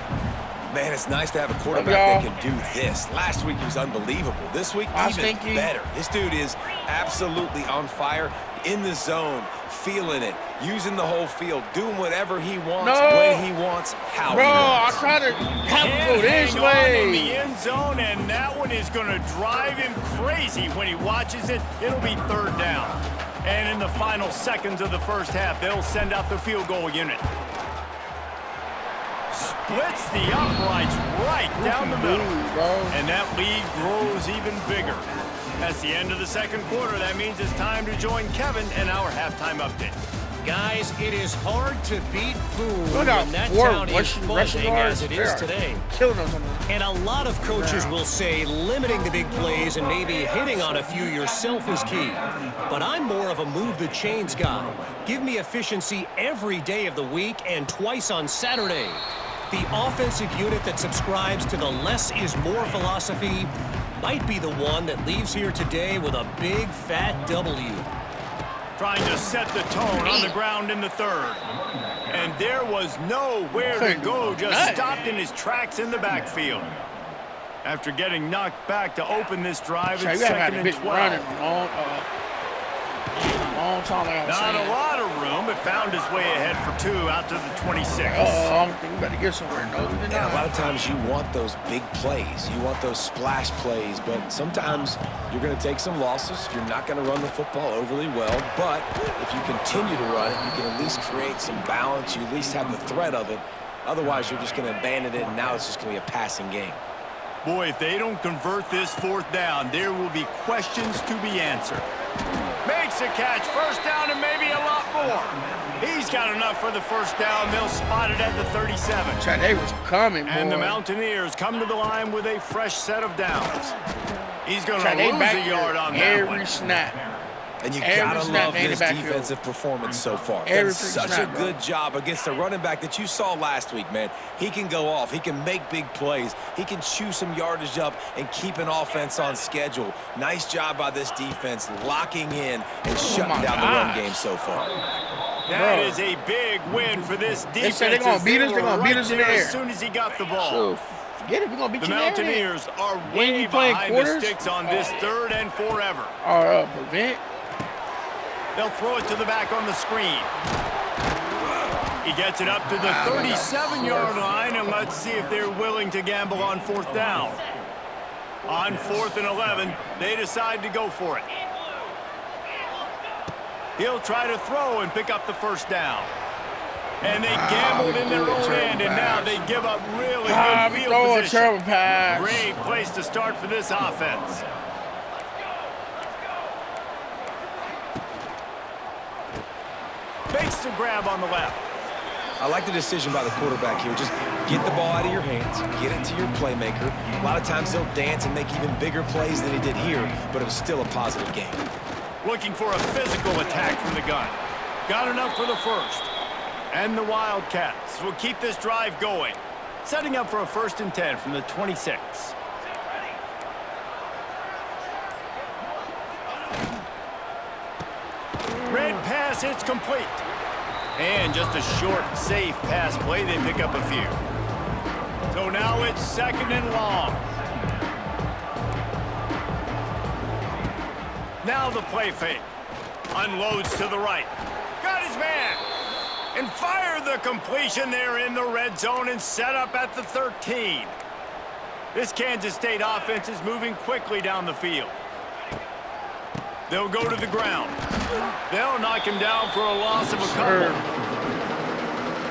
Man, it's nice to have a quarterback that can do this. Last week he was unbelievable. This week, even better. This dude is absolutely on fire, in the zone, feeling it, using the whole field, doing whatever he wants, when he wants, how he wants. I tried to have him go this way. In the end zone, and that one is going to drive him crazy when he watches it. It'll be third down. And in the final seconds of the first half, they'll send out the field goal unit. Splits the uprights right down the middle. And that lead grows even bigger. That's the end of the second quarter. That means it's time to join Kevin in our halftime update. Guys, it is hard to beat Boone when got that 4 town is buzzing as it is today. Killing us on And a lot of coaches will say limiting the big plays and maybe hitting on a few yourself is key. But I'm more of a move the chains guy. Give me efficiency every day of the week and twice on Saturday. The offensive unit that subscribes to the less is more philosophy might be the one that leaves here today with a big fat W. Trying to set the tone on the ground in the third. And there was nowhere to go, just stopped in his tracks in the backfield. After getting knocked back to open this drive, it's 2nd and 12. Not a lot of room, but found his way ahead for 2 out to the 26. I'm thinking about to get somewhere. And a lot of times you want those big plays. You want those splash plays, but sometimes you're going to take some losses. You're not going to run the football overly well, but if you continue to run it, you can at least create some balance. You at least have the threat of it. Otherwise, you're just going to abandon it, and now it's just going to be a passing game. Boy, if they don't convert this 4th down, there will be questions to be answered. Makes a catch, first down, and maybe a lot more. He's got enough for the first down. They'll spot it at the 37. They was coming, boy. And the Mountaineers come to the line with a fresh set of downs. He's going to lose a yard on that every snap. And you gotta love this defensive performance so far. Done such a good job against a running back that you saw last week, man. He can go off. He can make big plays. He can chew some yardage up and keep an offense on schedule. Nice job by this defense locking in and shutting down the run game so far. That is a big win for this defense. They said they're going to beat us. They're going to beat us in the air. As soon as he got the ball. So, forget it. We're going to beat the you in the air. Mountaineers are way behind the sticks on this 3rd and forever. Prevent. They'll throw it to the back on the screen. He gets it up to the 37-yard line, and let's see if they're willing to gamble on 4th down. On 4th and 11, they decide to go for it. He'll try to throw and pick up the first down. And they gambled in their own end, and now they give up really good field position. Great place to start for this offense. Makes the grab on the left. I like the decision by the quarterback here. Just get the ball out of your hands, get it to your playmaker. A lot of times he'll dance and make even bigger plays than he did here, but it was still a positive game. Looking for a physical attack from the gun. Got enough for the first. And the Wildcats will keep this drive going. Setting up for a 1st and 10 from the 26. Red pass, it's complete. And just a short, safe pass play. They pick up a few. So now it's 2nd and long. Now the play fake. Unloads to the right. Got his man. And fired the completion there in the red zone and set up at the 13. This Kansas State offense is moving quickly down the field. They'll go to the ground. They'll knock him down for a loss of a couple.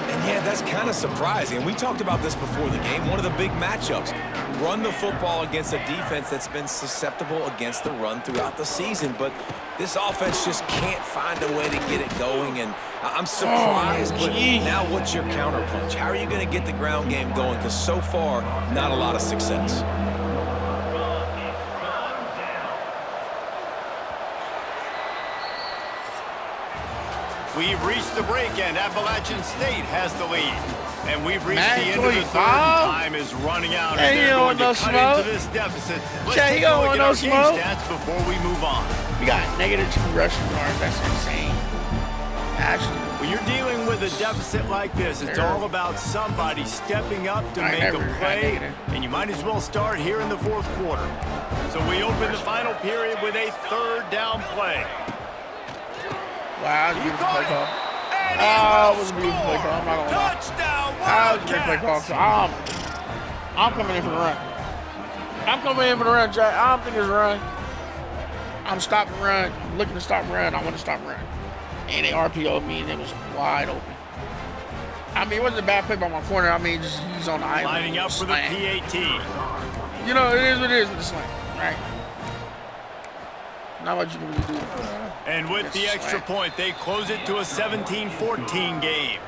And Yeah, that's kind of surprising. We talked about this before the game. One of the big matchups. Run the football against a defense that's been susceptible against the run throughout the season. But this offense just can't find a way to get it going. And I'm surprised, but now what's your counterpunch? How are you going to get the ground game going? Because so far, not a lot of success. We've reached the break, and Appalachian State has the lead. And we've reached Man, the end of the third. Time is running out, and they're going to cut into this deficit. Let's take a look at our game stats before we move on. We got -2 rushing yards. That's insane. Actually, when you're dealing with a deficit like this, it's all about somebody stepping up to make a play, and you might as well start here in the fourth quarter. So we open the final period with a 3rd down play. Wow, that was a beautiful play call. Oh, it was a beautiful play call. I'm not gonna lie. Touchdown, That was a beautiful play call. So I'm coming in for the run. I'm coming in for the run, Jack. I don't think it's a run. I'm stopping run. I'm looking to stop run. I want to stop run. And they RPO'd me, and it was wide open. I mean, it wasn't a bad play by my corner. I mean, just he's on the island. Lining up for the PAT. You know, it is what it is with the slant, right? Not what you can really do. And with the extra point, they close it to a 17-14 game.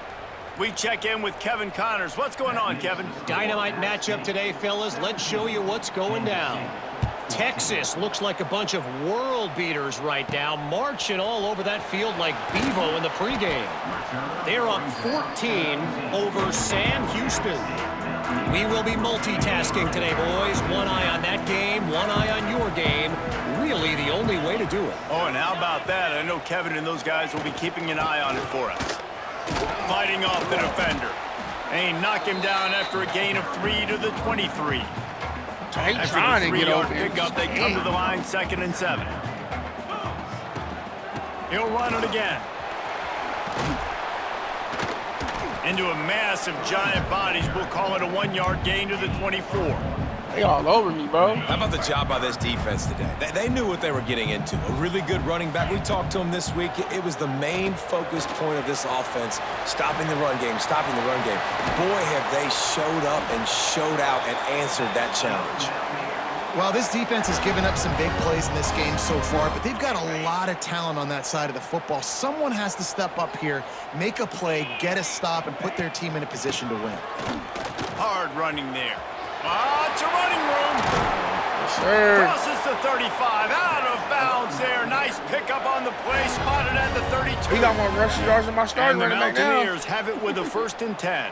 We check in with Kevin Connors. What's going on, Kevin? Dynamite matchup today, fellas. Let's show you what's going down. Texas looks like a bunch of world beaters right now, marching all over that field like Bevo in the pregame. They're up 14 over Sam Houston. We will be multitasking today, boys. One eye on that game, one eye on your game. Really the only way to do it. Oh, and how about that? I know Kevin and those guys will be keeping an eye on it for us. Fighting off the defender. And knock him down after a gain of 3 to the 23. After the 3-yard pickup, they come to the line 2nd and 7. He'll run it again. Into a mass of giant bodies. We'll call it a 1-yard gain to the 24. They all over me, bro. How about the job by this defense today? They knew what they were getting into. A really good running back. We talked to him this week. It was the main focus point of this offense, stopping the run game, stopping the run game. Boy, have they showed up and showed out and answered that challenge. Well, this defense has given up some big plays in this game so far, but they've got a lot of talent on that side of the football. Someone has to step up here, make a play, get a stop, and put their team in a position to win. Hard running there. It's a running room. Yes, sir. Crosses the 35, out of bounds there. Nice pickup on the play, spotted at the 32. He got more rushing yards than my starting running back now. And the Mountaineers have it with a 1st and 10.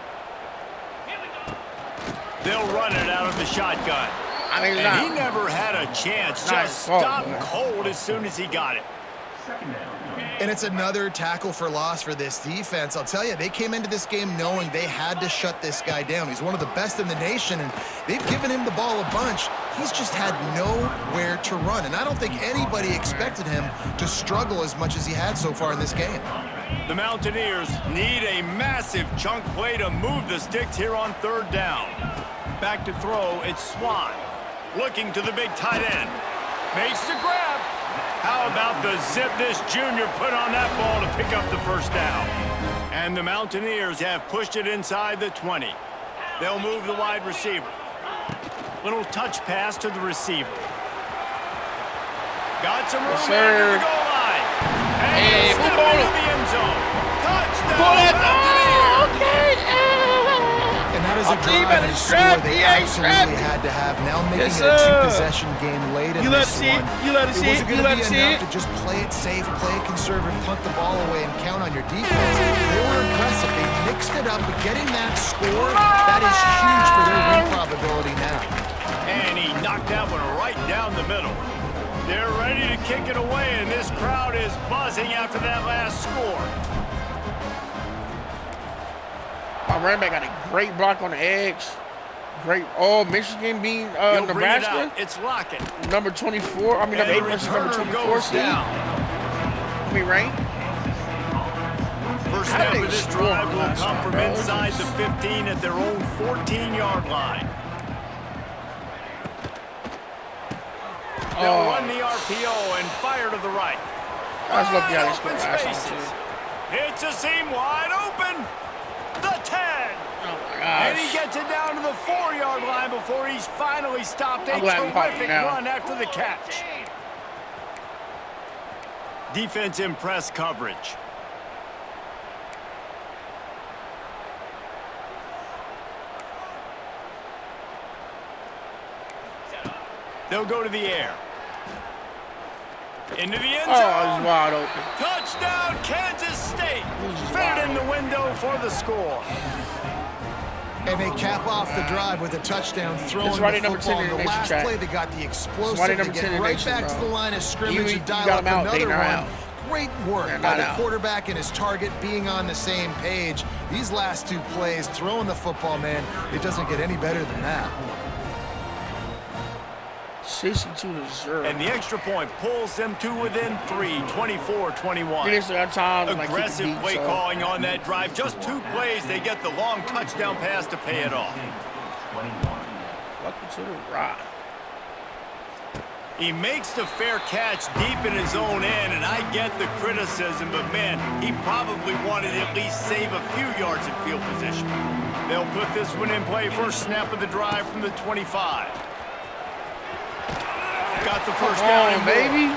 They'll run it out of the shotgun. I mean, and he never had a chance. Just stopped cold as soon as he got it. And it's another tackle for loss for this defense. I'll tell you, they came into this game knowing they had to shut this guy down. He's one of the best in the nation, and they've given him the ball a bunch. He's just had nowhere to run, and I don't think anybody expected him to struggle as much as he had so far in this game. The Mountaineers need a massive chunk play to move the sticks here on 3rd down. Back to throw, it's Swan. Looking to the big tight end. Makes the grab. How about the zip this junior put on that ball to pick up the 1st down? And the Mountaineers have pushed it inside the 20. They'll move the wide receiver. Little touch pass to the receiver. Got some room there to the goal line. And step into the end zone. Touchdown, Mountaineers! And that is a drive and a score they absolutely had to have. Now making it a 2-possession game late in this one. It wasn't going to be enough to just play it safe, play it conservative, punt the ball away, and count on your defense. They were impressive. They mixed it up, but getting that score, that is huge for their win probability now. And he knocked that one right down the middle. They're ready to kick it away, and this crowd is buzzing after that last score. My running back got a great block on the edge. Great. Oh, Michigan being Nebraska. It's Lockett. Number 24. I mean, number 8 versus number 24. I mean, right? First step of this drive will come from inside the 15 at their own 14-yard line. They'll run the RPO and fire to the right. I was lucky how they scored last time, too. It's a seam wide open. The 10. gosh. And he gets it down to the 4-yard line before he's finally stopped. A terrific run after the catch. Defense in press coverage. They'll go to the air. Into the end zone. Oh, he's wide open. Touchdown, Kansas State. Fit in the window for the score. And they cap off the drive with a touchdown throwing the football. On the last play, they got the explosive. They get right back to the line of scrimmage and dial up another one. Great work by the quarterback and his target being on the same page. These last two plays, throwing the football, man, it doesn't get any better than that. 62-0. And the extra point pulls them to within 3, 24-21. Aggressive play calling on that drive. Just 2 plays, they get the long touchdown pass to pay it off. Welcome to the rock. He makes the fair catch deep in his own end, and I get the criticism, but man, he probably wanted to at least save a few yards in field position. They'll put this one in play. First snap of the drive from the 25. Got the first down, baby.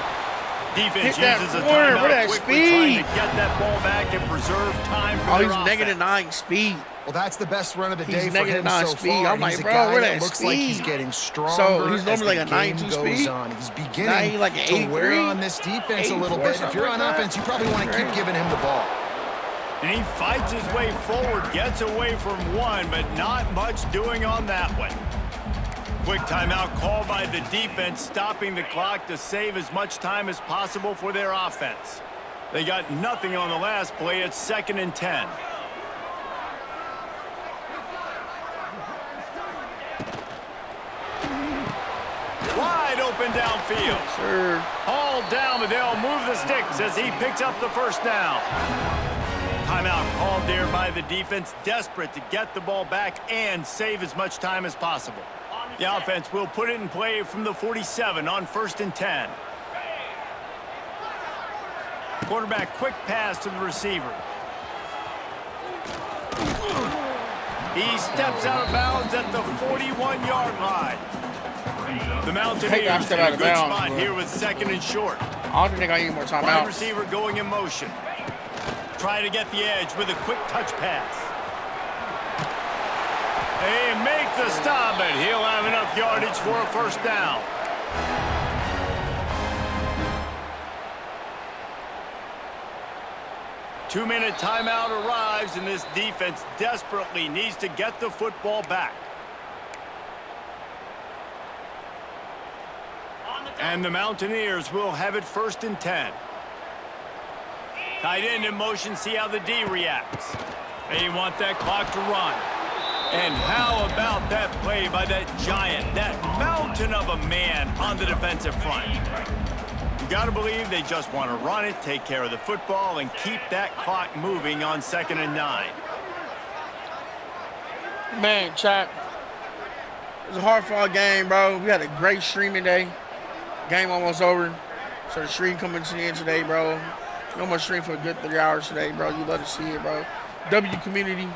Defense uses a timeout quickly trying to get that ball back and preserve time for their offense. He's -9 speed. Well, that's the best run of the day for him so speed. far. I'm like, he's bro, a guy where that that looks speed? like he's getting stronger. So he's normally as like the a game 9.2 goes speed. on. He's beginning like to wear on this defense a little bit. If you're on offense, you probably want to keep giving him the ball. And he fights his way forward, gets away from one, but not much doing on that one. Quick timeout called by the defense, stopping the clock to save as much time as possible for their offense. They got nothing on the last play. It's 2nd and 10. Wide open downfield. Sure. Hauled down, but they'll move the sticks as he picks up the first down. Timeout called there by the defense, desperate to get the ball back and save as much time as possible. The offense will put it in play from the 47 on 1st and 10. Quarterback quick pass to the receiver. He steps out of bounds at the 41-yard line. The Mountaineers in a good spot here with 2nd and short. I don't think I need more timeouts. Wide receiver going in motion. Trying to get the edge with a quick touch pass. They make the stop, but he'll have enough yardage for a first down. Two-minute timeout arrives, and this defense desperately needs to get the football back. And the Mountaineers will have it 1st and 10. Tight end in motion, see how the D reacts. They want that clock to run. And how about that play by that giant, that mountain of a man on the defensive front? You got to believe they just want to run it, take care of the football, and keep that clock moving on 2nd and 9. Man, chat. It was a hard-fought game, bro. We had a great stream today. Game almost over. So the stream coming to the end today, bro. No more stream for a good 3 hours today, bro. You love to see it, bro. W community,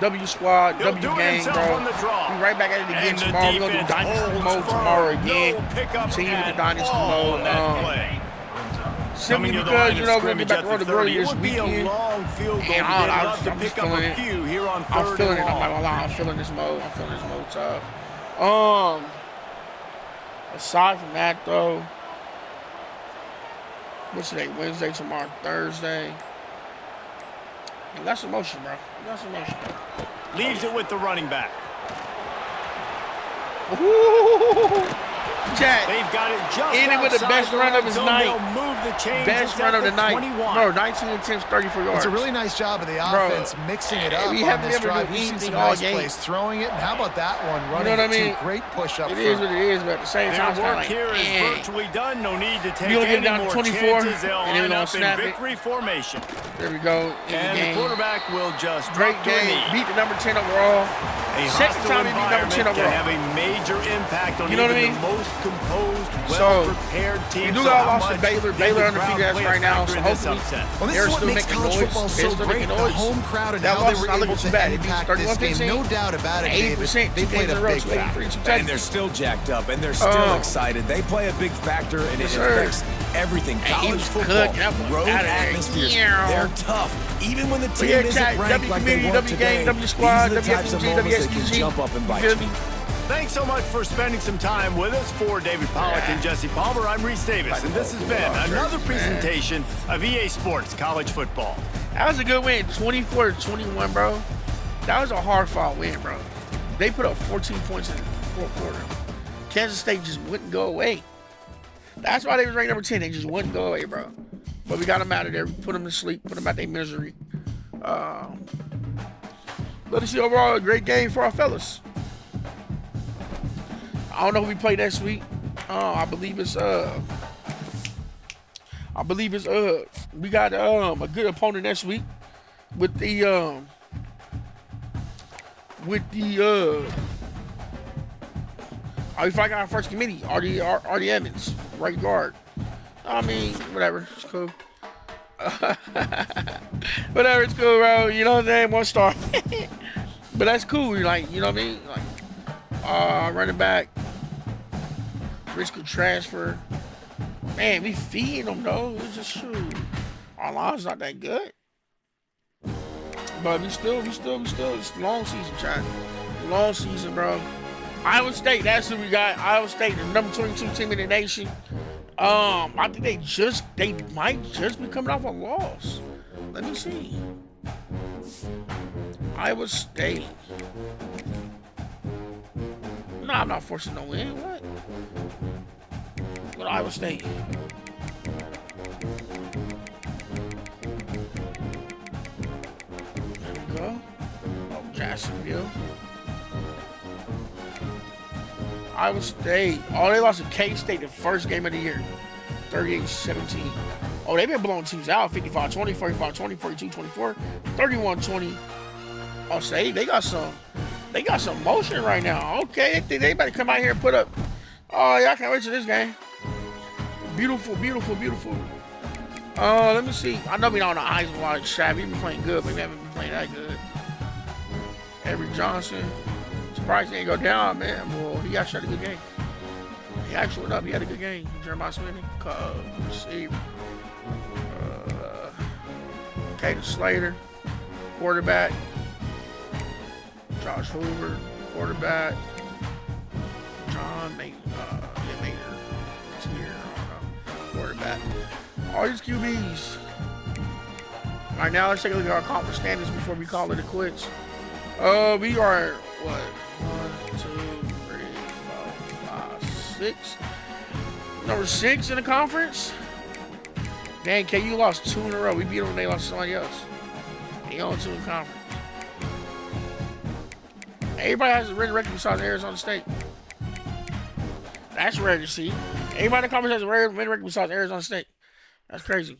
W squad, W gang, bro. We right back at it again tomorrow. We're going to do Dynasty mode tomorrow again. Continue with the Dynasty mode. Simply because, you know, we're going to get back on the road this weekend. And I'm just feeling it. I'm feeling it. I'm not going to lie. I'm feeling this mode. I'm feeling this mode tough. Aside from that, though, what's today? Wednesday, tomorrow, Thursday. That's emotion, bro. That's emotion, bro. Leaves it with the running back. Ooh. Jack. They've got it just ended with the best run of his night. Move the chains. Best run of the night. Bro, 19 attempts, 34 yards. It's a really nice job of the offense mixing it up on this drive. We've seen some nice plays throwing it. And how about that one running? You know what I mean? Great push up. It is what it is, but at the same time, their work here is virtually done. No need to take any any more 24, chances. They'll and line then up in victory formation. There we go. And the quarterback will just great game. Beat the number 10 overall. Second time he'd be number 10 overall. Can have a major impact on you know what I mean? The most composed, well-prepared team. You do got lost to Baylor. Baylor undefeated as right now, so hopefully well, this is what makes college football so great. The home crowd and how they were able to impact this game. No doubt about it, David. They played a big factor. And they're still jacked up, and they're still excited. They play a big factor, and it affects everything. College football, road atmospheres, they're tough. Even when the team isn't ranked like they were today, these are the types of moments that can jump up and bite you. Thanks so much for spending some time with us. For David Pollack and Jesse Palmer, I'm Reese Davis, and this has been another presentation of EA Sports College Football. That was a good win, 24-21, bro. That was a hard-fought win, bro. They put up 14 points in the fourth quarter. Kansas State just wouldn't go away. That's why they was ranked number 10. They just wouldn't go away, bro. But we got them out of there. We put them to sleep. Put them out their misery. Let us see overall a great game for our fellas. I don't know who we play next week. I believe it's we got a good opponent next week with the we fight our first committee, RD Evans, right guard. I mean, whatever, it's cool. Whatever, it's cool, bro. You know what I'm saying? 1 star. But that's cool. Like, you know what I mean? Like, running back, risk of transfer. Man, we feeding them though. It's just true. Our line's not that good. But we still. It's long season, chat. Long season, bro. Iowa State, that's who we got. Iowa State, the number 22 team in the nation. I think they might just be coming off a loss. Let me see. Iowa State. No, I'm not forcing no win. What? Go to Iowa State. There we go. Oh, Jacksonville. Iowa State. Oh, they lost to K-State the first game of the year. 38-17. Oh, they've been blowing teams out. 55-20, 45-20, 42-24, 31-20. Oh, say they got some motion right now. Okay, they about to come out here and put up. Oh, yeah, I can't wait to this game. Beautiful, beautiful, beautiful. Let me see. I know we don't know Heisman Watch Shab. We've been playing good, but we haven't been playing that good. Avery Johnson. Surprised he ain't go down, man. Well, he actually had a good game. He actually went up. He had a good game. Jeremiah Smith, receiver. Caden Slater, quarterback. Josh Hoover, quarterback. John Mater. It's here. I don't know. Quarterback. All these QBs. All right, now let's take a look at our conference standings before we call it a quits. We are, what? 1, 2, 3, 4, 5, 6. Number 6 in the conference. Dang, KU lost 2 in a row. We beat them when they lost to somebody else. They own 2 in the conference. Everybody has a written record besides Arizona State. That's rare to see. Everybody in the conference has a written record besides Arizona State. That's crazy.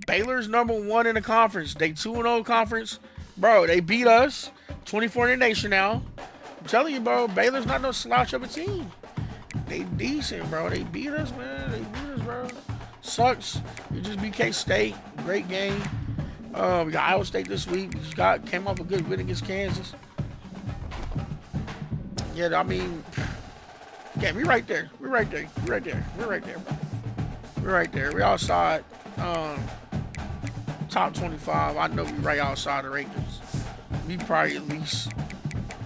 Baylor's number 1 in the conference. They 2-0 conference. Bro, they beat us. 24 in the nation now. I'm telling you, bro, Baylor's not no slouch of a team. They decent, bro. They beat us, man. They beat us, bro. Sucks. We just beat K-State. Great game. We got Iowa State this week. We just came off a good win against Kansas. Yeah, I mean, yeah, we right there. We're right there. We're right there. We're right there, bro. We're right there. We're outside top 25. I know we're right outside the Ravens. We probably at least,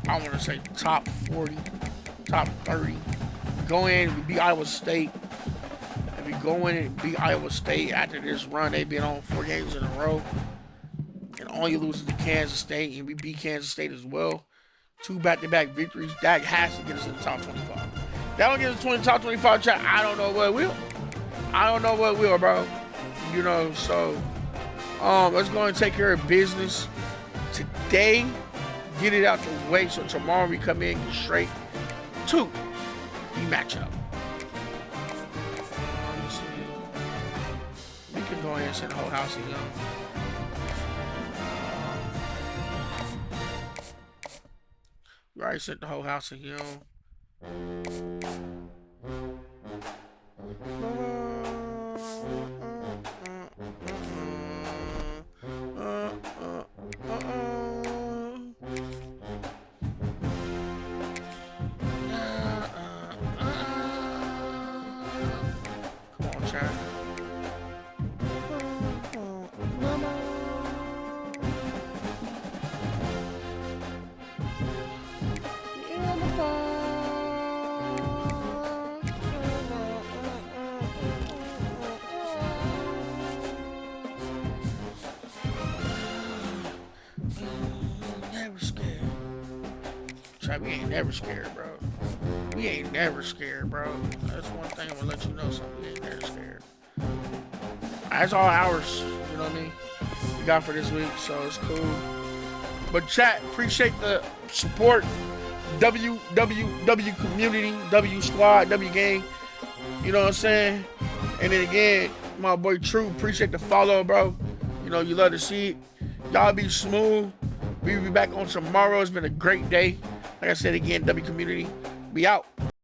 I want to say top 40, top 30. Go in, we beat Iowa State. If we go in and beat Iowa State after this run, they've been on 4 games in a row. And all you lose is to Kansas State, and we beat Kansas State as well. 2 back-to-back victories. That has to get us in the top 25. That don't get us in the top 25 chat. I don't know what will. I don't know what will, bro. You know, so let's go and take care of business today. Get it out the way so tomorrow we come in straight to the matchup. We can go ahead and send the whole house in, right. Probably sent the whole house to him. Come on, chat. Never scared. Try, we ain't never scared, bro. We ain't never scared, bro. That's one thing I'm gonna let you know. Something, we ain't never scared. That's all ours. You know what I mean? We got for this week, so it's cool. But chat, appreciate the support. W community, W squad, W gang. You know what I'm saying? And then again, my boy True, appreciate the follow, bro. You know, you love to see it. Y'all be smooth. We'll be back on tomorrow. It's been a great day. Like I said again, W community, we out.